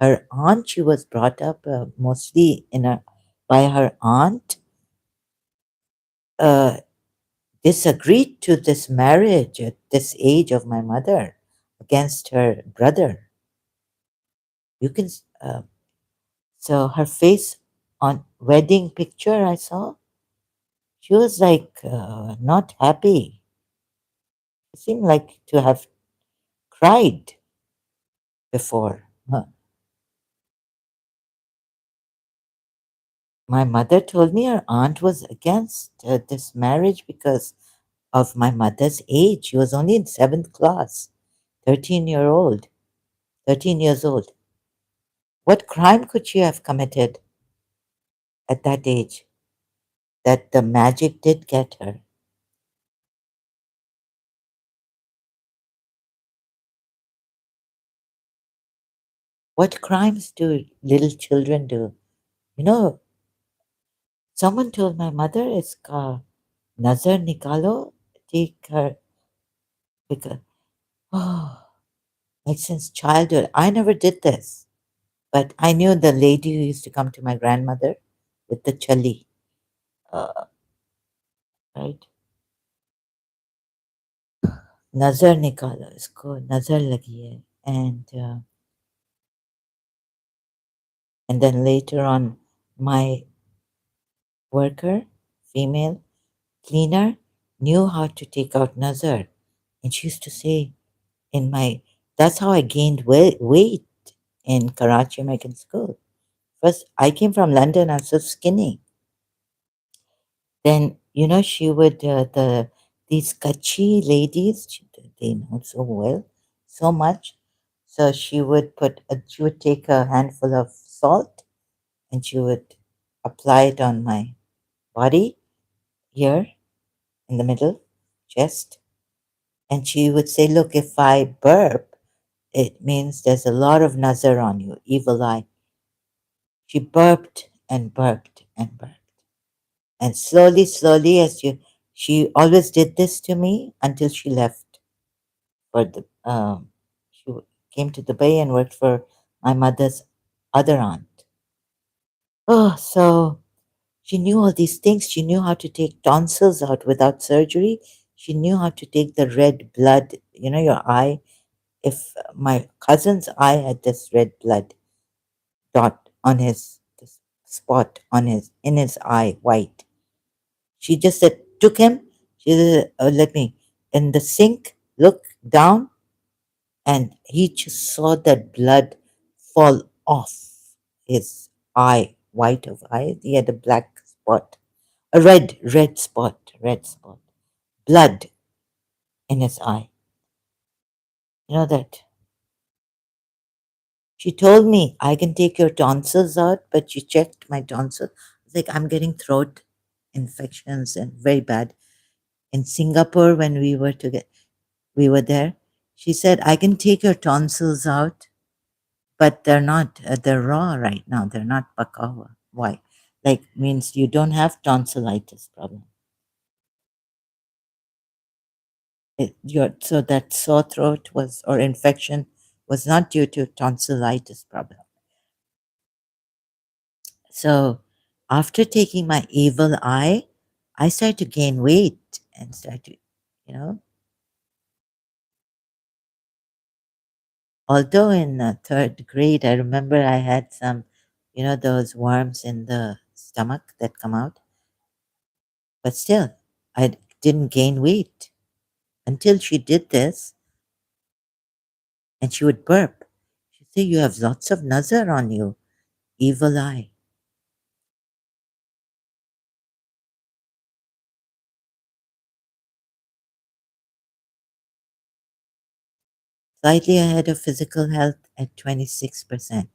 Speaker 1: Her aunt, she was brought up mostly by her aunt, uh, disagreed to this marriage at this age of my mother against her brother. You can, so her face on wedding picture I saw, she was like not happy. She seemed like to have cried before. My mother told me her aunt was against this marriage because of my mother's age. She was only in seventh class, 13-year-old, 13 years old. What crime could she have committed at that age that the magic did get her? What crimes do little children do? You know, someone told my mother it's Nazar Nikalo, take her, because, oh, like since childhood. I never did this. But I knew the lady who used to come to my grandmother with the chali, uh, right? Nazar nikala, isko nazar lagi hai. And then later on, my worker female cleaner, knew how to take out nazar. And she used to say, in my, that's how I gained weight in Karachi American School. First, I came from London, I was so skinny. Then, she would, these Kachi ladies, they know so well, so much. So she would take a handful of salt and she would apply it on my body here in the middle, chest. And she would say, look, if I burp, it means there's a lot of nazar on you, evil eye. She burped and burped and burped. And slowly, slowly, she always did this to me until she left for she came to Dubai and worked for my mother's other aunt. Oh, so she knew all these things. She knew how to take tonsils out without surgery. She knew how to take the red blood, your eye. If my cousin's eye had this red blood dot on this spot on in his eye, white. She just said, took him. She said, let me in the sink, look down, and he just saw that blood fall off his eye, white of eye. He had a black spot, a red spot, blood in his eye. You know that. She told me I can take your tonsils out, but she checked my tonsils. It's like I'm getting throat infections and very bad. In Singapore, when we were there. She said, I can take your tonsils out, but they're not, they're raw right now. They're not pakawa. Why? Like, means you don't have tonsillitis problem. So that sore throat was, or infection was not due to tonsillitis problem. So after taking my evil eye, I started to gain weight and started to, you know, although in third grade, I remember I had some, those worms in the stomach that come out, but still, I didn't gain weight until she did this and she would burp. She'd say, you have lots of nazar on you, evil eye. Slightly ahead of physical health at 26%.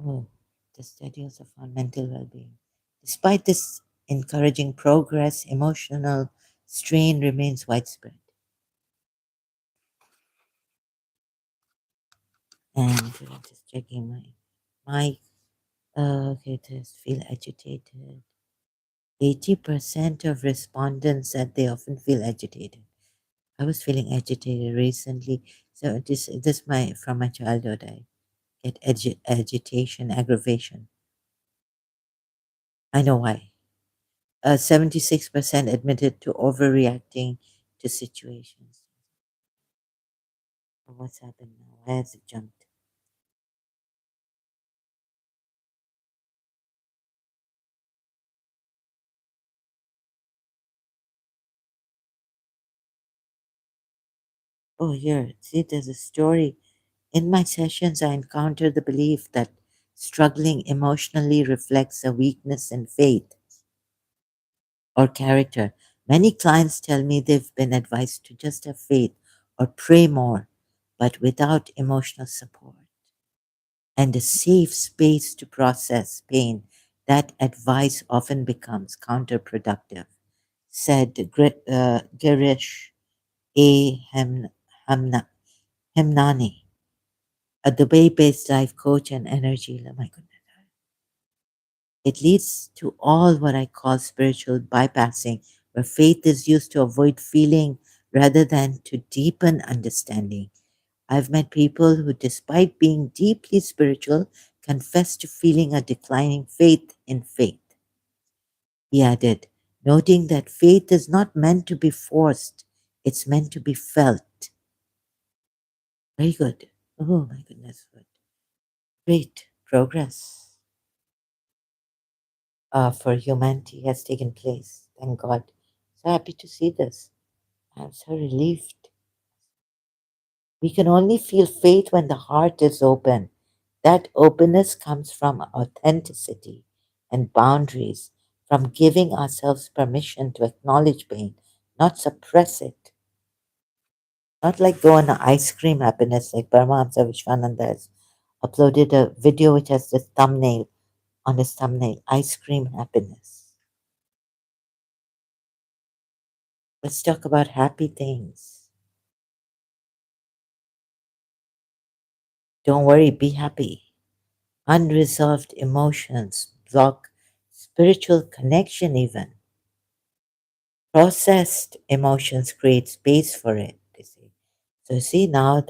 Speaker 1: Oh, the studies of our mental well being. Despite this encouraging progress, emotional strain remains widespread. And just checking my okay, just feel agitated. 80% of respondents said they often feel agitated. I was feeling agitated recently. So this my from my childhood. I get agitation, aggravation. I know why. 76% admitted to overreacting to situations. What's happened now? Why has it jumped? Oh, here. See, there's a story. In my sessions, I encounter the belief that struggling emotionally reflects a weakness in faith or character. Many clients tell me they've been advised to just have faith or pray more, but without emotional support and a safe space to process pain, that advice often becomes counterproductive, said Girish A. Hemnani, a Dubai based life coach and energy. Oh my goodness. It leads to all what I call spiritual bypassing, where faith is used to avoid feeling rather than to deepen understanding. I've met people who, despite being deeply spiritual, confess to feeling a declining faith in faith. He added, noting that faith is not meant to be forced, it's meant to be felt. Very good. Oh my goodness. Good. Great progress. for humanity has taken place. Thank God. So happy to see this. I'm so relieved. We can only feel faith when the heart is open. That openness comes from authenticity and boundaries, from giving ourselves permission to acknowledge pain, not suppress it. Not like go on a ice cream happiness, like Paramahamsa Vishwananda has uploaded a video which has this thumbnail on his thumbnail, ice cream happiness. Let's talk about happy things. Don't worry, be happy. Unresolved emotions block spiritual connection, even. Processed emotions create space for it, they say. So, see now,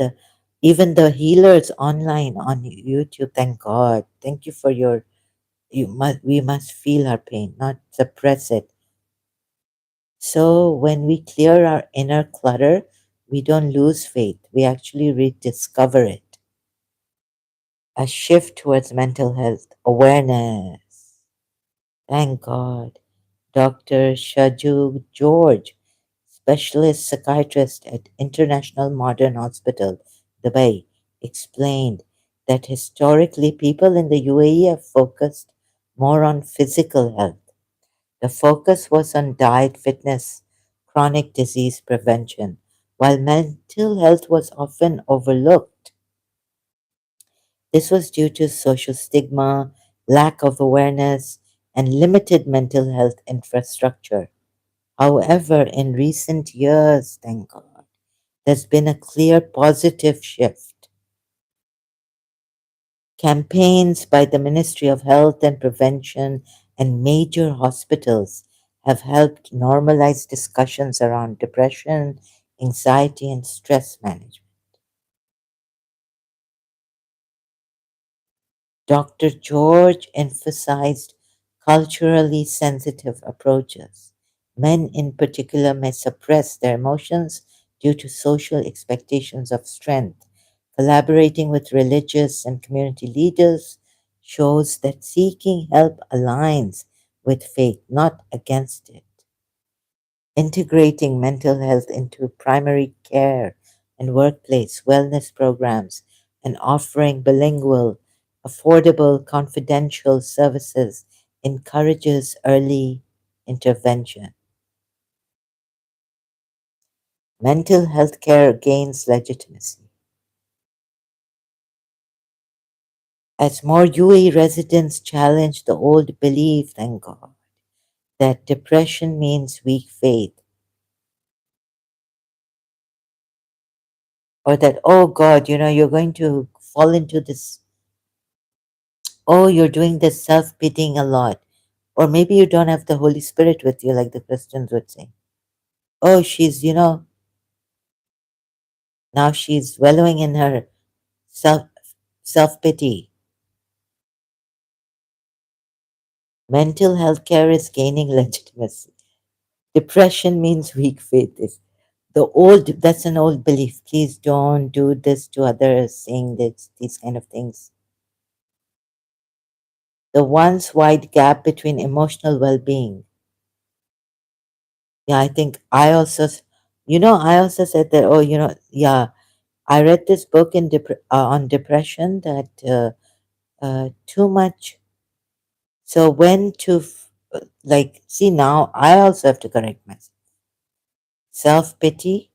Speaker 1: even the healers online on YouTube, thank God. Thank you for your, we must feel our pain, not suppress it. So, when we clear our inner clutter, we don't lose faith, we actually rediscover it. A shift towards mental health awareness. Thank God. Dr. Shaju George, specialist psychiatrist at International Modern Hospital, Dubai, explained that historically people in the UAE have focused more on physical health. The focus was on diet, fitness, chronic disease prevention, while mental health was often overlooked. This was due to social stigma, lack of awareness, and limited mental health infrastructure. However, in recent years, thank God, there's been a clear positive shift. Campaigns by the Ministry of Health and Prevention and major hospitals have helped normalize discussions around depression, anxiety, and stress management. Dr. George emphasized culturally sensitive approaches. Men, in particular, may suppress their emotions due to social expectations of strength. Collaborating with religious and community leaders shows that seeking help aligns with faith, not against it. Integrating mental health into primary care and workplace wellness programs and offering bilingual, affordable, confidential services encourages early intervention. Mental health care gains legitimacy. As more UAE residents challenge the old belief, thank God, that depression means weak faith, or that, oh God, you're going to fall into this. Oh, you're doing this self pitying a lot. Or maybe you don't have the Holy Spirit with you, like the Christians would say. Oh, now she's wallowing in her self self pity. Mental health care is gaining legitimacy. Depression means weak faith. That's an old belief. Please don't do this to others, saying these kind of things. The once wide gap between emotional well being. Yeah, I think I also said that, oh, yeah, I read this book on depression that too much. So when to see now, I also have to correct myself. Self pity.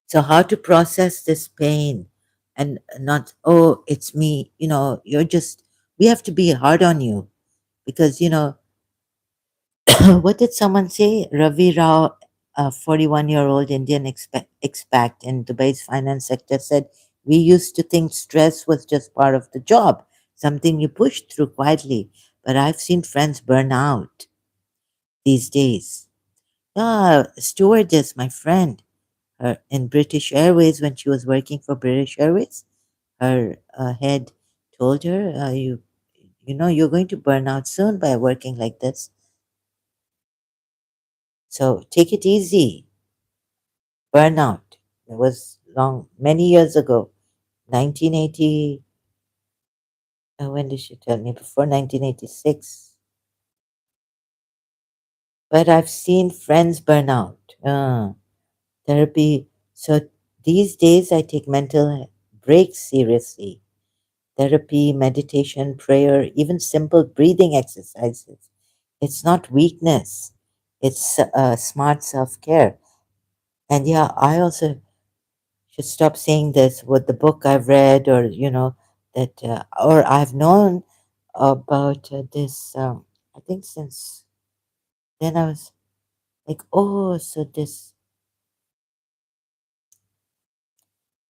Speaker 1: So how to process this pain and not, oh, it's me. We have to be hard on you because what did someone say? Ravi Rao, a 41-year-old Indian expat in Dubai's finance sector, said, we used to think stress was just part of the job, something you pushed through quietly. But I've seen friends burn out these days. Stewardess, my friend, her in British Airways, when she was working for British Airways, her head told her, you're going to burn out soon by working like this. So take it easy. Burnout. It was many years ago, 1980. When did she tell me? Before 1986. But I've seen friends burn out. Therapy. So these days I take mental breaks seriously. Therapy, meditation, prayer, even simple breathing exercises. It's not weakness, it's smart self care. And yeah, I also should stop saying this with the book I've read, or, that, or I've known about this, I think since then I was like, oh, so this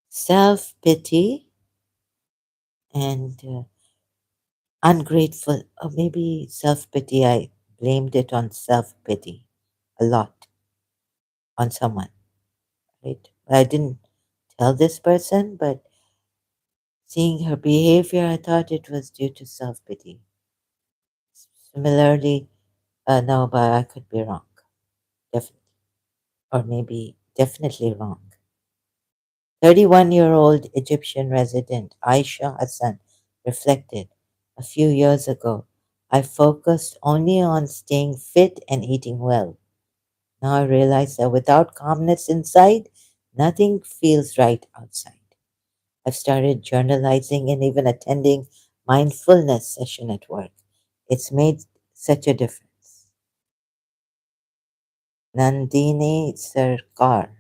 Speaker 1: self pity and ungrateful, or maybe self pity, I blamed it on self pity a lot on someone, right? I didn't tell this person, but seeing her behavior, I thought it was due to self pity. Similarly, no, but I could be wrong, definitely, or maybe definitely wrong. 31-year-old Egyptian resident Aisha Hassan reflected, a few years ago, I focused only on staying fit and eating well. Now I realize that without calmness inside, nothing feels right outside. I've started journalizing and even attending mindfulness session at work. It's made such a difference. Nandini Sarkar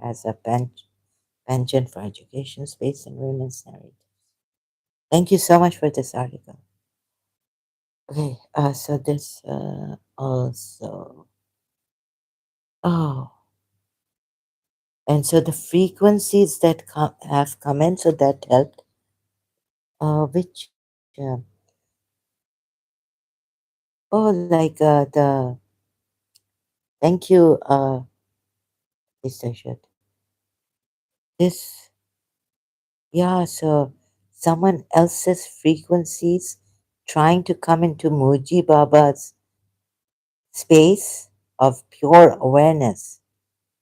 Speaker 1: has a penchant for education, space, and women's narrative. Thank you so much for this article. Okay, so this also. Oh, and so the frequencies that have come in, so that helped. Which, the, thank you, this I should. This, yeah, so someone else's frequencies trying to come into Muji Baba's space of pure awareness,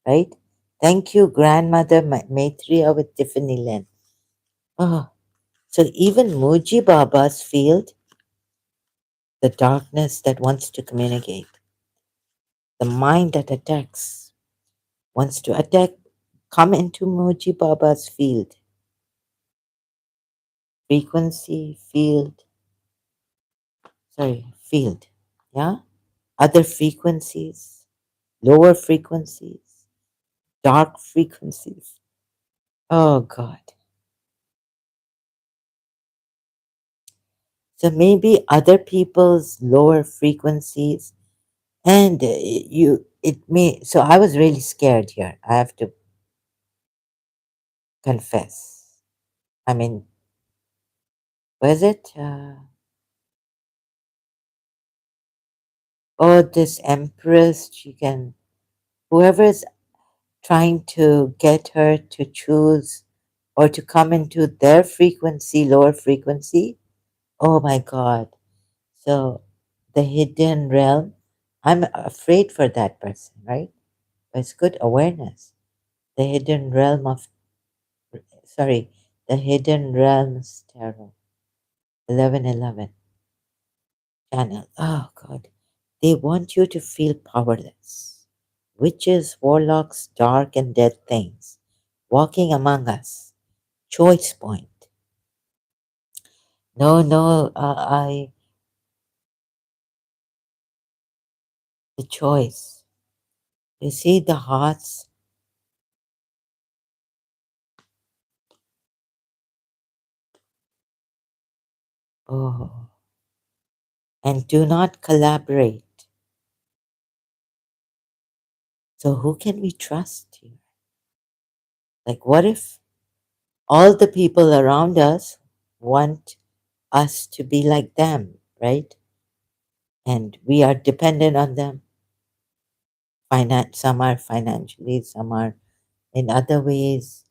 Speaker 1: right? Thank you, grandmother Maitreya with Tiffany Lynn. Oh, so even Muji Baba's field, the darkness that wants to communicate, the mind that attacks, wants to attack, come into Muji Baba's field, frequency, field, yeah? Other frequencies, lower frequencies, dark frequencies. Oh, God. So maybe other people's lower frequencies, and it may. So I was really scared here. I have to confess. I mean, was it? Oh, this empress, she can, whoever is trying to get her to choose or to come into their frequency, lower frequency. Oh my God. So the hidden realm, I'm afraid for that person, right? But it's good awareness. The hidden realm of, sorry, the hidden realms tarot, 1111 channel. Oh God. They want you to feel powerless. Witches, warlocks, dark and dead things walking among us. Choice point. No, no, the choice. You see the hearts. Oh, and do not collaborate. So who can we trust here? Like, what if all the people around us want us to be like them, right? And we are dependent on them. Some are financially, some are in other ways.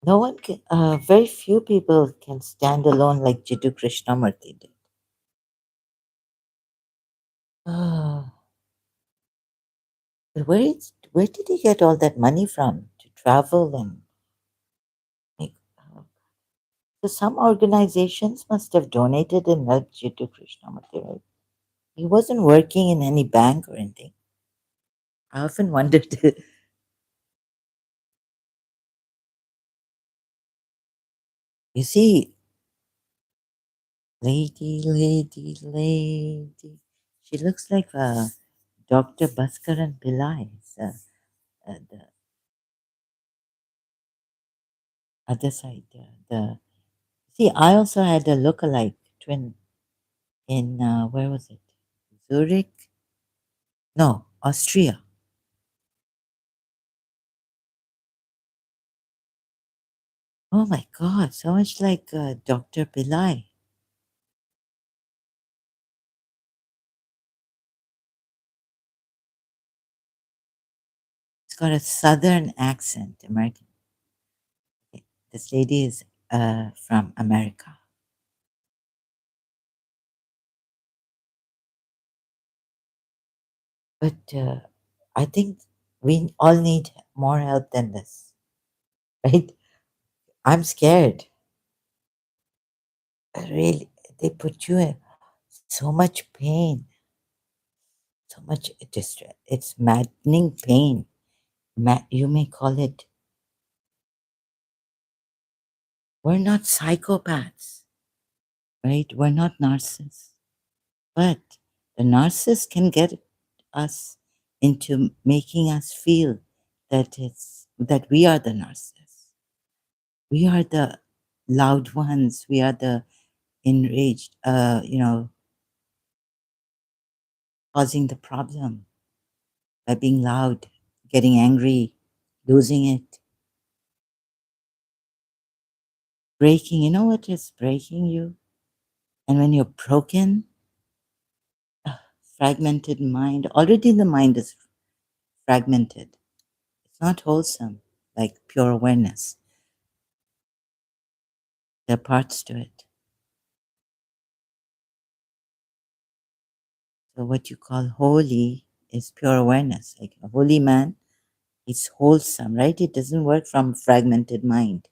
Speaker 1: No one can, very few people can stand alone like Jiddu Krishnamurti did. Ah, but where did he get all that money from to travel and So some organizations must have donated and helped you to Krishnamurti, right? He wasn't working in any bank or anything. I often wondered. You see, lady, lady, lady. She looks like Dr. Bhaskaran Pillai, the other side. The See, I also had a look-alike twin in where was it? Zurich? No, Austria. Oh my God, so much like Dr. Pillai. It's got a southern accent, American. This lady is from America. But I think we all need more help than this, right? I'm scared. Really, they put you in so much pain, so much distress. It's maddening pain. You may call it. We're not psychopaths, right? We're not narcissists. But the narcissist can get us into making us feel that we are the narcissist. We are the loud ones. We are the enraged, causing the problem by being loud, getting angry, losing it, breaking. You know what is breaking you? And when you're broken, fragmented mind, already the mind is fragmented. It's not wholesome, like pure awareness. There are parts to it. So what you call holy is pure awareness. Like a holy man is wholesome, right? It doesn't work from fragmented mind.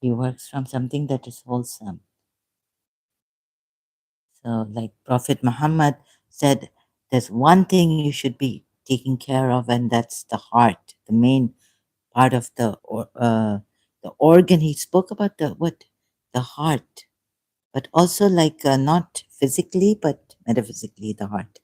Speaker 1: He works from something that is wholesome. So like Prophet Muhammad said, there's one thing you should be taking care of, and that's the heart, the main part of the organ. He spoke about the heart, but also like not physically, but metaphysically, the heart.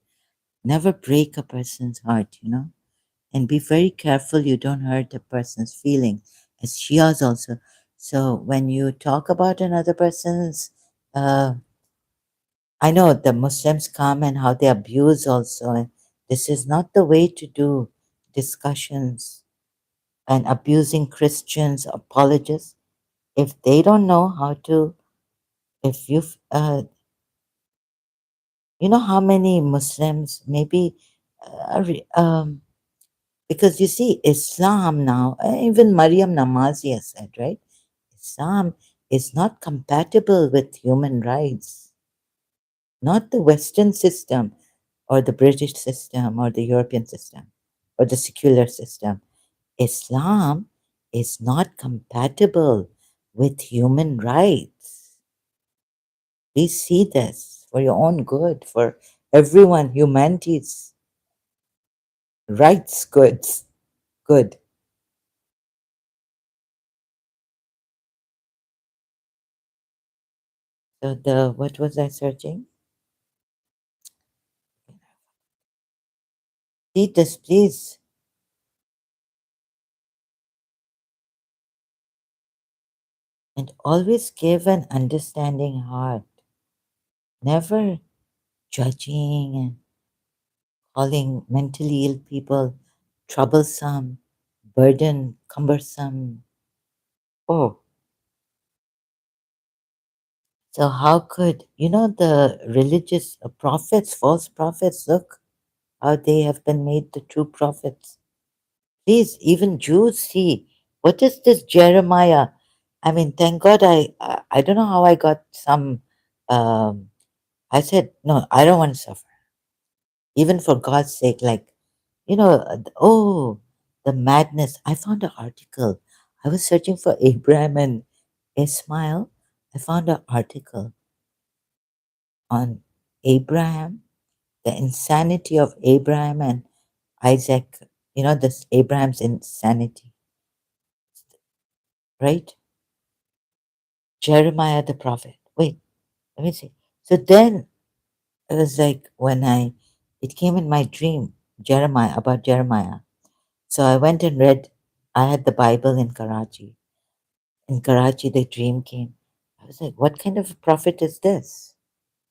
Speaker 1: Never break a person's heart, and be very careful you don't hurt a person's feeling, as Shias also. So when you talk about another person's, I know the Muslims come and how they abuse also. And this is not the way to do discussions and abusing Christians, apologists. If they don't know how to, if you know how many Muslims maybe, because you see, Islam now, even Maryam Namazi has said, right? Islam is not compatible with human rights, not the Western system or the British system or the European system or the secular system. Islam is not compatible with human rights. Please see this for your own good, for everyone, humanity's rights goods. Good. So the what was I searching? See this, please. And always give an understanding heart, never judging and calling mentally ill people troublesome, burden, cumbersome. Oh, so how could, the religious prophets, false prophets, look how they have been made the true prophets. Please, even Jews see. What is this Jeremiah? I mean, thank God I don't know how I got some. I said, no, I don't want to suffer. Even for God's sake, like, oh, the madness. I found an article. I was searching for Abraham and Ismail, I found an article on Abraham, the insanity of Abraham and Isaac, this Abraham's insanity, right? Jeremiah the prophet. Wait, let me see. So then it was like it came in my dream, about Jeremiah. So I went and read, I had the Bible in Karachi. In Karachi, the dream came. I was like, what kind of a prophet is this?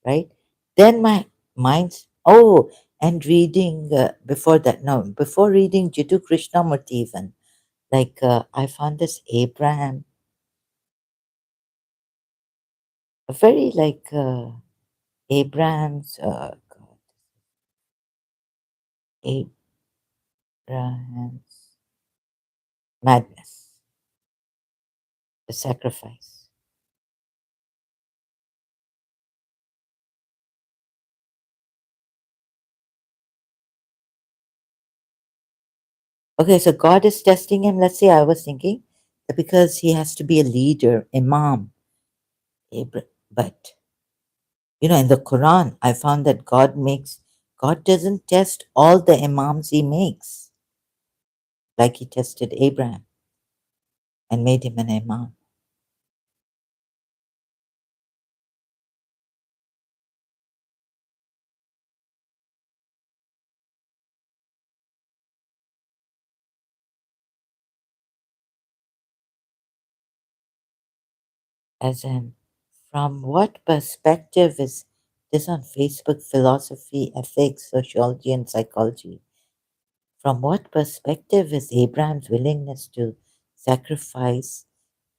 Speaker 1: Right? Then my mind's, and reading before that, no, before reading Jiddu Krishnamurti even, I found this Abraham, a very Abraham's, God, Abraham's madness, the sacrifice. Okay, so God is testing him. Let's say I was thinking that because he has to be a leader, imam, but in the Quran, I found that God doesn't test all the imams he makes, like he tested Abraham and made him an imam. As in, from what perspective is this on Facebook? Philosophy, ethics, sociology, and psychology? From what perspective is Abraham's willingness to sacrifice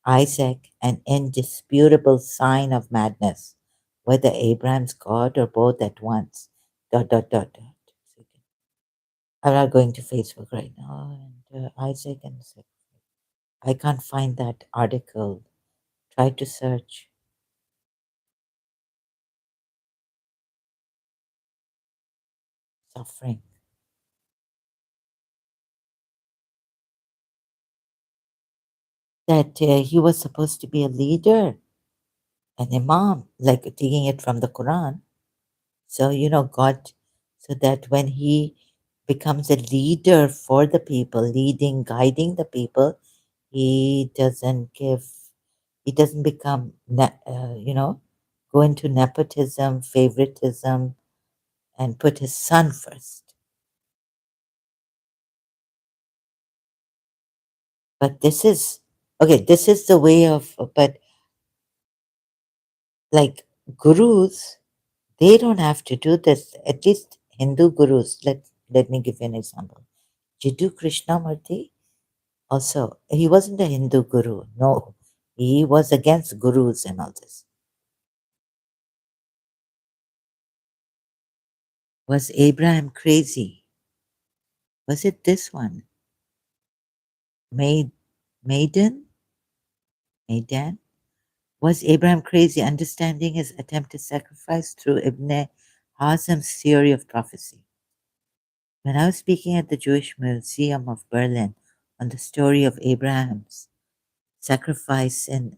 Speaker 1: Isaac an indisputable sign of madness, whether Abraham's God or both at once? Dot dot dot dot. I'm not going to Facebook right now. And Isaac and I can't find that article. Try to search suffering. That he was supposed to be a leader, an imam, like taking it from the Quran. So, God, so that when he becomes a leader for the people, leading, guiding the people, he doesn't give, he doesn't become, go into nepotism, favoritism, and put his son first. But this is, okay, this is the way of, but like gurus, they don't have to do this. At least Hindu gurus, let me give you an example. Jiddu Krishnamurti, also, he wasn't a Hindu guru. No, he was against gurus and all this. Was Abraham crazy? Was it this one? Maid, Maiden? Maidan? Was Abraham crazy, understanding his attempted sacrifice through Ibn Hazm's theory of prophecy? When I was speaking at the Jewish Museum of Berlin on the story of Abraham's sacrifice in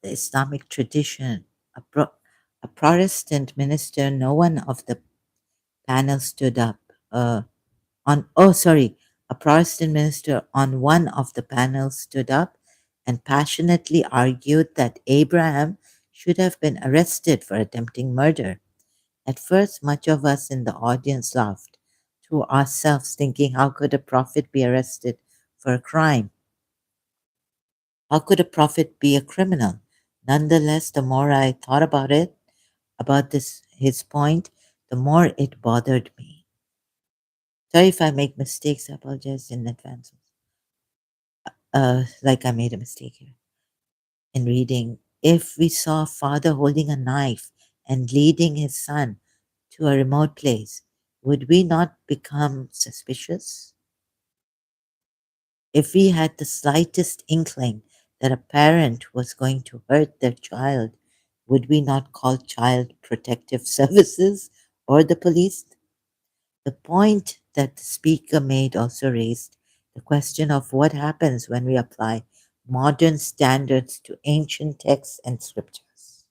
Speaker 1: the Islamic tradition, a Protestant minister, no one of the panel stood up. A Protestant minister on one of the panels stood up and passionately argued that Abraham should have been arrested for attempting murder. At first, much of us in the audience laughed to ourselves, thinking, how could a prophet be arrested for a crime? How could a prophet be a criminal? Nonetheless, the more I thought about it, about his point, the more it bothered me. Sorry if I make mistakes, I apologize in advance. Like I made a mistake here in reading. If we saw a father holding a knife and leading his son to a remote place, would we not become suspicious? If we had the slightest inkling that a parent was going to hurt their child, would we not call child protective services or the police? The point that the speaker made also raised the question of what happens when we apply modern standards to ancient texts and scriptures?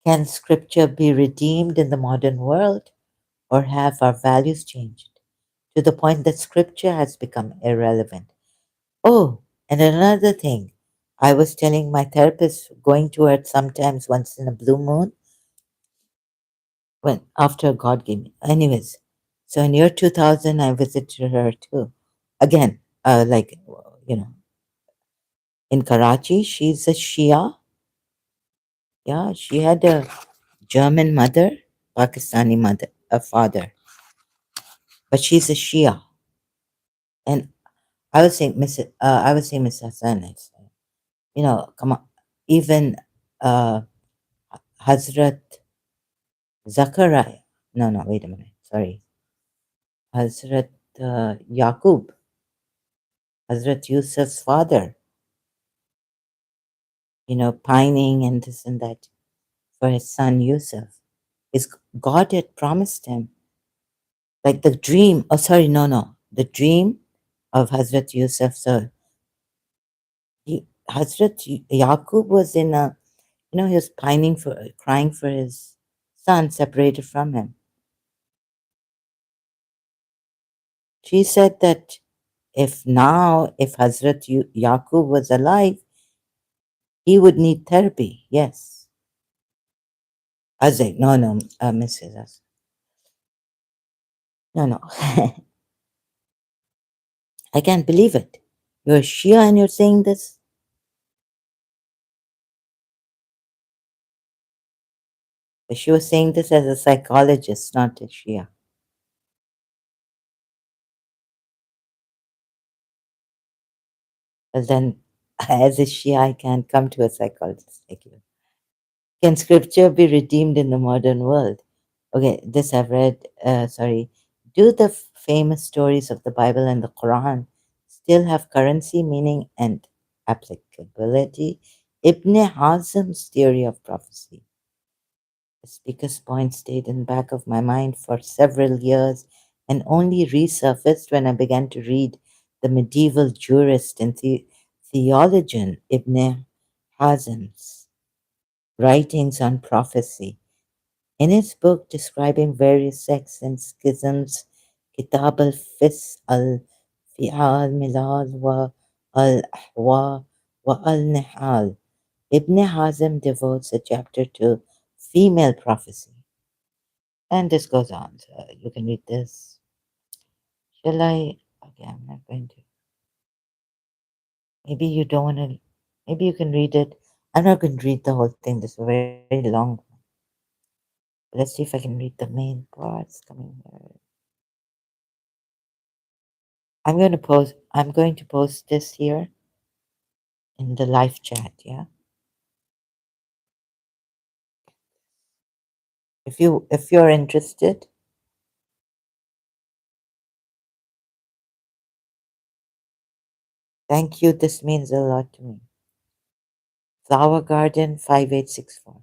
Speaker 1: Can scripture be redeemed in the modern world, or have our values changed to the point that scripture has become irrelevant? Oh, and another thing, I was telling my therapist going to her sometimes once in a blue moon when after God gave me. Anyways, so in year 2000, I visited her too. Again, you know, in Karachi, she's a Shia. Yeah, she had a German mother, Pakistani mother, a father, but she's a Shia. And I was saying Miss Hassan, come on, even uh, Hazrat Zachariah. No, no, wait a minute. Sorry. Hazrat Yaqub, Hazrat Yusuf's father, pining and this and that for his son Yusuf. Is God had promised him, like the dream. Oh, sorry, no, no. The dream of Hazrat Yusuf. So Yaqub was in a, he was crying for his son separated from him. She said that if Hazrat Yaqub was alive, he would need therapy. Yes. I was like, no, no, Mrs. No, no. I can't believe it. You're a Shia and you're saying this? But she was saying this as a psychologist, not a Shia. But then, as a Shia, I can't come to a psychologist like you. Can scripture be redeemed in the modern world? Okay, this I've read. Sorry. Do the famous stories of the Bible and the Quran still have currency, meaning, and applicability? Ibn Hazm's theory of prophecy. The speaker's point stayed in the back of my mind for several years and only resurfaced when I began to read the medieval jurist and theologian Ibn Hazm's writings on prophecy. In his book describing various sects and schisms, Kitab al-Fis al-Fi'al Milal wa al-Ahwa wa al-Nihal, Ibn Hazm devotes a chapter to female prophecy. And this goes on. So you can read this. Shall I? Okay, I'm not going to. Maybe you don't want to. Maybe you can read it. I'm not going to read the whole thing. This is a very, very long one. Let's see if I can read the main parts coming here. I'm going to post this here in the live chat, yeah? If you're interested, thank you. This means a lot to me. Flower Garden 5864.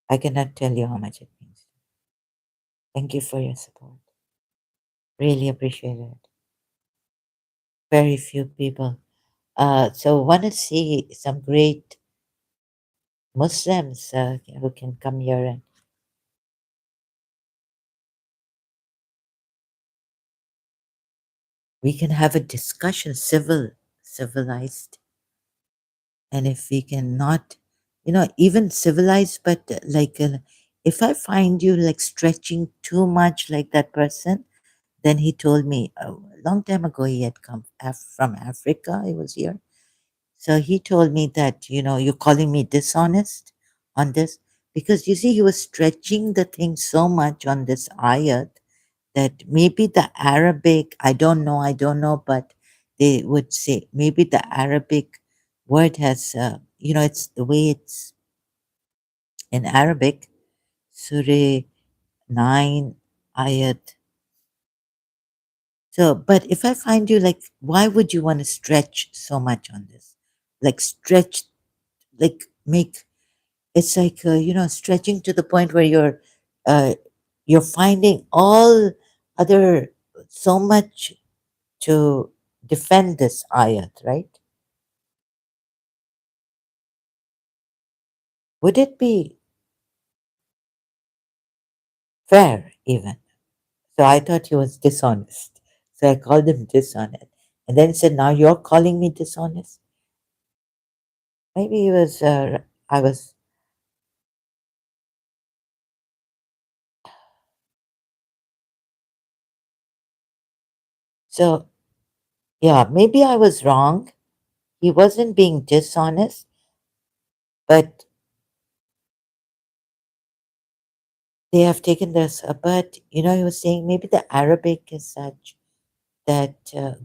Speaker 1: I cannot tell you how much it means. Thank you for your support. Really appreciate it. Very few people. So want to see some great Muslims who can come here and we can have a discussion, civilized. And if we cannot, even civilized, but if I find you like stretching too much like that person, then he told me a long time ago he had come from Africa. He was here. So he told me that, you're calling me dishonest on this because you see, he was stretching the thing so much on this ayat that maybe the Arabic, I don't know, but they would say maybe the Arabic word has, it's the way it's in Arabic, Surah 9, ayat. So, but if I find you like, why would you want to stretch so much on this? Like, stretch, like, make it's like, stretching to the point where uh, you're finding all other so much to defend this ayat, right? Would it be fair even? So I thought he was dishonest. So I called him dishonest. And then he said, now you're calling me dishonest? Maybe he was, I was, so yeah, maybe I was wrong. He wasn't being dishonest, but they have taken this. But, he was saying maybe the Arabic is such that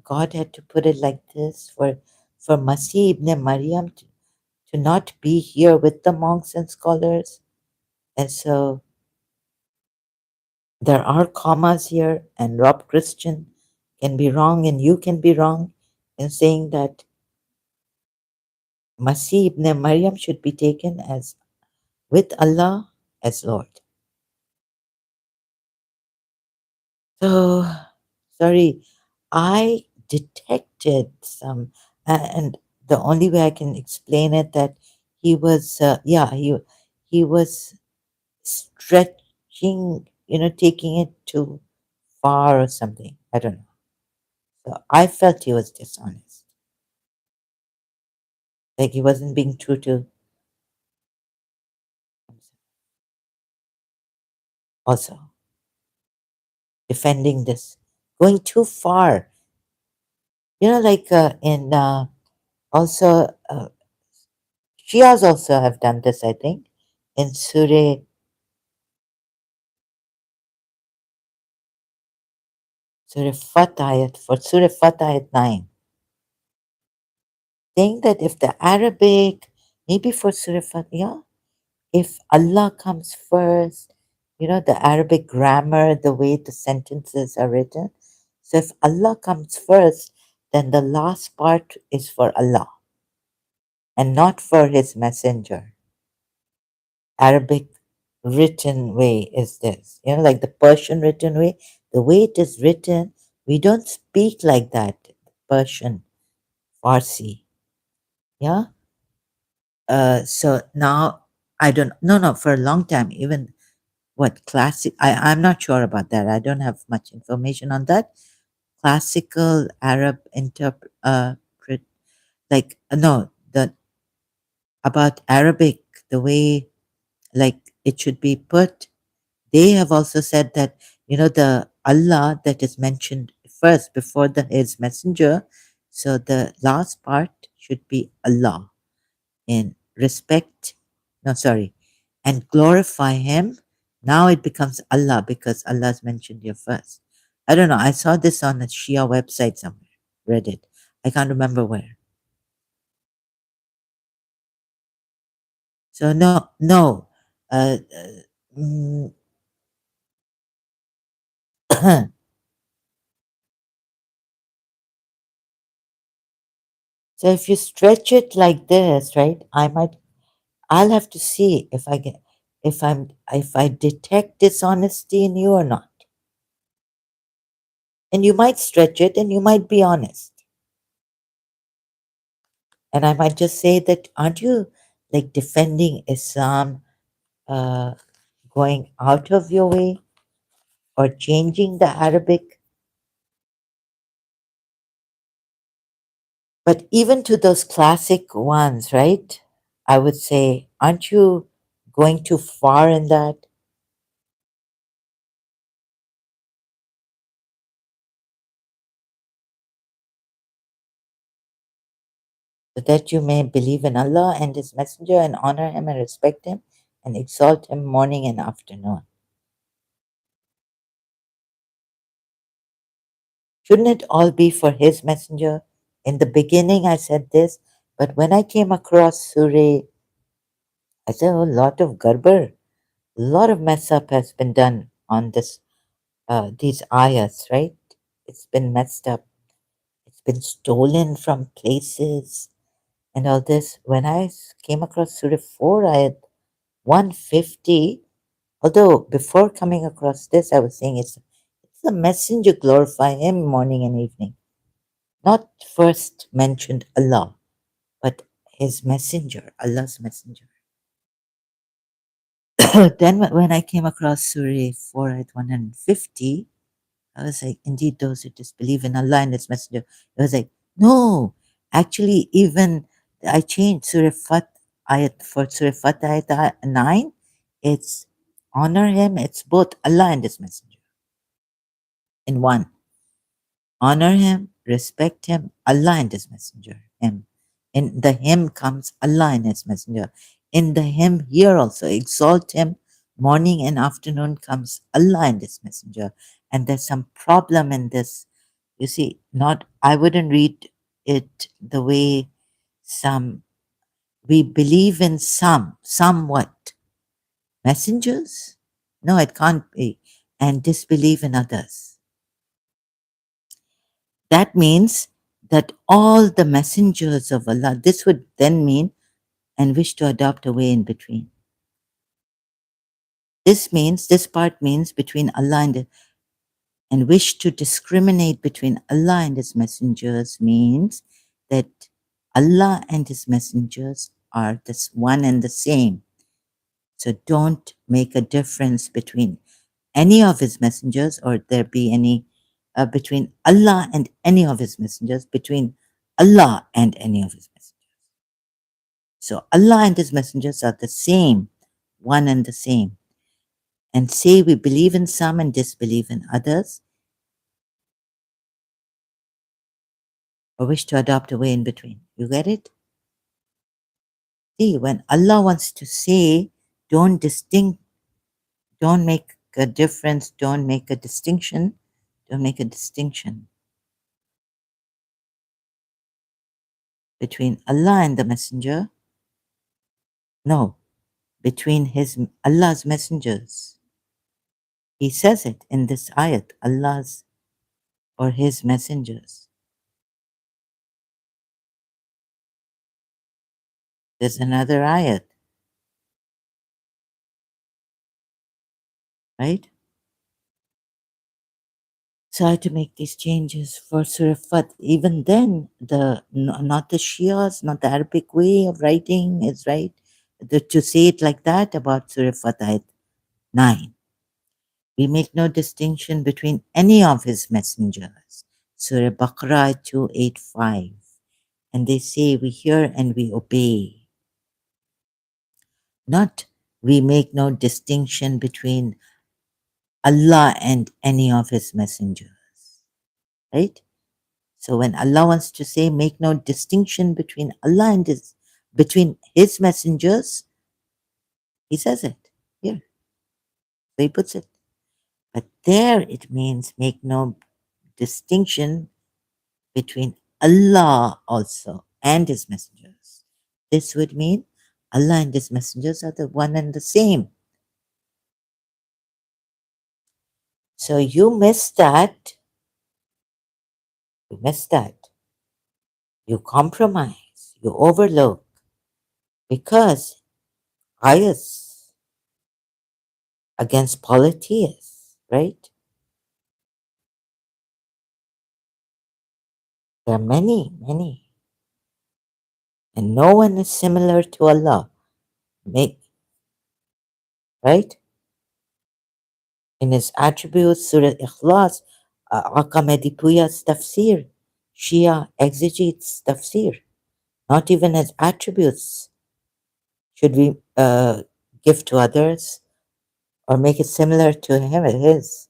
Speaker 1: God had to put it like this for Masih ibn Maryam to not be here with the monks and scholars. And so there are commas here, and Rob Christian can be wrong, and you can be wrong in saying that Masih ibn Maryam should be taken as with Allah as Lord. So, sorry, I detected some, and the only way I can explain it that he was, he was stretching, taking it too far or something. I don't know. So I felt he was dishonest, like he wasn't being true to himself. Also, defending this, going too far. Like in also Shias also have done this, I think, in Surah Fat ayat, for Surah Fat ayat 9, saying that if the Arabic, maybe for Surah Fat, yeah, if Allah comes first, the Arabic grammar, the way the sentences are written. So if Allah comes first, then the last part is for Allah and not for His Messenger. Arabic written way is this, like the Persian written way. The way it is written, we don't speak like that. Persian, Farsi, yeah. So now I don't. No, no. For a long time, even what classic? I'm not sure about that. I don't have much information on that. Classical Arab like no, the about Arabic, the way like it should be put. They have also said that the Allah that is mentioned first before the His Messenger. So the last part should be Allah in respect, no, sorry, and glorify Him. Now it becomes Allah because Allah is mentioned here first. I don't know. I saw this on a Shia website somewhere, read it. I can't remember where. So, no, no. Mm, so if you stretch it like this, right, I'll have to see if I get, if I detect dishonesty in you or not. And you might stretch it and you might be honest. And I might just say that, aren't you like defending Islam, uh, going out of your way or changing the Arabic? But even to those classic ones, right? I would say, aren't you going too far in that? So that you may believe in Allah and His Messenger and honor Him and respect Him and exalt Him morning and afternoon. Shouldn't it all be for His Messenger? In the beginning, I said this, but when I came across Surah, I said, "Oh, a lot of garbar, a lot of mess up has been done on these ayahs, right? It's been messed up. It's been stolen from places and all this." When I came across Surah 4, ayat 150, although before coming across this, I was saying it's the messenger glorify him morning and evening.
Speaker 2: not first mentioned Allah, but his messenger, Allah's messenger. Then when I came across Surah 4 at 150, I was like, indeed, those who disbelieve in Allah and His Messenger. I was like, no, actually, even I changed Surah Fat ayat for Surah Fat ayat 9. It's honor Him. It's both Allah and His Messenger in one. Honor Him, respect Him, Allah and His Messenger. Him. In the Him comes Allah and His Messenger. In the Him here also, exalt Him. Morning and afternoon comes Allah and His Messenger. And there's some problem in this. You see, not I wouldn't read it the way some we believe in somewhat messengers. No, it can't be, and disbelieve in others. That means that all the messengers of Allah. This would then mean and wish to adopt a way in between. This part means between Allah and wish to discriminate between Allah and His messengers means that Allah and His messengers are this one and the same. So don't make a difference between any of His messengers, or there be any between Allah and any of His messengers, between Allah and any of His messengers. So Allah and His messengers are the same, one and the same. And say we believe in some and disbelieve in others, or wish to adopt a way in between. You get it? See, when Allah wants to say, don't distinct, don't make a difference, don't make a distinction, don't make a distinction between Allah and the messenger. No, between his Allah's messengers. He says it in this ayat, Allah's or his messengers. There's another ayat, right? So I had to make these changes for Surah Fat. Even then, not the Shias, not the Arabic way of writing is right. To say it like that about Surah Fat ayat 9. We make no distinction between any of his messengers. Surah Baqarah 285. And they say, we hear and we obey. Not we make no distinction between Allah and any of his messengers. Right? So when Allah wants to say, make no distinction between Allah and between his messengers, he says it here. So he puts it. But there it means make no distinction between Allah also and his messengers. This would mean Allah and his messengers are the one and the same. So you miss that, you miss that. You compromise, you overlook because bias against polytheists, right? There are many, many. And no one is similar to Allah. Right? In his attributes, Surah Ikhlas, Aka Medipuya's tafsir, Shia exegetes tafsir. Not even his attributes should we give to others or make it similar to him, his,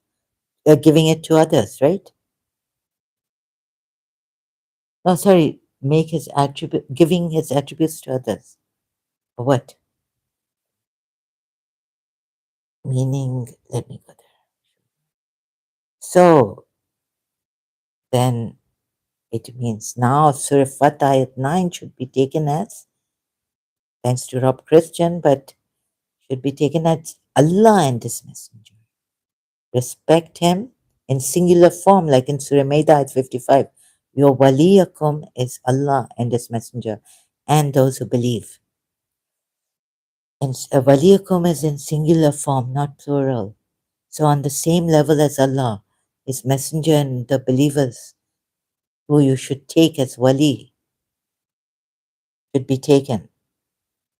Speaker 2: giving it to others, right? No, sorry, make his attribute, giving his attributes to others. Or what? Meaning, let me go there. So then it means now Surah Fatah ayat 9 should be taken as, thanks to Rob Christian, but should be taken as Allah and His Messenger. Respect Him in singular form, like in Surah Maida ayat 55. Your waliyakum is Allah and His Messenger and those who believe. And waliyakum is in singular form, not plural. So on the same level as Allah, His Messenger and the believers who you should take as wali should be taken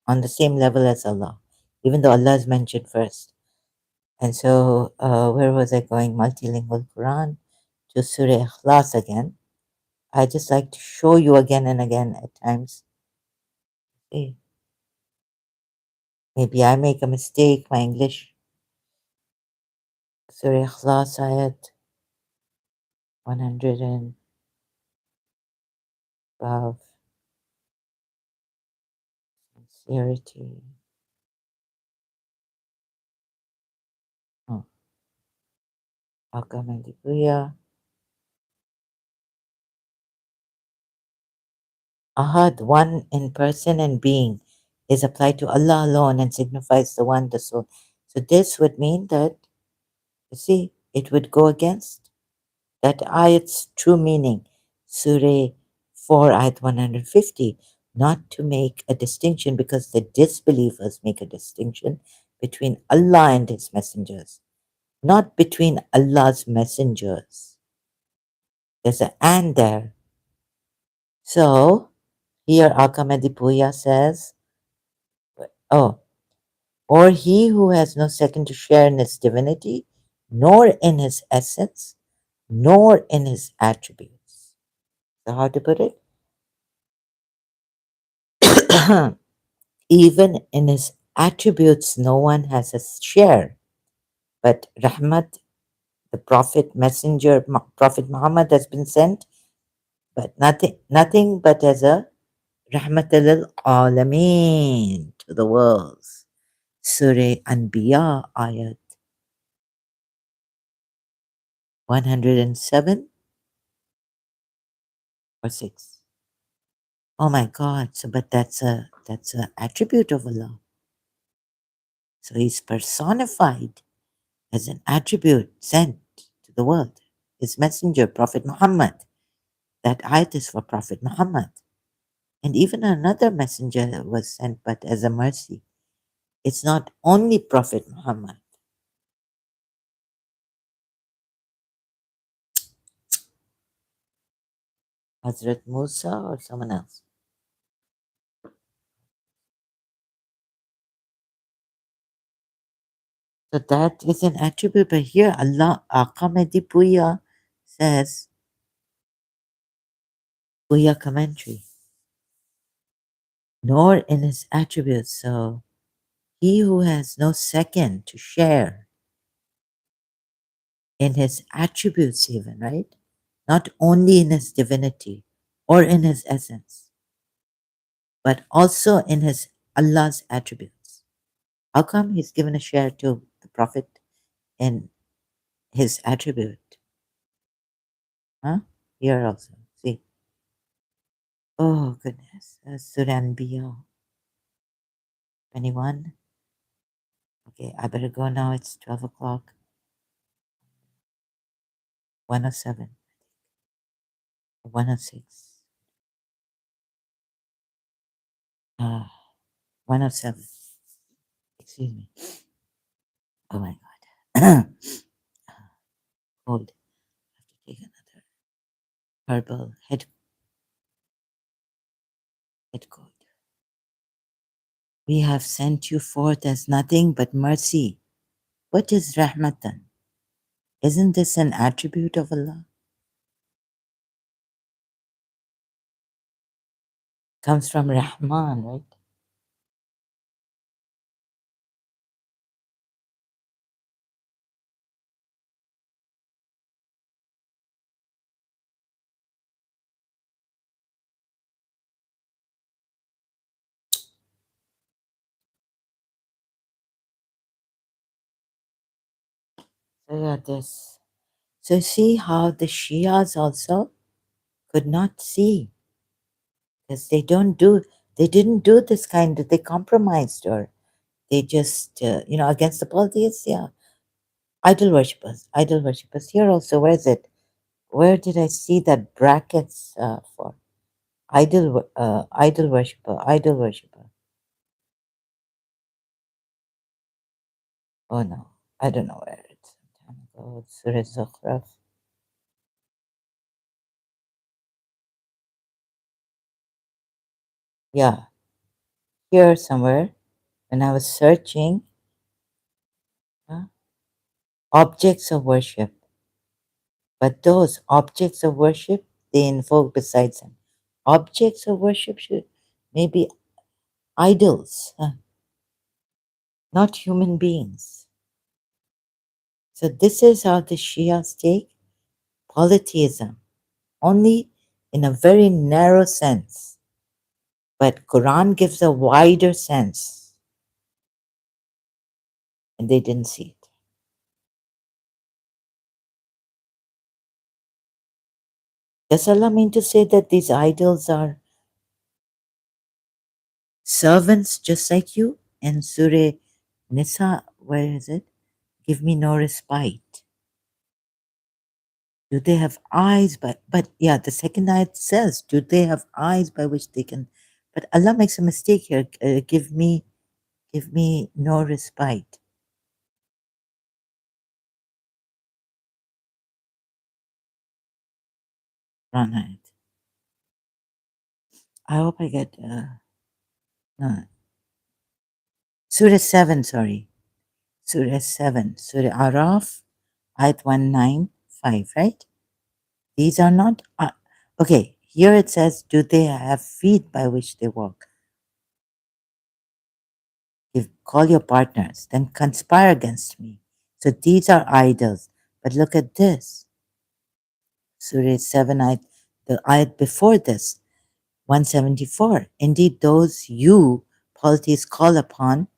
Speaker 2: on the same level as Allah, even though Allah is mentioned first. And so, where was I going? Multilingual Quran to Surah Ikhlas again. I just like to show you again and again at times. See, maybe I make a mistake, my English. Surah Ikhlas ayat 112. Sincerity. Oh, Akamandipuya. Ahad, one in person and being, is applied to Allah alone and signifies the one, the soul. So this would mean that, you see, it would go against that ayat's true meaning, Surah 4, ayat 150, not to make a distinction because the disbelievers make a distinction between Allah and His messengers, not between Allah's messengers. There's an and there. So here Akamedipuya says, oh, or he who has no second to share in his divinity, nor in his essence, nor in his attributes. So how to put it? Even in his attributes, no one has a share. But Rahmat, the Prophet, Messenger, Prophet Muhammad has been sent, but nothing but as a Rahmat al Alameen to the worlds. Surah Anbiya, ayat 107 or 6. Oh my God! So, but that's a attribute of Allah. So He's personified as an attribute sent to the world. His messenger, Prophet Muhammad. That ayat is for Prophet Muhammad. And even another messenger that was sent, but as a mercy. It's not only Prophet Muhammad. Hazrat Musa or someone else. So that is an attribute. But here Allah Aqamedi Puya says, Puya commentary, nor in his attributes. So he who has no second to share in his attributes, even, right? Not only in his divinity or in his essence, but also in his Allah's attributes. How come he's given a share to the Prophet in his attribute? Huh? Here also. See. Oh goodness. Surah Anbiya 21. Okay, I better go now. It's 12 o'clock. 107. 106. 107. Excuse me. Oh my God. Cold. I have to take another herbal head cold. We have sent you forth as nothing but mercy. What is rahmatan? Isn't this an attribute of Allah? Comes from Rahman, right? So yeah, this. So see how the Shias also could not see because they didn't do this kind of, they compromised or they just, against the polytheists, yeah. Idol worshippers. Here also, where is it? Where did I see that brackets for? Idol worshipper, idol worshipper. Oh no, I don't know where it's. Some time ago, Surah Zukhruf. Yeah, here somewhere when I was searching uh, objects of worship, but those objects of worship they invoke besides him. Objects of worship should maybe idols, not human beings. So this is how the Shias take polytheism, only in a very narrow sense. But Quran gives a wider sense, and they didn't see it. Does Allah mean to say that these idols are servants just like you? In Surah Nisa, where is it? Give me no respite. Do they have eyes? But yeah, the second ayat says, do they have eyes by which they can? But Allah makes a mistake here. Give me no respite. Quran ayat. I hope I get no. Surah 7, sorry. Surah 7. Surah Araf, ayat 195, right? These are not. Okay, here it says, do they have feet by which they walk? If call your partners, then conspire against me. So these are idols. But look at this. Surah 7, ayat, the ayat before this, 174. Indeed, those you, polytheists, call upon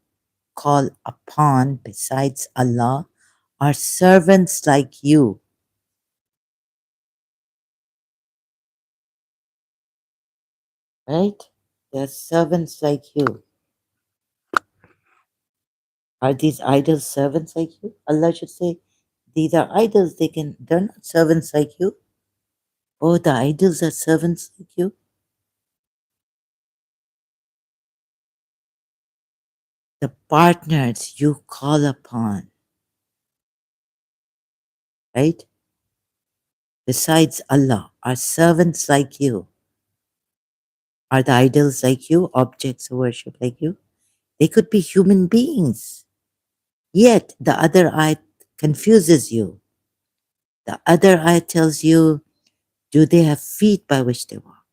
Speaker 2: besides Allah are servants like you, right? They're servants like you. Are these idols servants like you? Allah should say, these are idols. They're not servants like you. Oh, the idols are servants like you. The partners you call upon, right? Besides Allah, are servants like you. Are the idols like you, objects of worship like you? They could be human beings. Yet the other eye confuses you. The other eye tells you, do they have feet by which they walk?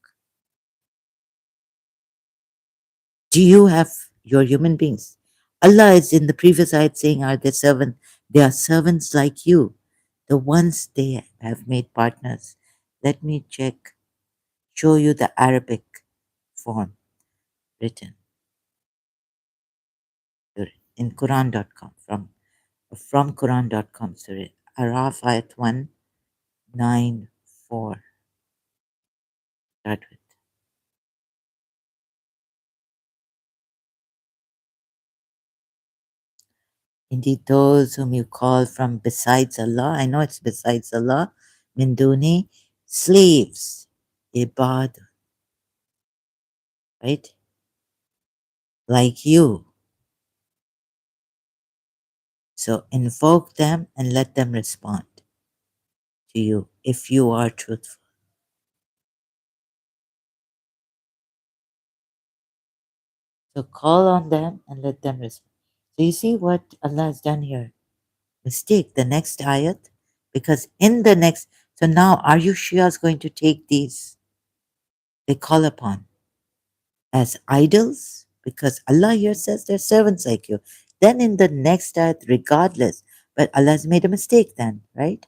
Speaker 2: Do you have your human beings? Allah is in the previous ayat saying, are they servants? They are servants like you, the ones they have made partners. Let me check, show you the Arabic form written in Quran.com from Quran.com. Sorry, Araf ayat 194. Start with. Indeed, those whom you call from besides Allah, I know it's besides Allah, Minduni, slaves, ibad, right? Like you. So invoke them and let them respond to you if you are truthful. So call on them and let them respond. So you see what Allah has done here? Mistake the next ayat, because in the next, so now are you Shias going to take these they call upon as idols? Because Allah here says they're servants like you. Then in the next ayat, regardless, but Allah has made a mistake then, right?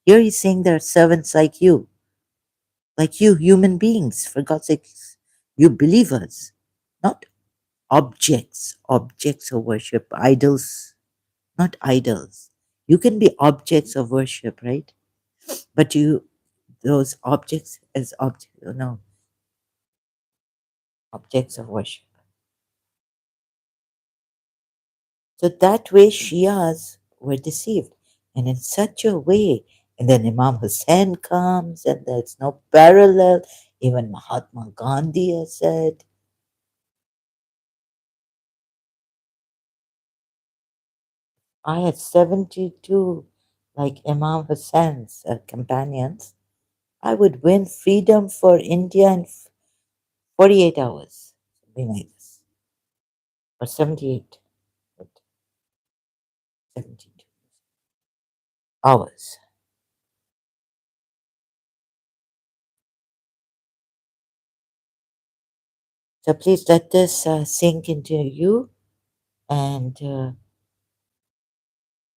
Speaker 2: Here he's saying they're servants like you, human beings, for God's sake, you believers, not objects of worship, idols, not idols. You can be objects of worship, right? But you, those objects as objects, no, objects of worship. So that way Shias were deceived. And in such a way, and then Imam Hussein comes, and there's no parallel. Even Mahatma Gandhi has said, I had 72, like Imam Hussein's companions. I would win freedom for India in 48 hours. something like this, or 78, but 72 hours. So please let this sink into you, and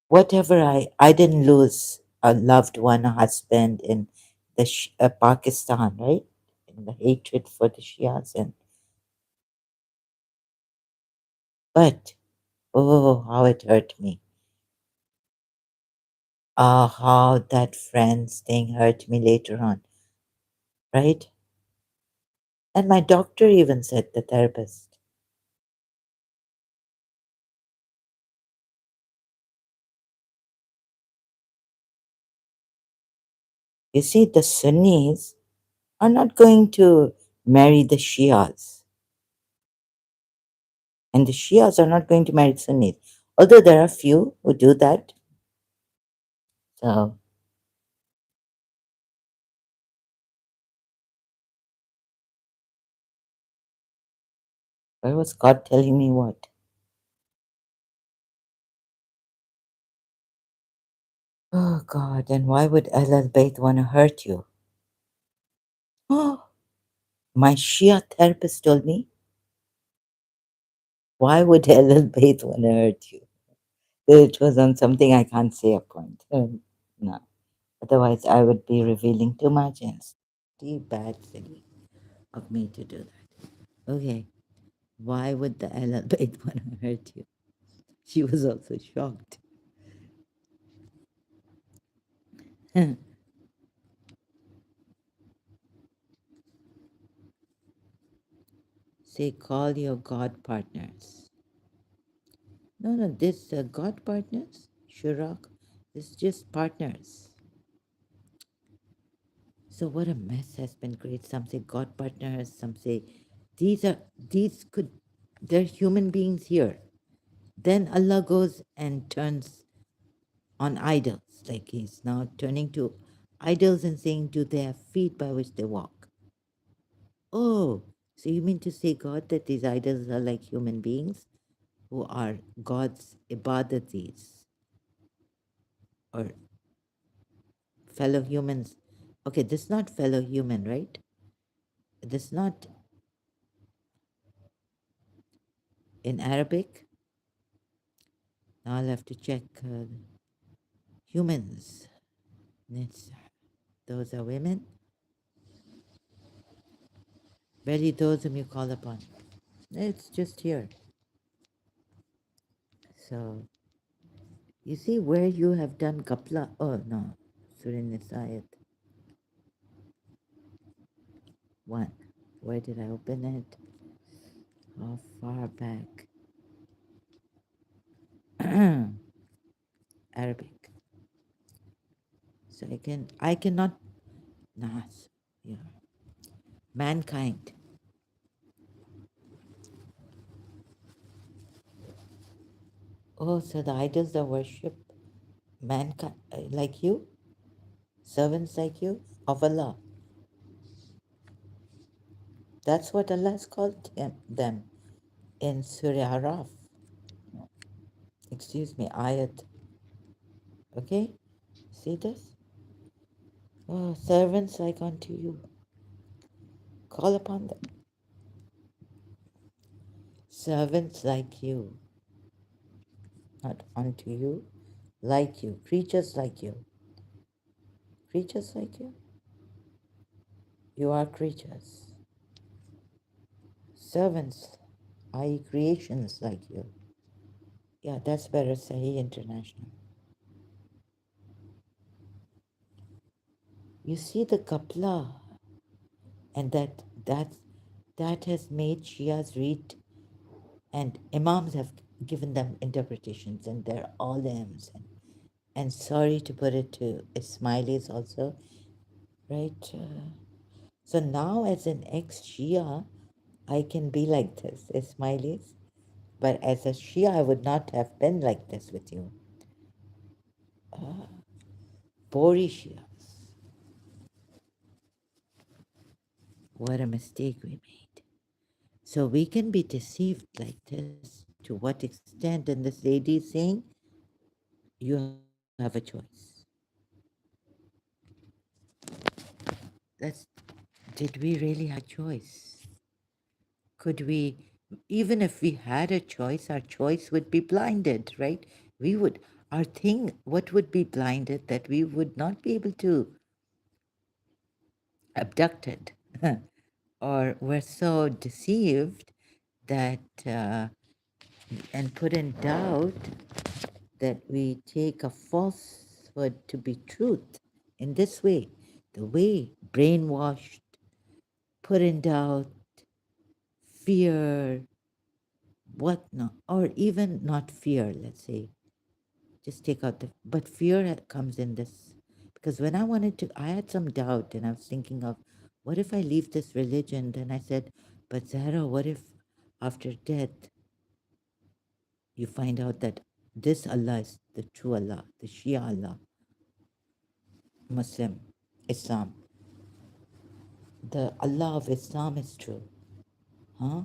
Speaker 2: whatever I didn't lose a loved one, a husband in Pakistan, right? In the hatred for the Shias, and but oh, how it hurt me. Ah, how that friends thing hurt me later on, right? And my doctor even said, the therapist, you see, the Sunnis are not going to marry the Shias, and the Shias are not going to marry Sunnis. Although there are few who do that. So, where was God telling me what? Oh God, and why would Ahlul Bayt want to hurt you? Oh, my Shia therapist told me, why would Ahlul Bayt want to hurt you? It was on something I can't say up point. No. Otherwise, I would be revealing too much and it's too bad, silly of me to do that. Okay, why would the Ahlul Bayt want to hurt you? She was also shocked. Say, call your God partners. No, no, this God partners, Shurak, this is just partners. So what a mess has been created. Some say God partners, some say these are these could they're human beings here. Then Allah goes and turns on idols, like he's now turning to idols and saying, do they have feet by which they walk? Oh, so you mean to say, God, that these idols are like human beings who are God's ibadatis or fellow humans? Okay, this is not fellow human, right? This is not in Arabic. Now I'll have to check humans. Those are women. Very those whom you call upon. It's just here. So you see where you have done kapla. Oh no, Surah Nisayat 1. Where did I open it? How far back? Arabic. So I cannot, nas, yeah. Mankind. Oh, so the idols that worship mankind, like you, servants like you, of Allah. That's what Allah has called them in Surah Araf. Excuse me, ayat. Okay? See this? Oh, servants like unto you. Call upon them. Servants like you. Not unto you, like you. Creatures like you. Creatures like you? You are creatures. Servants, i.e., creations like you. Yeah, that's better, Sahih International. You see the kapla, and that that has made Shias read, and Imams have given them interpretations, and they're all M's. And sorry to put it to Ismailis also, right? So now, as an ex-Shia, I can be like this, Ismailis, but as a Shia, I would not have been like this with you. Bori Shias. What a mistake we made.
Speaker 1: So we can be deceived like this. To what extent? And this lady is saying, you have a choice. That's, did we really have a choice? Could we, even if we had a choice, our choice would be blinded, right? We would, our thing, what would be blinded, that we would not be able to abducted or we're so deceived that and put in doubt that we take a falsehood to be truth in this way, the way brainwashed, put in doubt, fear, what not, or even not fear, let's say, just take out the, but fear comes in this, because when I wanted to, I had some doubt and I was thinking of, what if I leave this religion? Then I said, but Zahra, what if after death you find out that this Allah is the true Allah, the Shia Allah, Muslim, Islam, the Allah of Islam is true, huh?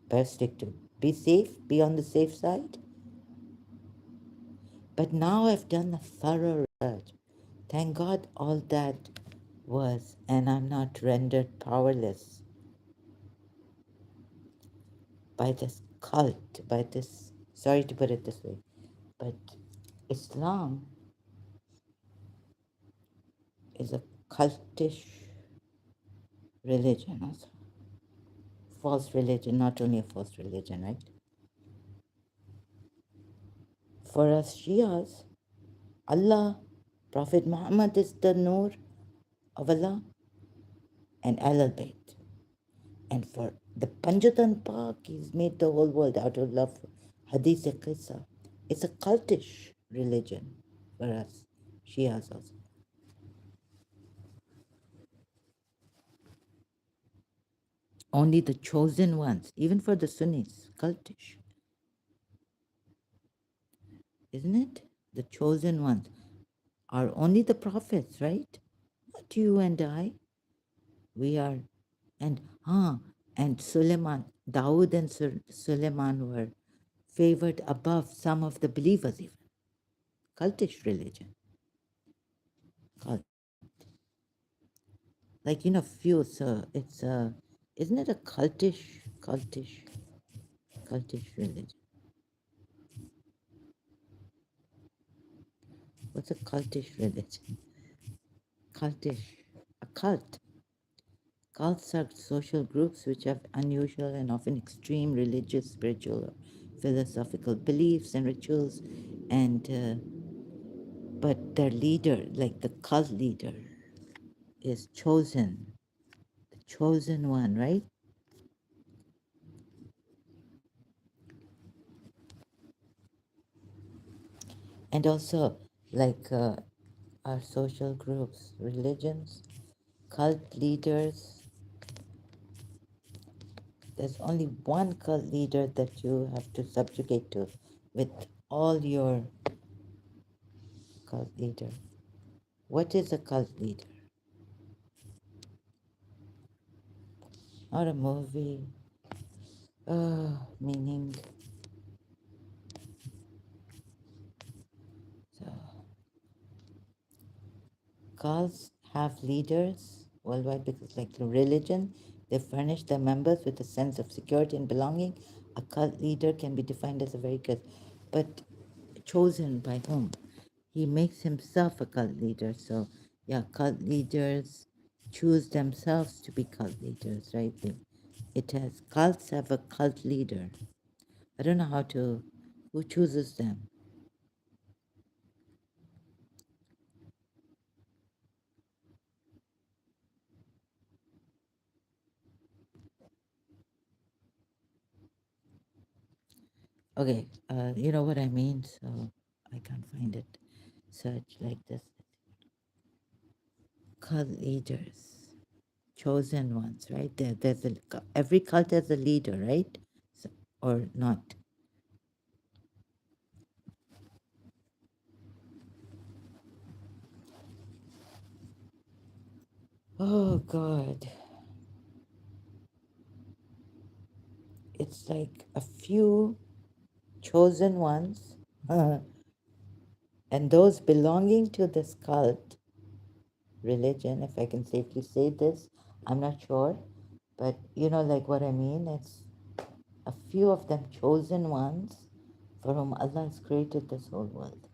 Speaker 1: Better stick to, be safe, be on the safe side. But now I've done a thorough research. Thank God all that was, and I'm not rendered powerless by this cult, by this, sorry to put it this way, but Islam is a cultish religion also. False religion, not only a false religion, right? For us Shias, Allah, Prophet Muhammad is the Noor of Allah and Ahlul Bayt. And for the Panjatan Pak, he's made the whole world out of love for Hadith Qissa. It's a cultish religion for us, Shias also. Only the chosen ones, even for the Sunnis, cultish, isn't it? The chosen ones are only the prophets, right? Not you and I. We are, and and Suleiman, Dawood and Suleiman were favored above some of the believers even. Cultish religion. Cult. Like, few, so it's a, isn't it a cultish religion? What's a cultish religion? Cultish, a cult. Cults are social groups which have unusual and often extreme religious, spiritual, or philosophical beliefs and rituals, and but their leader, like the cult leader, is chosen, the chosen one, right? And also, like our social groups, religions, cult leaders. There's only one cult leader that you have to subjugate to with all your cult leader. What is a cult leader? Not a movie. Meaning, so cults have leaders worldwide because, like the religion, they furnish their members with a sense of security and belonging. A cult leader can be defined as a very good, but chosen by whom? He makes himself a cult leader. So, yeah, cult leaders choose themselves to be cult leaders, right? It has, cults have a cult leader. I don't know how to, who chooses them? Okay, you know what I mean? So I can't find it. Search like this. Cult leaders, chosen ones, right? There's a, every cult has a leader, right? So, or not? Oh God. it's like a few chosen ones, and those belonging to this cult religion, if I can safely say this, I'm not sure, but you know, like what I mean, it's a few of them chosen ones for whom Allah has created this whole world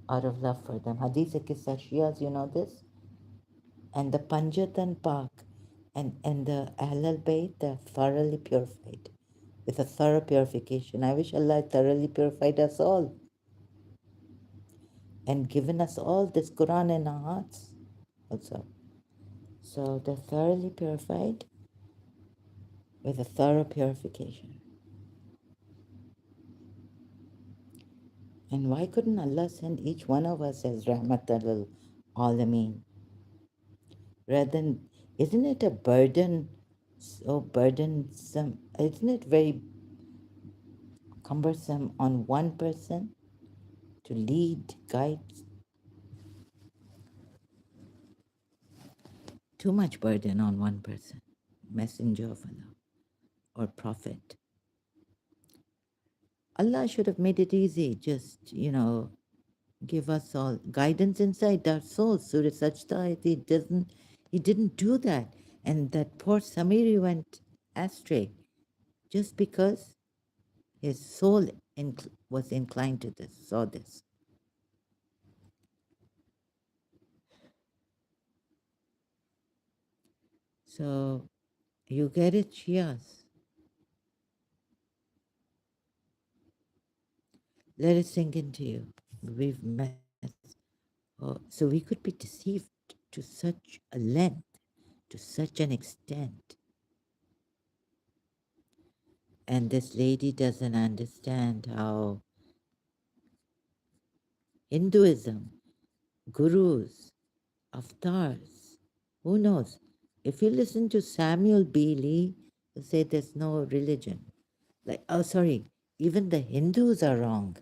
Speaker 1: out of love for them. Hadith Ex-Shias, you know this? And the Panjatan Pak and the Ahlul Bayt, they're thoroughly purified with a thorough purification. I wish Allah thoroughly purified us all and given us all this Quran in our hearts also. So they're thoroughly purified with a thorough purification. And why couldn't Allah send each one of us as Rahmatal lil Alameen? Rather than, isn't it a burden, so burdensome? Isn't it very cumbersome on one person to lead, guide? Too much burden on one person, messenger of Allah or prophet. Allah should have made it easy, just, give us all guidance inside our souls. Surah Sajda, he didn't do that. And that poor Samiri went astray just because his soul was inclined to this, saw this. So you get it, Shias. Let it sink into you. We've messed. So we could be deceived to such a length, to such an extent. And this lady doesn't understand how Hinduism, gurus, avatars, who knows? If you listen to Samuel Bealey, he'll say there's no religion. Like, oh, sorry, even the Hindus are wrong,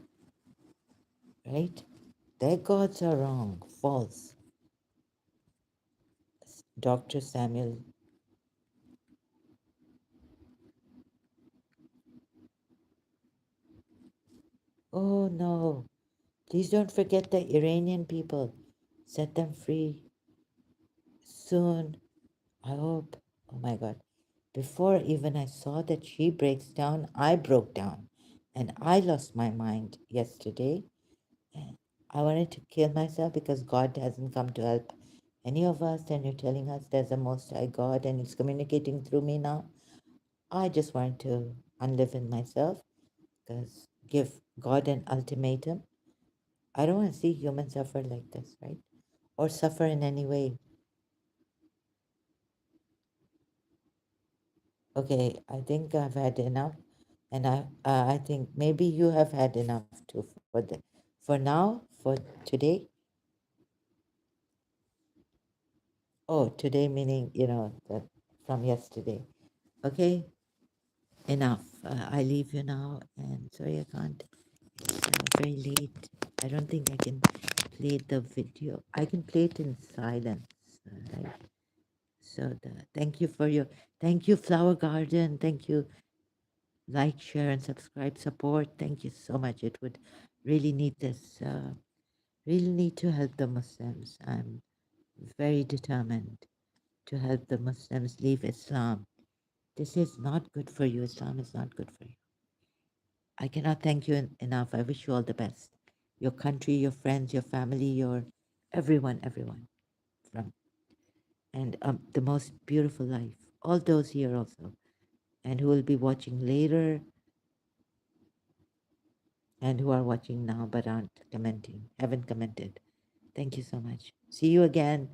Speaker 1: right? Their gods are wrong, false. Dr. Samuel. Oh no, please don't forget the Iranian people. Set them free soon. I hope. Oh my God. Before even I saw that she breaks down, I broke down. And I lost my mind yesterday. And I wanted to kill myself because God hasn't come to help any of us. And you're telling us there's a Most High God and He's communicating through me now. I just wanted to unlive in myself because give God an ultimatum. I don't want to see humans suffer like this, right? Or suffer in any way. Okay, I think I've had enough, and I think maybe you have had enough too for now, for today. Oh, today meaning that from yesterday. Okay, enough. I leave you now, and sorry I can't. It's very late. I don't think I can play the video. I can play it in silence, right? So thank you, Flower Garden. Thank you, like, share, and subscribe, support. Thank you so much. It would really need this, really need to help the Muslims. I'm very determined to help the Muslims leave Islam. This is not good for you. Islam is not good for you. I cannot thank you enough. I wish you all the best. Your country, your friends, your family, your everyone from, and the most beautiful life. All those here also, and who will be watching later and who are watching now but aren't commenting, haven't commented. Thank you so much. See you again.